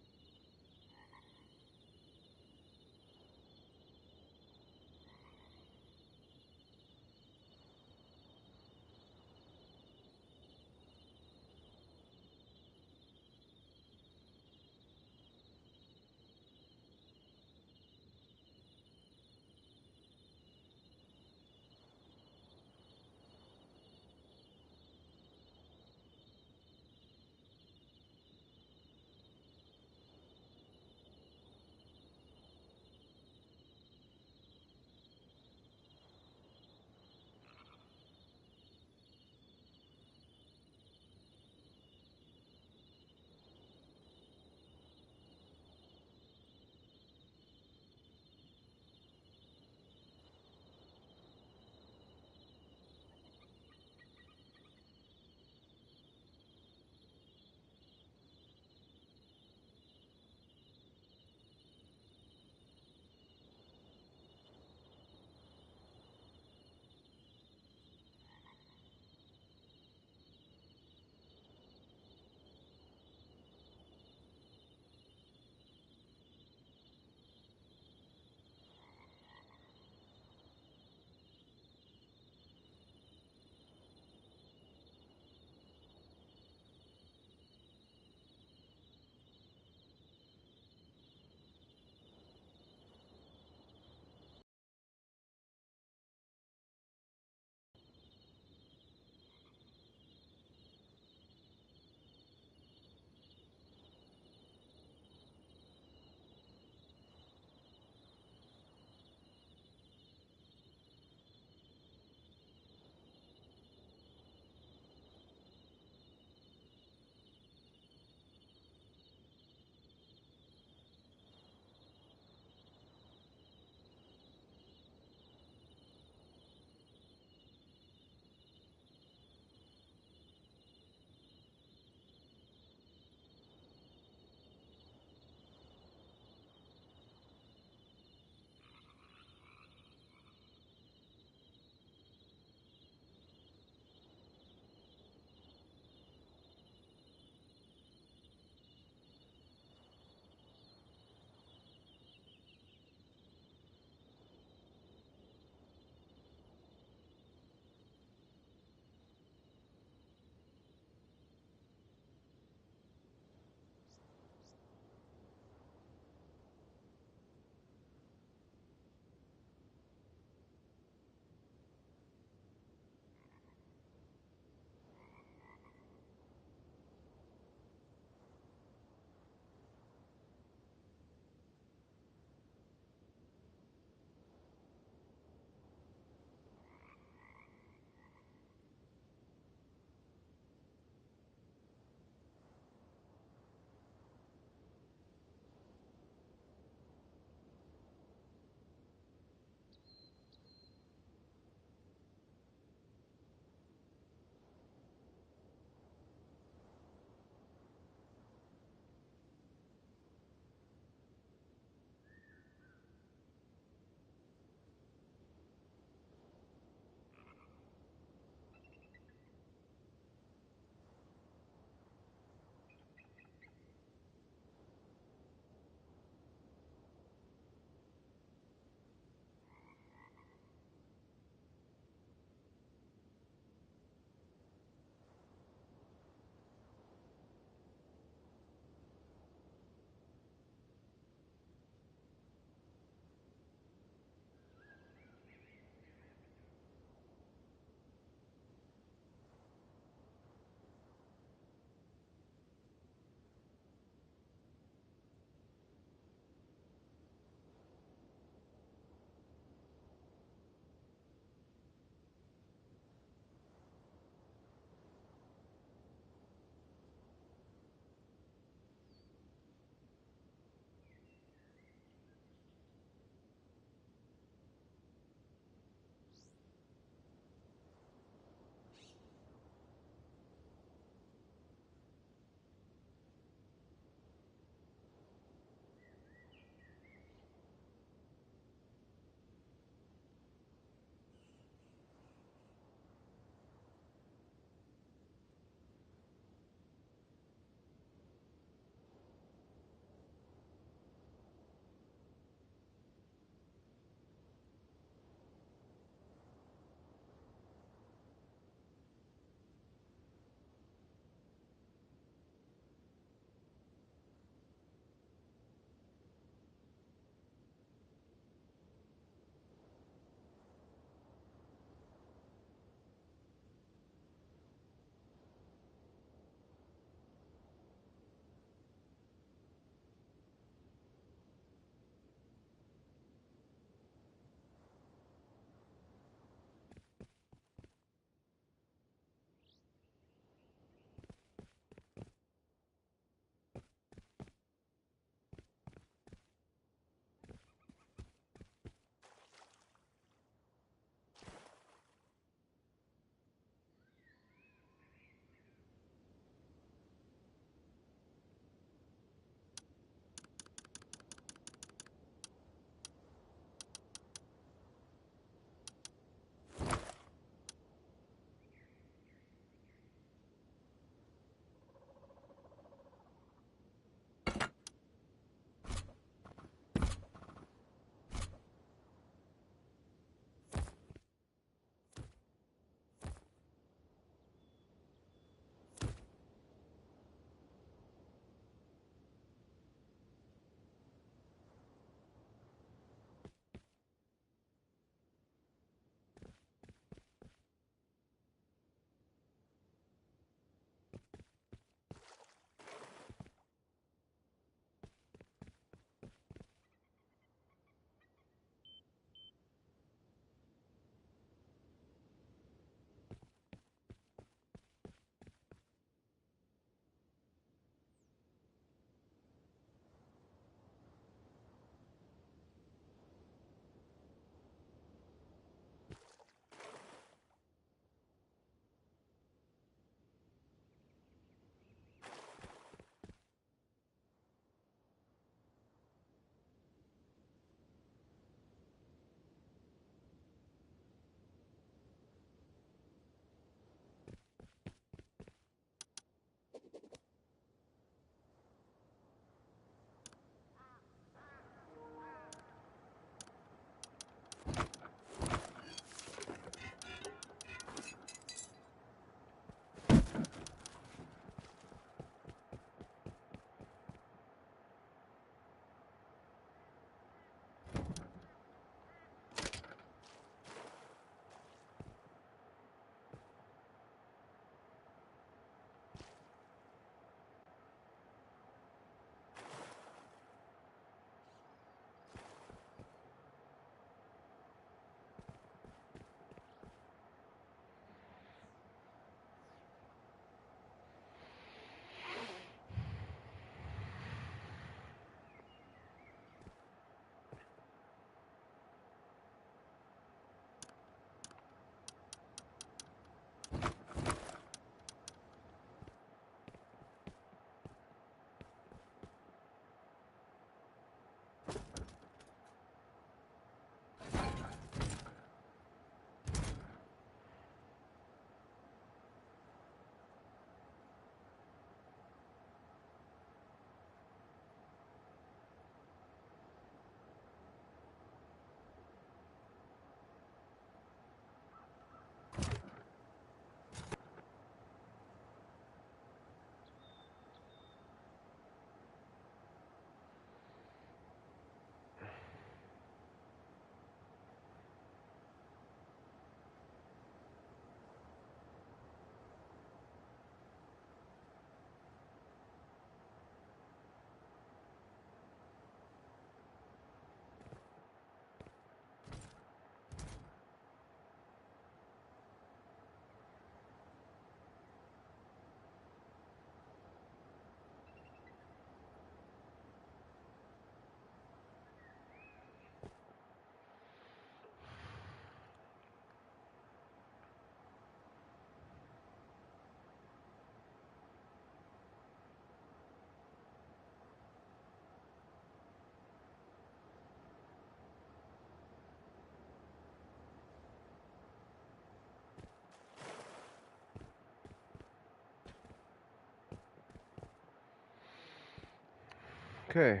[SPEAKER 1] Okay.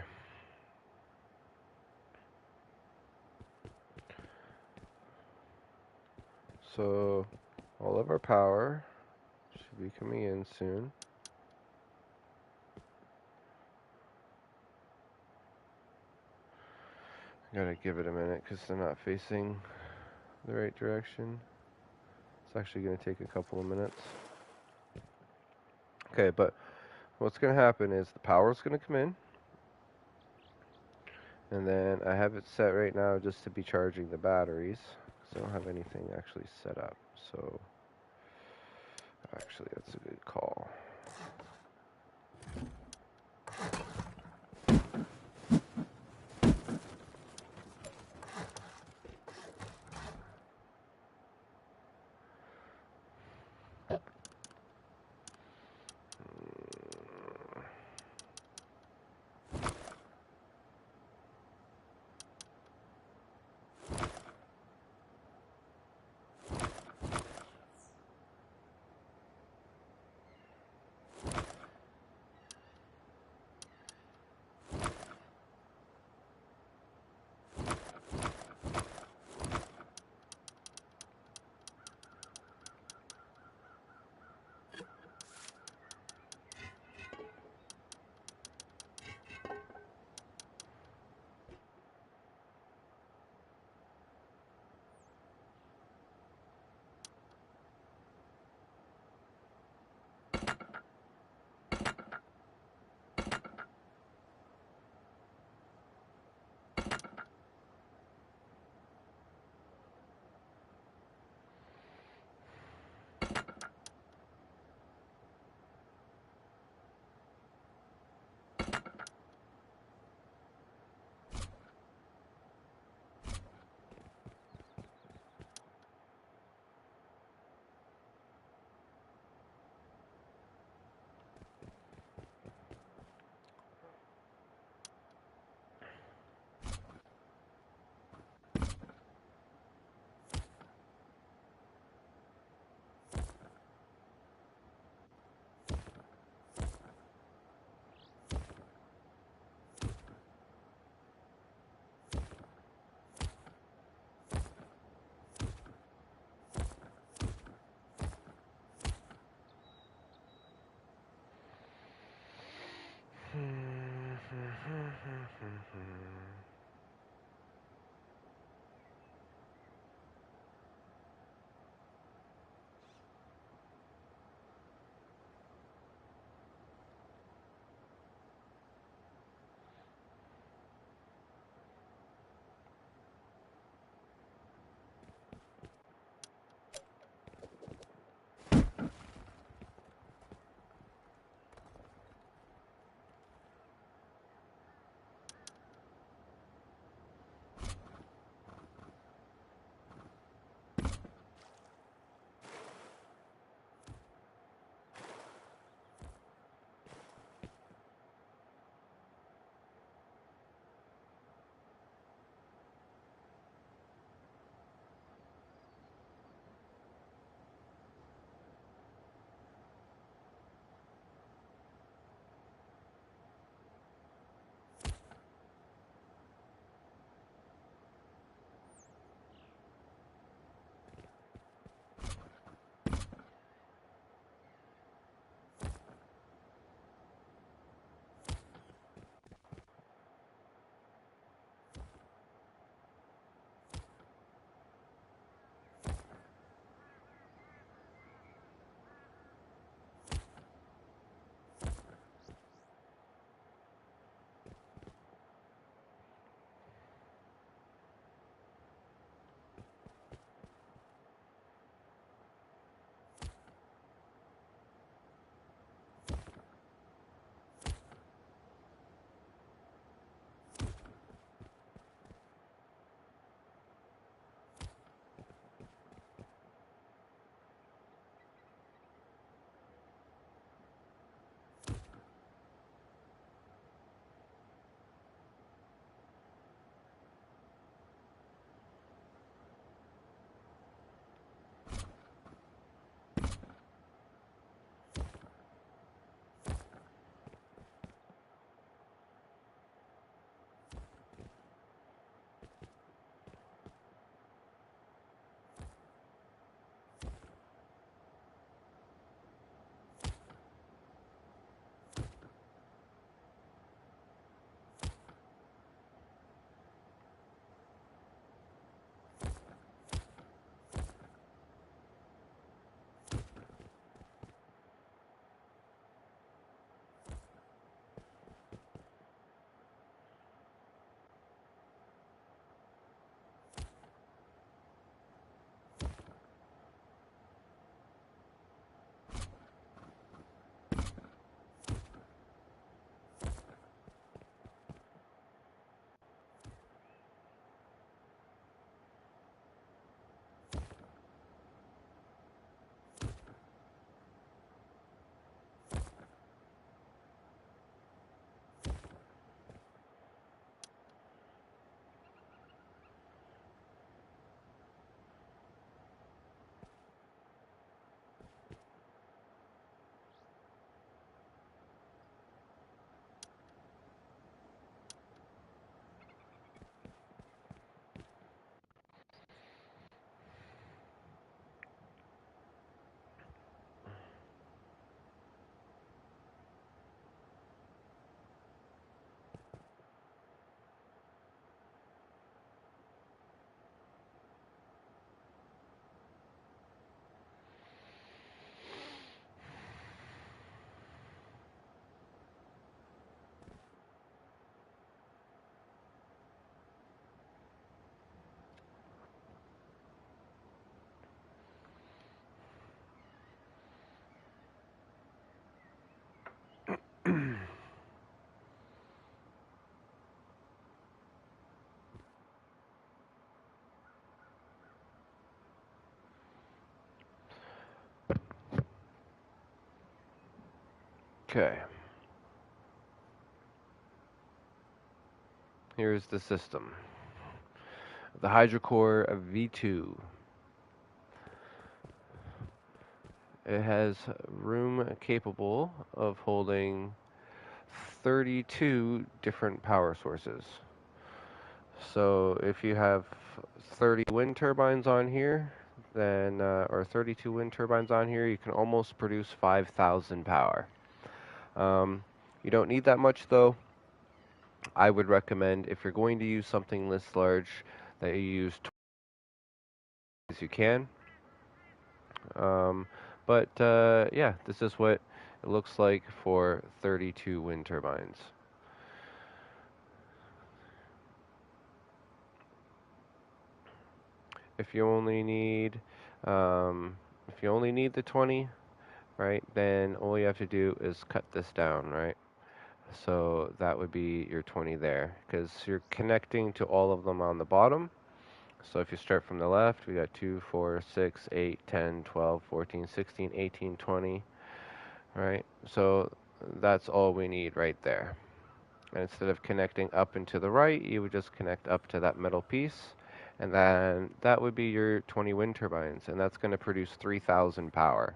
[SPEAKER 1] So all of our power should be coming in soon. I gotta give it a minute because they're not facing the right direction. It's actually gonna take a couple of minutes. Okay, but what's gonna happen is the power's gonna come in, and then I have it set right now just to be charging the batteries because I don't have anything actually set up. So actually, that's a good call. Okay. Here's the system. The Hydra Core V2. It has room capable of holding 32 different power sources. So if you have 30 wind turbines on here, then or 32 wind turbines on here, you can almost produce 5,000 power. You don't need that much though. I would recommend, if you're going to use something this large, that you use 20 as you can. But yeah, this is what it looks like for 32 wind turbines. If you only need the 20, right, then all you have to do is cut this down, right? So that would be your 20 there, because you're connecting to all of them on the bottom. So if you start from the left, we got 2, 4, 6, 8, 10, 12, 14, 16, 18, 20, right? So that's all we need right there. And instead of connecting up and to the right, you would just connect up to that middle piece. And then that would be your 20 wind turbines. And that's going to produce 3,000 power.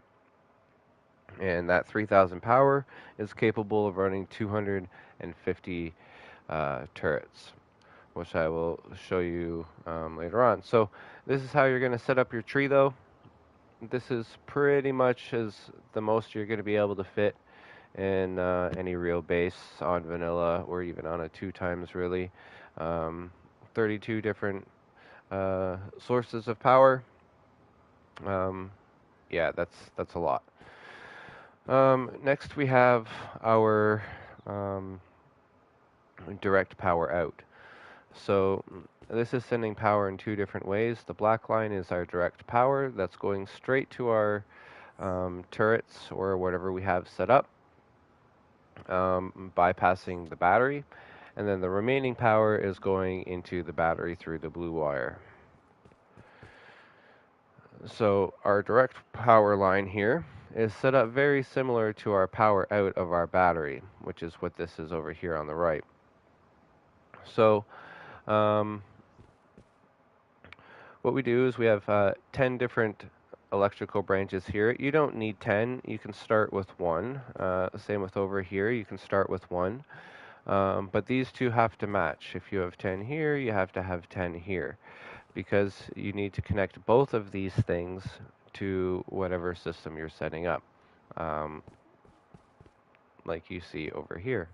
[SPEAKER 1] And that 3,000 power is capable of running 250 turrets, which I will show you later on. So this is how you're going to set up your tree, though. This is pretty much as the most you're going to be able to fit in any real base on vanilla, or even on a 2x really. 32 different sources of power. Yeah, that's a lot. Next we have our direct power out. So this is sending power in two different ways. The black line is our direct power that's going straight to our turrets or whatever we have set up, bypassing the battery. And then the remaining power is going into the battery through the blue wire. So our direct power line here is set up very similar to our power out of our battery, which is what this is over here on the right. So what we do is we have 10 different electrical branches here. You don't need 10. You can start with one. Same with over here. You can start with one. But these two have to match. If you have 10 here, you have to have 10 here, because you need to connect both of these things to whatever system you're setting up, like you see over here.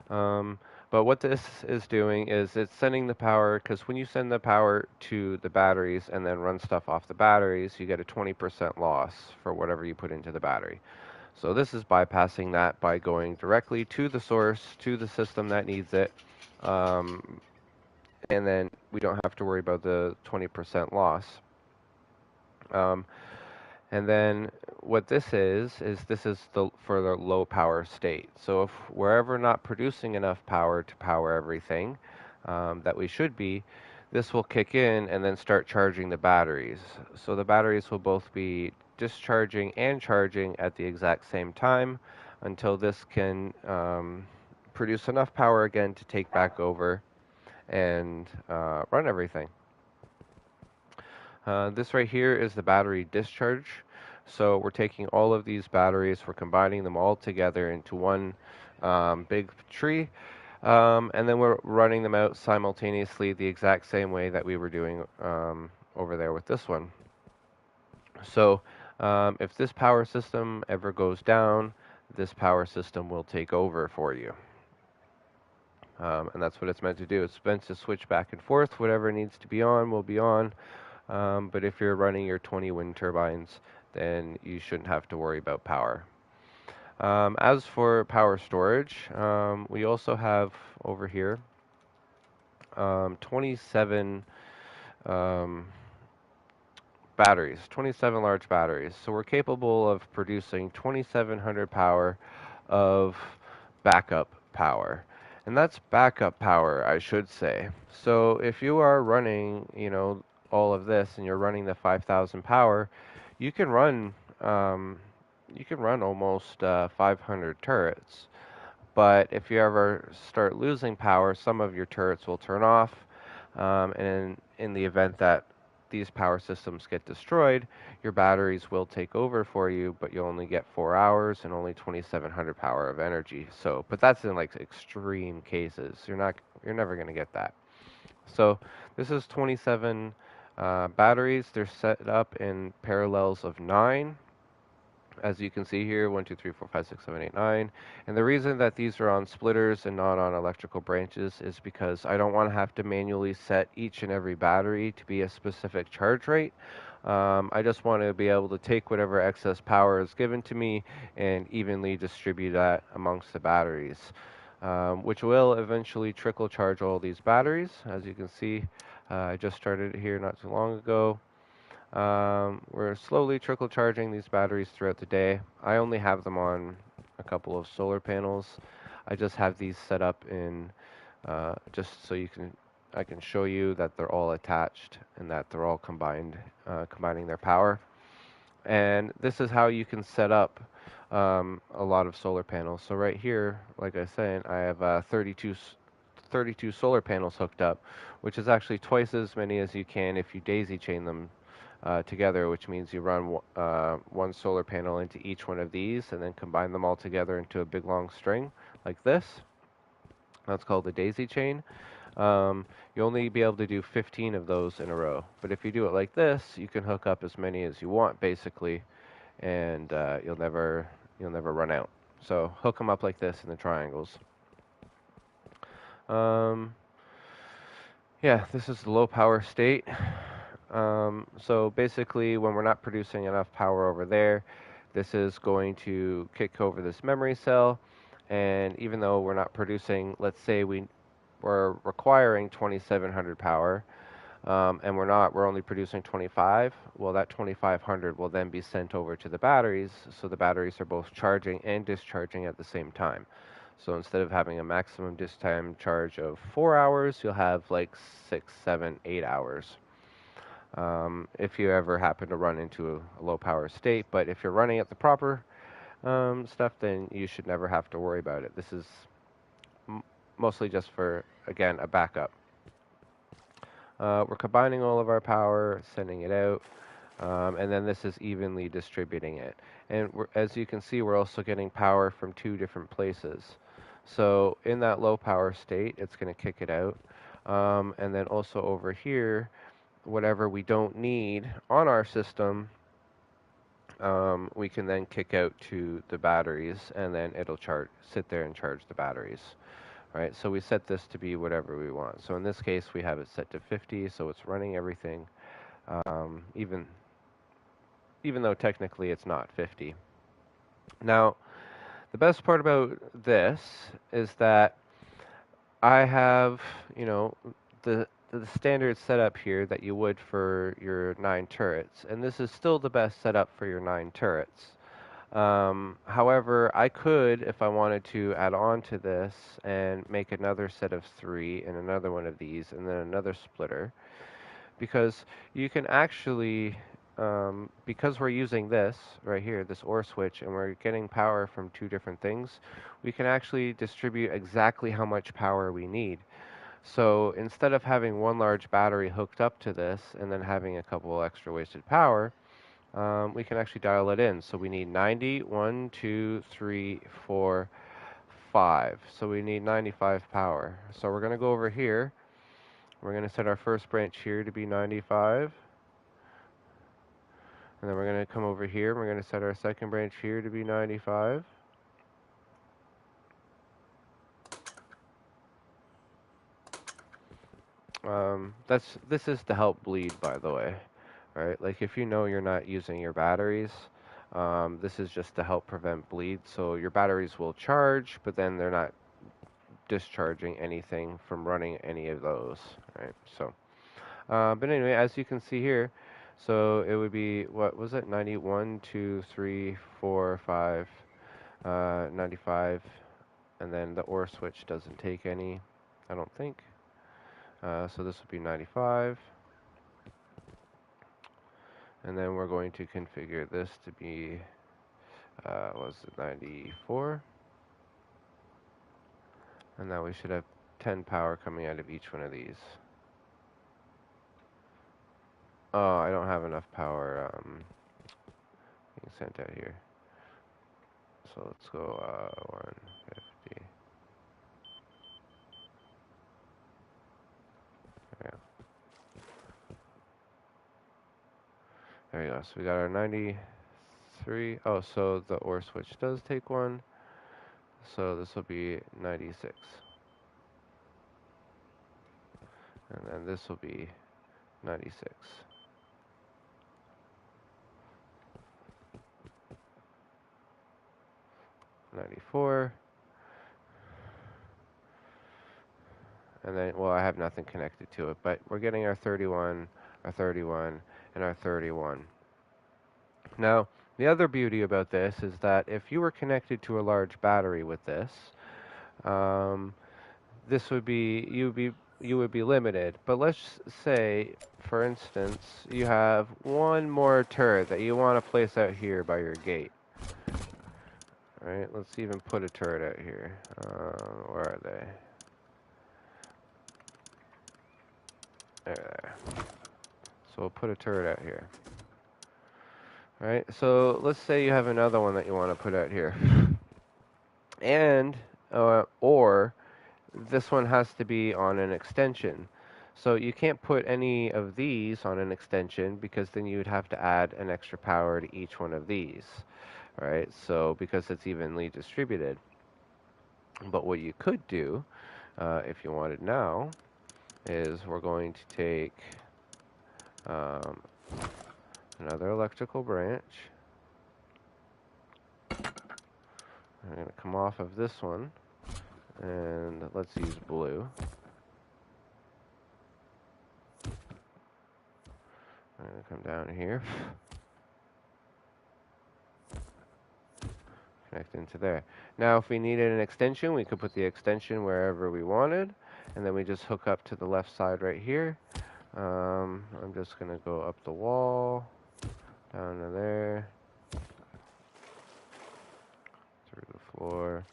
[SPEAKER 1] But what this is doing is it's sending the power, because when you send the power to the batteries and then run stuff off the batteries, you get a 20% loss for whatever you put into the battery. So this is bypassing that by going directly to the source, to the system that needs it, and then we don't have to worry about the 20% loss. And then what this is this is for the low power state. So if we're ever not producing enough power to power everything that we should be, this will kick in and then start charging the batteries. So the batteries will both be discharging and charging at the exact same time until this can produce enough power again to take back over and run everything. This right here is the battery discharge. So we're taking all of these batteries, we're combining them all together into one big tree, and then we're running them out simultaneously the exact same way that we were doing over there with this one. So if this power system ever goes down, this power system will take over for you. And that's what it's meant to do. It's meant to switch back and forth. Whatever needs to be on will be on. But if you're running your 20 wind turbines, then you shouldn't have to worry about power. As for power storage, we also have over here 27 batteries, 27 large batteries. So we're capable of producing 2,700 power of backup power. And that's backup power, I should say. So if you are running, all of this and you're running the 5,000 power, you can run, you can run almost 500 turrets. But if you ever start losing power, some of your turrets will turn off. And in the event that these power systems get destroyed, your batteries will take over for you, but you only get 4 hours and only 2,700 power of energy. So, but that's in like extreme cases. You're never going to get that. So, this is 27 batteries. They're set up in parallels of 9. As you can see here, 1, 2, 3, 4, 5, 6, 7, 8, 9. And the reason that these are on splitters and not on electrical branches is because I don't want to have to manually set each and every battery to be a specific charge rate. I just want to be able to take whatever excess power is given to me and evenly distribute that amongst the batteries, which will eventually trickle charge all these batteries. As you can see, I just started here not too long ago. We're slowly trickle charging these batteries throughout the day. I only have them on a couple of solar panels. I just have these set up in just so I can show you that they're all attached and that they're all combining their power. And this is how you can set up a lot of solar panels. So right here, like I said, I have 32 solar panels hooked up, which is actually twice as many as you can if you daisy chain them together, which means you run one solar panel into each one of these and then combine them all together into a big long string like this. That's called the daisy chain. You only be able to do 15 of those in a row. But if you do it like this, you can hook up as many as you want, basically, and you'll never run out. So hook them up like this in the triangles. Yeah, this is the low power state. So basically, when we're not producing enough power over there, this is going to kick over this memory cell. And even though we're not producing, let's say we're requiring 2,700 power, and we're only producing 25. Well, that 2,500 will then be sent over to the batteries, so the batteries are both charging and discharging at the same time. So instead of having a maximum discharge charge of 4 hours, you'll have like 6, 7, 8 hours. If you ever happen to run into a low power state, but if you're running at the proper stuff, then you should never have to worry about it. This is mostly just for, again, a backup. We're combining all of our power, sending it out, and then this is evenly distributing it. And as you can see, we're also getting power from 2 different places. So in that low power state, it's going to kick it out. And then also over here, whatever we don't need on our system, we can then kick out to the batteries, and then it'll sit there and charge the batteries. Right, so we set this to be whatever we want. So in this case, we have it set to 50, so it's running everything, even though technically it's not 50. Now, the best part about this is that I have, the standard setup here that you would for your 9 turrets, and this is still the best setup for your 9 turrets. However, I could, if I wanted to, add on to this and make another set of 3 and another one of these and then another splitter, because you can actually, because we're using this right here, this OR switch, and we're getting power from 2 different things, we can actually distribute exactly how much power we need. So instead of having one large battery hooked up to this and then having a couple extra wasted power, we can actually dial it in. So we need 90, 1, 2, 3, 4, 5. So we need 95 power. So we're going to go over here. We're going to set our first branch here to be 95. And then we're going to come over here. We're going to set our second branch here to be 95. This is to help bleed, by the way. Right? Like if you know you're not using your batteries, this is just to help prevent bleed. So your batteries will charge, but then they're not discharging anything from running any of those. Right? So, but anyway, as you can see here, so it would be, what was it? 91, 2, 3, 4, 5, 95, and then the OR switch doesn't take any, I don't think. So this would be 95. And then we're going to configure this to be was it 94? And now we should have 10 power coming out of each one of these. Oh, I don't have enough power being sent out here. So let's go 150. There we go. So we got our 93. Oh, so the OR switch does take one. So this will be 96. And then this will be 96. 94. And then, well, I have nothing connected to it, but we're getting our 31, our 31, and our 31. Now, the other beauty about this is that if you were connected to a large battery with this, this would be you would be limited. But let's say, for instance, you have one more turret that you want to place out here by your gate. All right, let's even put a turret out here. Where are they? There. So we'll put a turret out here. All right, so let's say you have another one that you want to put out here. And, or this one has to be on an extension. So you can't put any of these on an extension because then you would have to add an extra power to each one of these. All right, so because it's evenly distributed. But what you could do, if you wanted now, is we're going to take another electrical branch. I'm going to come off of this one, and let's use blue. I'm going to come down here, connect into there. Now, if we needed an extension, we could put the extension wherever we wanted, and then we just hook up to the left side right here. I'm just going to go up the wall, down to there, through the floor.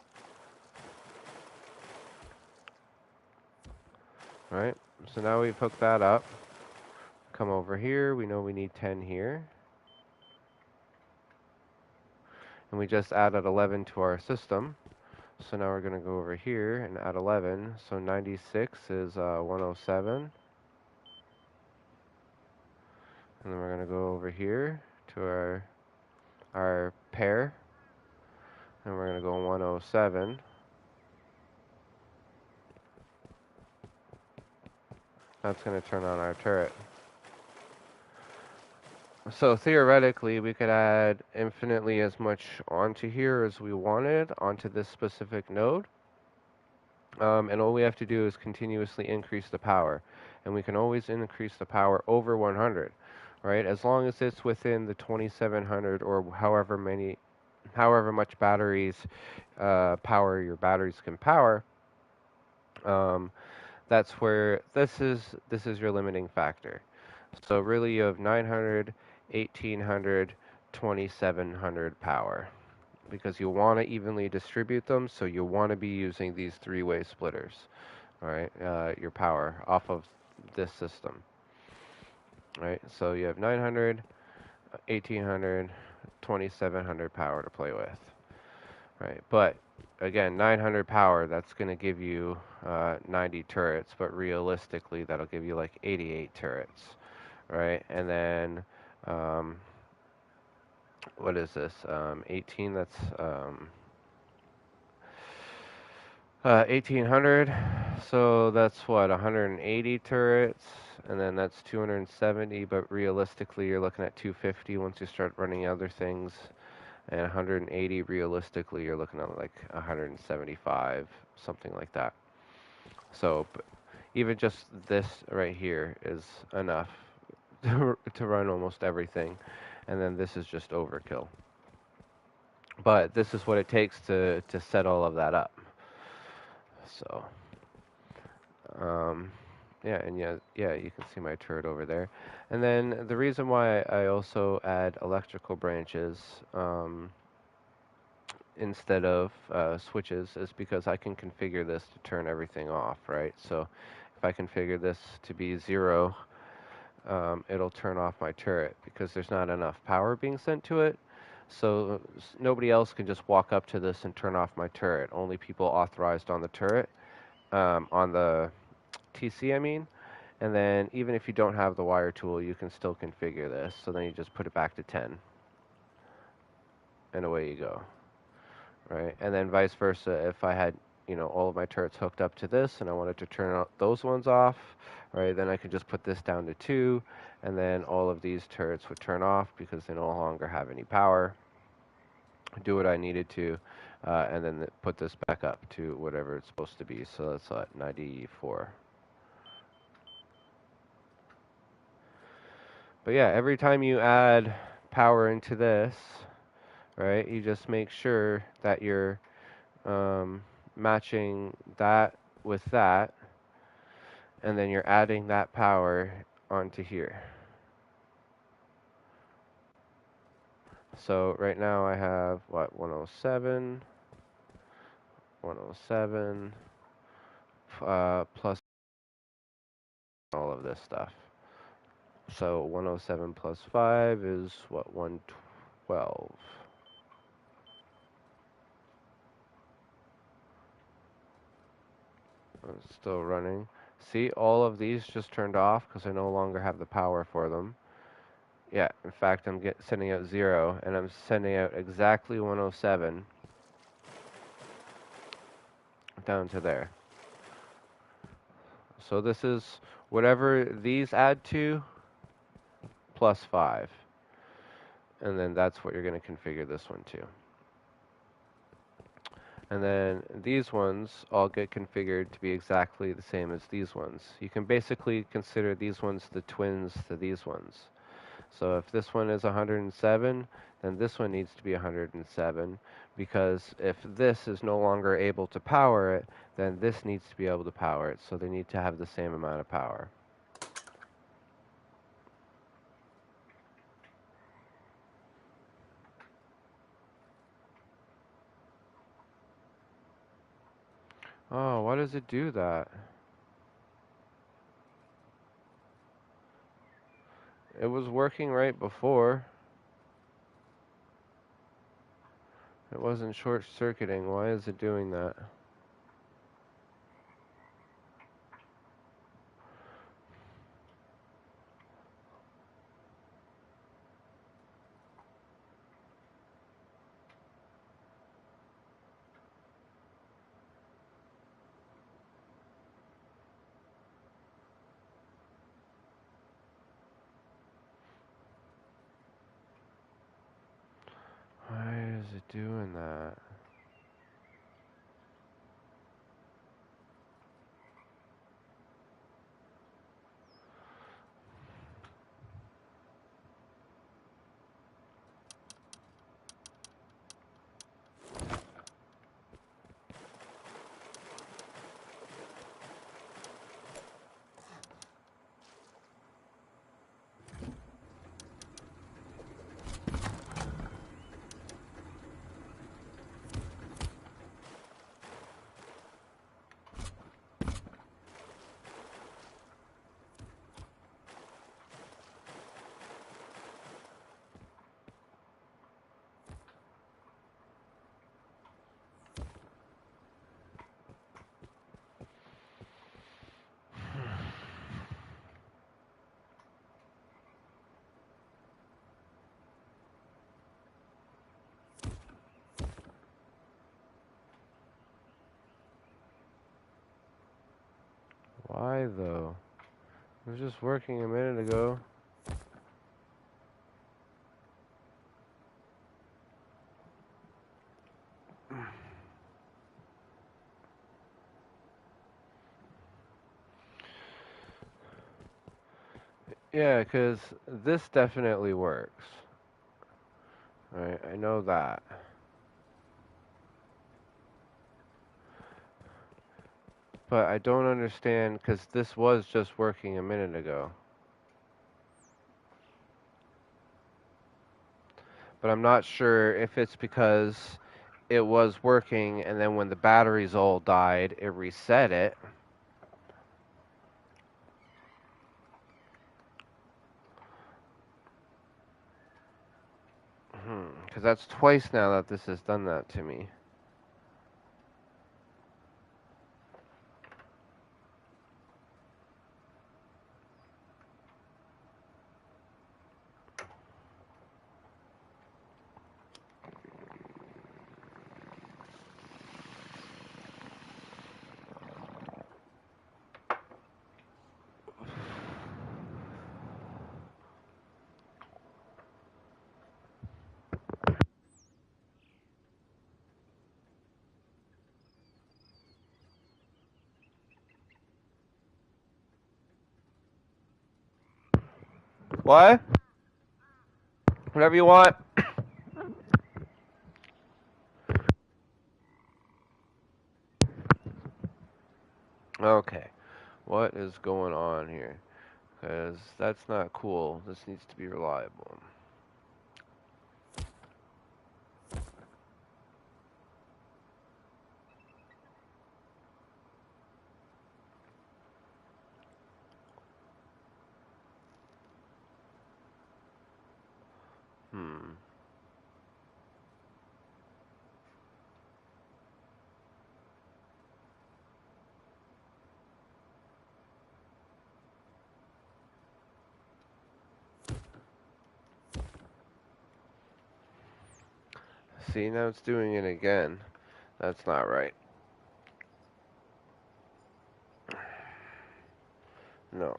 [SPEAKER 1] Right, so now we've hooked that up. Come over here, we know we need 10 here. And we just added 11 to our system. So now we're going to go over here and add 11. So 96 is 107. And then we're going to go over here to our pair. And we're going to go 107. That's going to turn on our turret. So theoretically, we could add infinitely as much onto here as we wanted onto this specific node. And all we have to do is continuously increase the power. And we can always increase the power over 100, right? As long as it's within the 2700 or however much batteries power your batteries can power. That's where this is your limiting factor. So really, you have 900, 1800, 2700 power, because you want to evenly distribute them, so you want to be using these three-way splitters, all right, your power off of this system. All right, so you have 900, 1800, 2700 power to play with, right? But again, 900 power, that's going to give you 90 turrets, but realistically, that'll give you like 88 turrets, right? And then what is this? 18, that's 1800. So that's what, 180 turrets, and then that's 270, but realistically, you're looking at 250 once you start running other things. And 180, realistically, you're looking at like 175, something like that. So even just this right here is enough to run almost everything. And then this is just overkill. But this is what it takes to set all of that up. So, yeah, and yeah, you can see my turret over there. And then the reason why I also add electrical branches instead of switches is because I can configure this to turn everything off, right? So if I configure this to be 0, it'll turn off my turret because there's not enough power being sent to it. So nobody else can just walk up to this and turn off my turret. Only people authorized on the turret, on the TC, I mean. And then even if you don't have the wire tool, you can still configure this. So then you just put it back to 10, and away you go, right? And then vice versa, if I had, all of my turrets hooked up to this and I wanted to turn out those ones off, right, then I could just put this down to 2, and then all of these turrets would turn off because they no longer have any power. Do what I needed to, and then put this back up to whatever it's supposed to be. So that's 94. But yeah, every time you add power into this, right, you just make sure that you're matching that with that, and then you're adding that power onto here. So right now I have, 107, 107, plus all of this stuff. So 107 plus 5 is, 112. It's still running. See, all of these just turned off because I no longer have the power for them. Yeah, in fact, I'm sending out 0, and I'm sending out exactly 107 down to there. So this is whatever these add to, plus 5. And then that's what you're going to configure this one to. And then these ones all get configured to be exactly the same as these ones. You can basically consider these ones the twins to these ones. So if this one is 107, then this one needs to be 107, because if this is no longer able to power it, then this needs to be able to power it. So they need to have the same amount of power. Oh, why does it do that? It was working right before. It wasn't short-circuiting. Why is it doing that? Why is it doing that? Why, though? It was just working a minute ago. Yeah, because this definitely works. Right, I know that. But I don't understand, because this was just working a minute ago. But I'm not sure if it's because it was working, and then when the batteries all died, it reset it. Because that's twice now that this has done that to me. What? Whatever you want. Okay. What is going on here? Because that's not cool. This needs to be reliable. See, now it's doing it again. That's not right. No.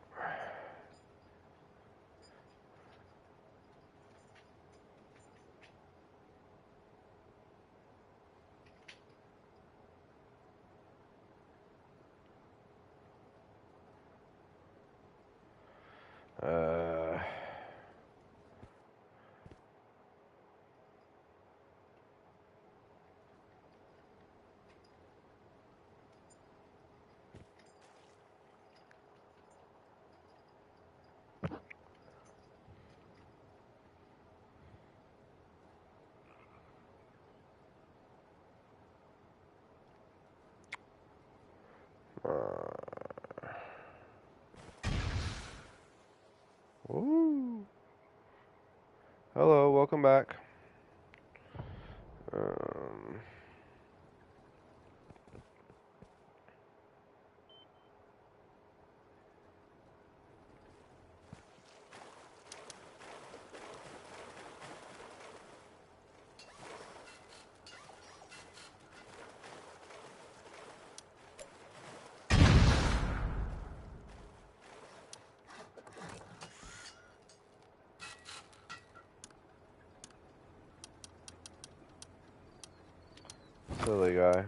[SPEAKER 1] Ooh. Hello, welcome back. Silly guy.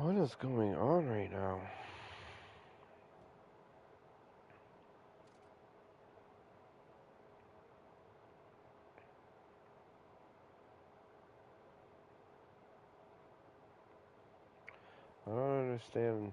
[SPEAKER 1] What is going on right now? I don't understand.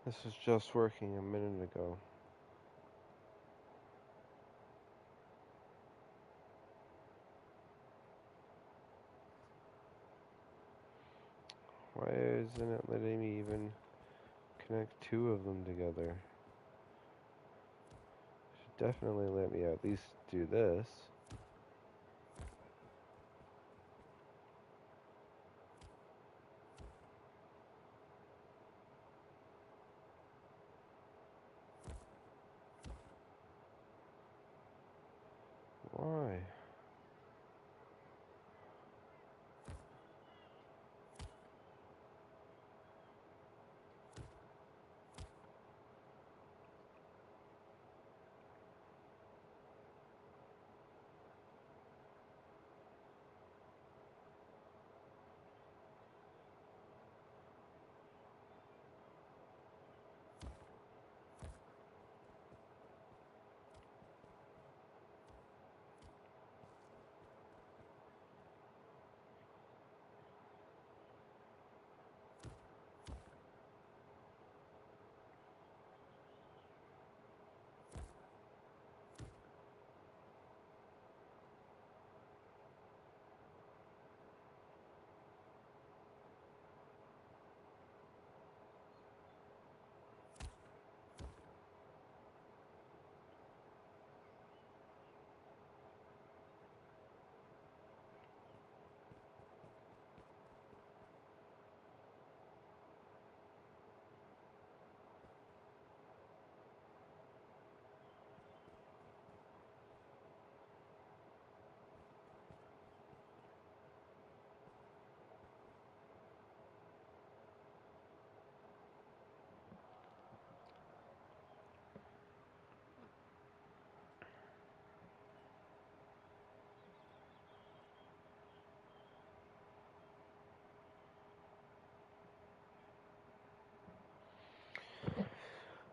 [SPEAKER 1] This was just working a minute ago. Why isn't it letting me even connect two of them together? Should definitely let me at least do this. Why?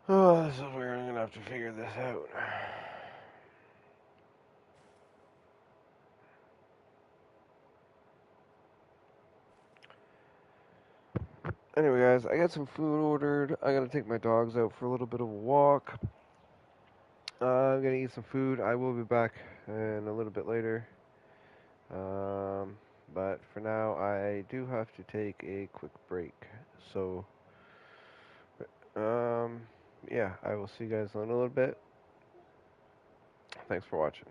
[SPEAKER 1] Oh, this is weird. I'm gonna have to figure this out. Anyway, guys, I got some food ordered. I gotta take my dogs out for a little bit of a walk. I'm gonna eat some food. I will be back in a little bit later. But for now, I do have to take a quick break. So, yeah, I will see you guys in a little bit. Thanks for watching.